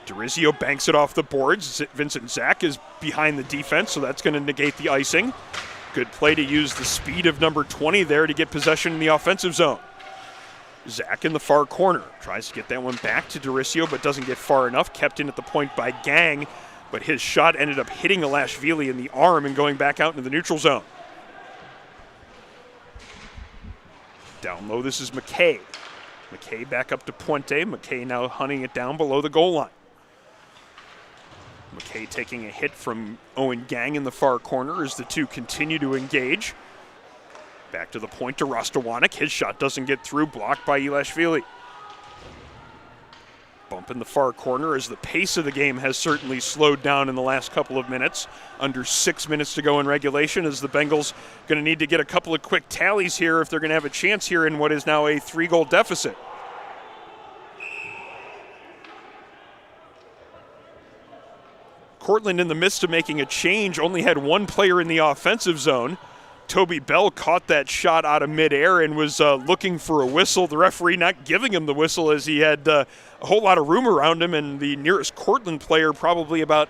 [SPEAKER 1] DeRizio banks it off the boards. Vincent Zach is behind the defense, so that's going to negate the icing. Good play to use the speed of number 20 there to get possession in the offensive zone. Zach in the far corner. Tries to get that one back to DeRizio, but doesn't get far enough. Kept in at the point by Gang, but his shot ended up hitting Ilashvili in the arm and going back out into the neutral zone. Down low, this is McKay. McKay back up to Puente. McKay now hunting it down below the goal line. McKay taking a hit from Owen Gang in the far corner as the two continue to engage. Back to the point to Rostowanek. His shot doesn't get through, blocked by Ilashvili. Bump in the far corner as the pace of the game has certainly slowed down in the last couple of minutes. Under 6 minutes to go in regulation, as the Bengals going to need to get a couple of quick tallies here if they're going to have a chance here in what is now a 3-goal deficit. Cortland, in the midst of making a change, only had 1 player in the offensive zone. Toby Bell caught that shot out of midair and was looking for a whistle. The referee not giving him the whistle as he had a whole lot of room around him, and the nearest Cortland player probably about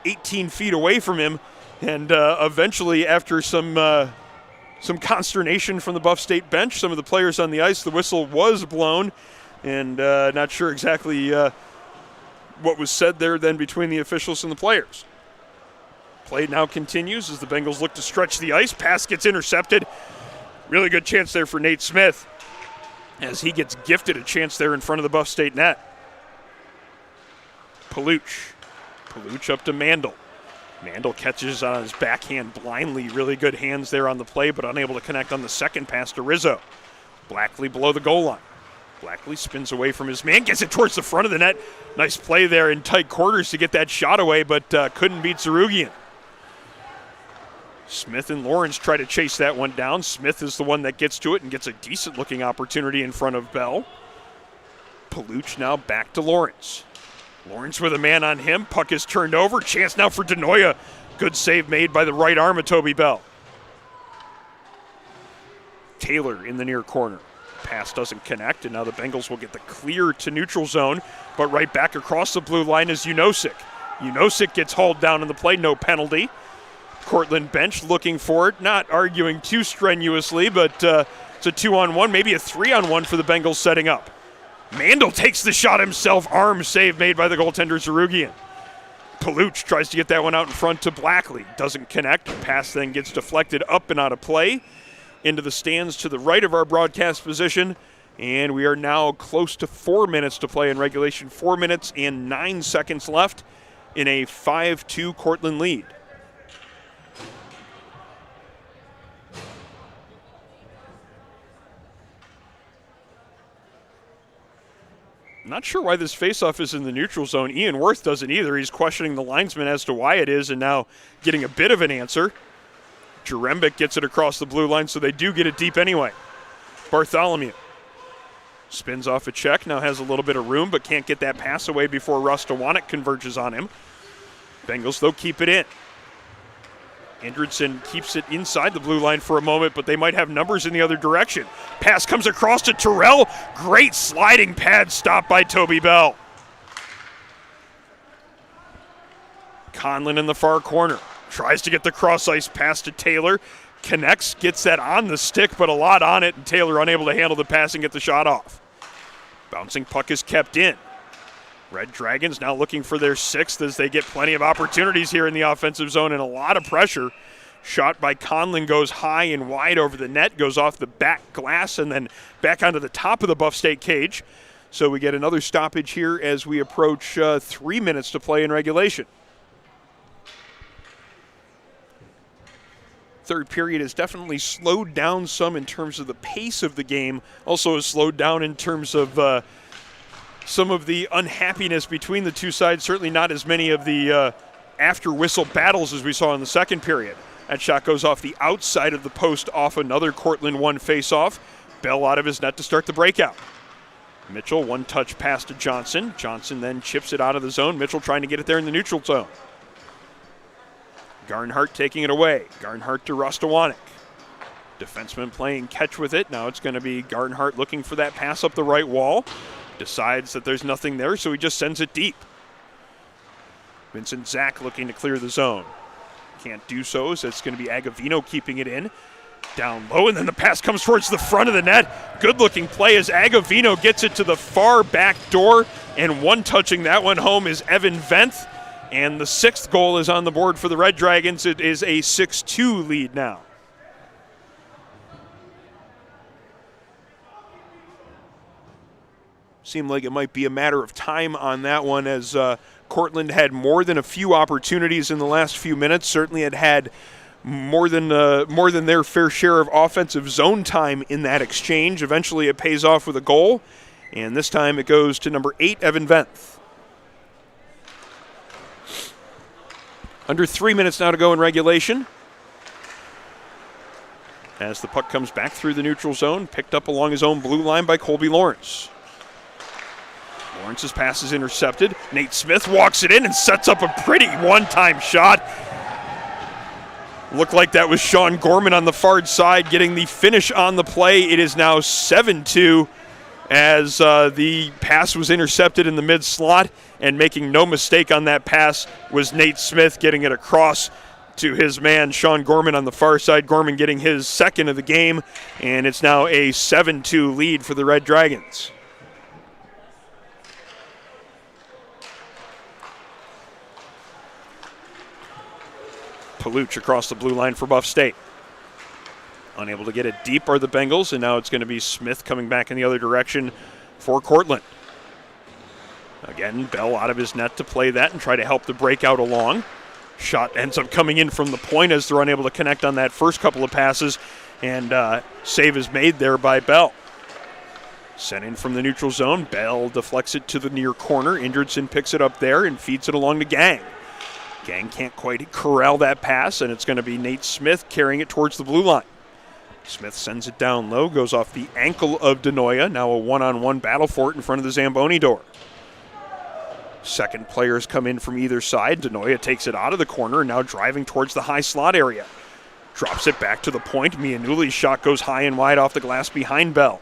[SPEAKER 1] 18 feet away from him. And eventually, after some consternation from the Buff State bench, some of the players on the ice, the whistle was blown. And not sure exactly what was said there then between the officials and the players. Play now continues as the Bengals look to stretch the ice. Pass gets intercepted. Really good chance there for Nate Smith as he gets gifted a chance there in front of the Buff State net. Paluch up to Mandel. Mandel catches on his backhand blindly. Really good hands there on the play, but unable to connect on the second pass to Rizzo. Blackley below the goal line. Blackley spins away from his man, gets it towards the front of the net. Nice play there in tight quarters to get that shot away, but couldn't beat Zarugian. Smith and Lawrence try to chase that one down. Smith is the one that gets to it and gets a decent-looking opportunity in front of Bell. Paluch now back to Lawrence. Lawrence with a man on him. Puck is turned over. Chance now for Denoya. Good save made by the right arm of Toby Bell. Taylor in the near corner. Pass doesn't connect, and now the Bengals will get the clear to neutral zone, but right back across the blue line is Unosik. Unosik gets hauled down in the play, no penalty. Cortland bench looking for it, not arguing too strenuously, but it's a 2-on-1, maybe a 3-on-1 for the Bengals setting up. Mandel takes the shot himself, arm save made by the goaltender Zarugian. Paluch tries to get that one out in front to Blackley, doesn't connect. Pass then gets deflected up and out of play into the stands to the right of our broadcast position, and we are now close to 4 minutes to play in regulation. 4 minutes and 9 seconds left in a 5-2 Cortland lead. Not sure why this faceoff is in the neutral zone. Ian Worth doesn't either. He's questioning the linesman as to why it is and now getting a bit of an answer. Jarembic gets it across the blue line, so they do get it deep anyway. Bartholomew spins off a check, now has a little bit of room, but can't get that pass away before Rostowanek converges on him. Bengals, though, keep it in. Andredson keeps it inside the blue line for a moment, but they might have numbers in the other direction. Pass comes across to Terrell. Great sliding pad stop by Toby Bell. Conlon in the far corner. Tries to get the cross-ice pass to Taylor. Connects, gets that on the stick, but a lot on it, and Taylor unable to handle the pass and get the shot off. Bouncing puck is kept in. Red Dragons now looking for their sixth as they get plenty of opportunities here in the offensive zone and a lot of pressure. Shot by Conlon goes high and wide over the net, goes off the back glass and then back onto the top of the Buff State cage. So we get another stoppage here as we approach 3 minutes to play in regulation. Third period has definitely slowed down some in terms of the pace of the game. Also has slowed down in terms of some of the unhappiness between the two sides. Certainly not as many of the after whistle battles as we saw in the second period. That shot goes off the outside of the post off another Cortland one face-off. Bell out of his net to start the breakout. Mitchell, one touch pass to Johnson. Johnson then chips it out of the zone. Mitchell trying to get it there in the neutral zone. Garnhart taking it away. Garnhart to Rostowanek. Defenseman playing catch with it. Now it's going to be Garnhart looking for that pass up the right wall. Decides that there's nothing there, so he just sends it deep. Vincent Zach looking to clear the zone. Can't do so, so it's going to be Agavino keeping it in. Down low, and then the pass comes towards the front of the net. Good-looking play as Agavino gets it to the far back door, and one touching that one home is Evan Venth. And the sixth goal is on the board for the Red Dragons. It is a 6-2 lead now. Seemed like it might be a matter of time on that one as Cortland had more than a few opportunities in the last few minutes. Certainly had more than their fair share of offensive zone time in that exchange. Eventually it pays off with a goal, and this time it goes to number 8, Evan Venth. Under 3 minutes now to go in regulation. As the puck comes back through the neutral zone, picked up along his own blue line by Colby Lawrence. Lawrence's pass is intercepted. Nate Smith walks it in and sets up a pretty one-time shot. Looked like that was Sean Gorman on the far side getting the finish on the play. It is now 7-2 as the pass was intercepted in the mid-slot, and making no mistake on that pass was Nate Smith getting it across to his man, Sean Gorman, on the far side. Gorman getting his second of the game, and it's now a 7-2 lead for the Red Dragons. Paluch across the blue line for Buff State. Unable to get it deep are the Bengals, and now it's going to be Smith coming back in the other direction for Cortland. Again, Bell out of his net to play that and try to help the breakout along. Shot ends up coming in from the point as they're unable to connect on that first couple of passes, and save is made there by Bell. Sent in from the neutral zone. Bell deflects it to the near corner. Indridson picks it up there and feeds it along to Gang. Gang can't quite corral that pass, and it's going to be Nate Smith carrying it towards the blue line. Smith sends it down low, goes off the ankle of Denoya. Now a one-on-one battle for it in front of the Zamboni door. Second players come in from either side. Denoya takes it out of the corner, now driving towards the high slot area. Drops it back to the point. Mianuli's shot goes high and wide off the glass behind Bell.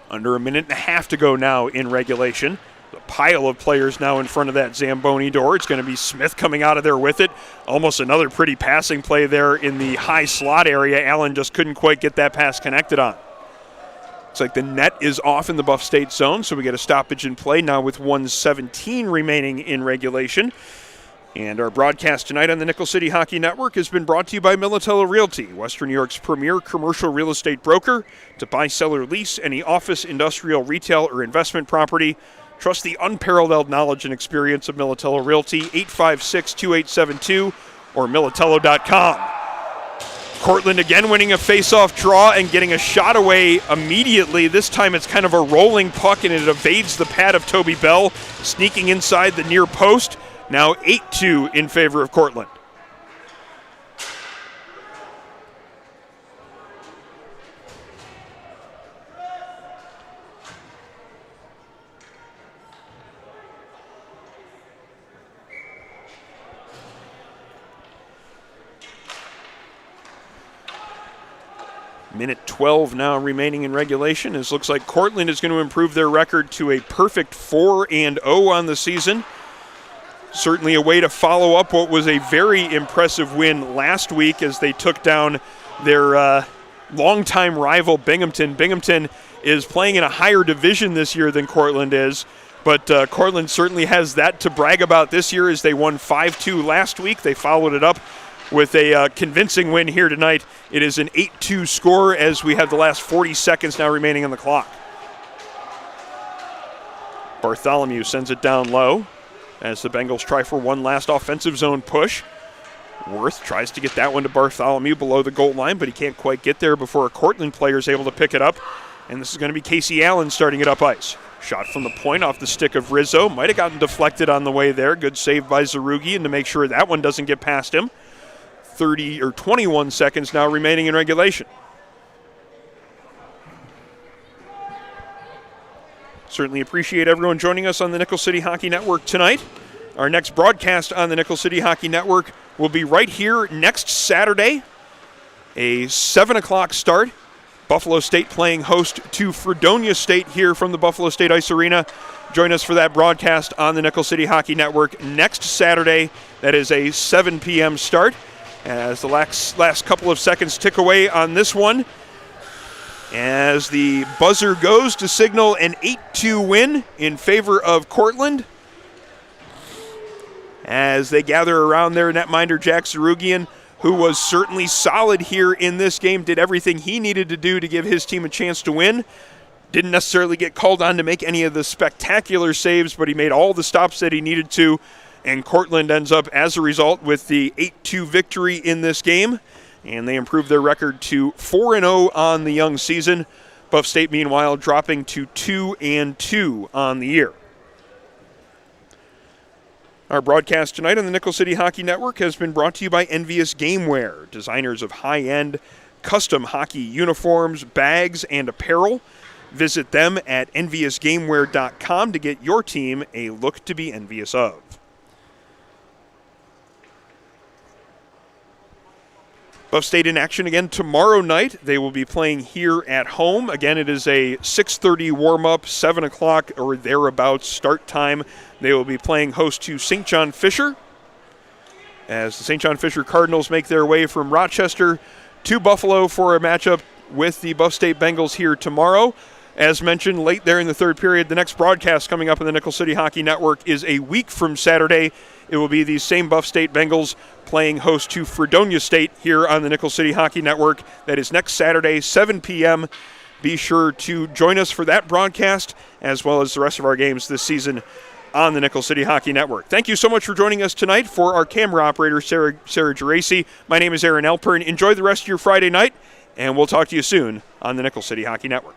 [SPEAKER 1] Under a minute and a half to go now in regulation. The pile of players now in front of that Zamboni door. It's going to be Smith coming out of there with it. Almost another pretty passing play there in the high slot area. Allen just couldn't quite get that pass connected on. Looks like the net is off in the Buff State zone, so we get a stoppage in play now with 1:17 remaining in regulation. And our broadcast tonight on the Nickel City Hockey Network has been brought to you by Militello Realty, Western New York's premier commercial real estate broker. To buy, sell, or lease any office, industrial, retail, or investment property, trust the unparalleled knowledge and experience of Militello Realty, 856-2872 or militello.com. Cortland again winning a face-off draw and getting a shot away immediately. This time it's kind of a rolling puck and it evades the pad of Toby Bell, sneaking inside the near post. Now 8-2 in favor of Cortland. Minute 12 now remaining in regulation. It looks like Cortland is going to improve their record to a perfect 4-0 on the season. Certainly a way to follow up what was a very impressive win last week as they took down their longtime rival Binghamton. Binghamton is playing in a higher division this year than Cortland is, but Cortland certainly has that to brag about this year as they won 5-2 last week. They followed it up with a convincing win here tonight. It is an 8-2 score as we have the last 40 seconds now remaining on the clock. Bartholomew sends it down low as the Bengals try for one last offensive zone push. Worth tries to get that one to Bartholomew below the goal line, but he can't quite get there before a Cortland player is able to pick it up. And this is going to be Casey Allen starting it up ice. Shot from the point off the stick of Rizzo. Might have gotten deflected on the way there. Good save by Zarugi, and to make sure that one doesn't get past him. 21 seconds now remaining in regulation. Certainly appreciate everyone joining us on the Nickel City Hockey Network tonight. Our next broadcast on the Nickel City Hockey Network will be right here next Saturday, a 7 o'clock start. Buffalo State playing host to Fredonia State here from the Buffalo State Ice Arena. Join us for that broadcast on the Nickel City Hockey Network next Saturday. That is a 7 p.m. start. As the last couple of seconds tick away on this one, as the buzzer goes to signal an 8-2 win in favor of Cortland. As they gather around their netminder Jack Zarugian, who was certainly solid here in this game, did everything he needed to do to give his team a chance to win. Didn't necessarily get called on to make any of the spectacular saves, but he made all the stops that he needed to. And Cortland ends up, as a result, with the 8-2 victory in this game. And they improve their record to 4-0 on the young season. Buff State, meanwhile, dropping to 2-2 on the year. Our broadcast tonight on the Nickel City Hockey Network has been brought to you by Envious Gameware, designers of high-end custom hockey uniforms, bags, and apparel. Visit them at enviousgameware.com to get your team a look to be envious of. Buff State in action again tomorrow night. They will be playing here at home. Again, it is a 6:30 warm-up, 7 o'clock or thereabouts start time. They will be playing host to St. John Fisher as the St. John Fisher Cardinals make their way from Rochester to Buffalo for a matchup with the Buff State Bengals here tomorrow. As mentioned, late there in the third period, the next broadcast coming up on the Nickel City Hockey Network is a week from Saturday. It will be these same Buff State Bengals playing host to Fredonia State here on the Nickel City Hockey Network. That is next Saturday, 7 p.m. Be sure to join us for that broadcast, as well as the rest of our games this season on the Nickel City Hockey Network. Thank you so much for joining us tonight. For our camera operator, Sarah Geraci, my name is Aaron Alpern. Enjoy the rest of your Friday night, and we'll talk to you soon on the Nickel City Hockey Network.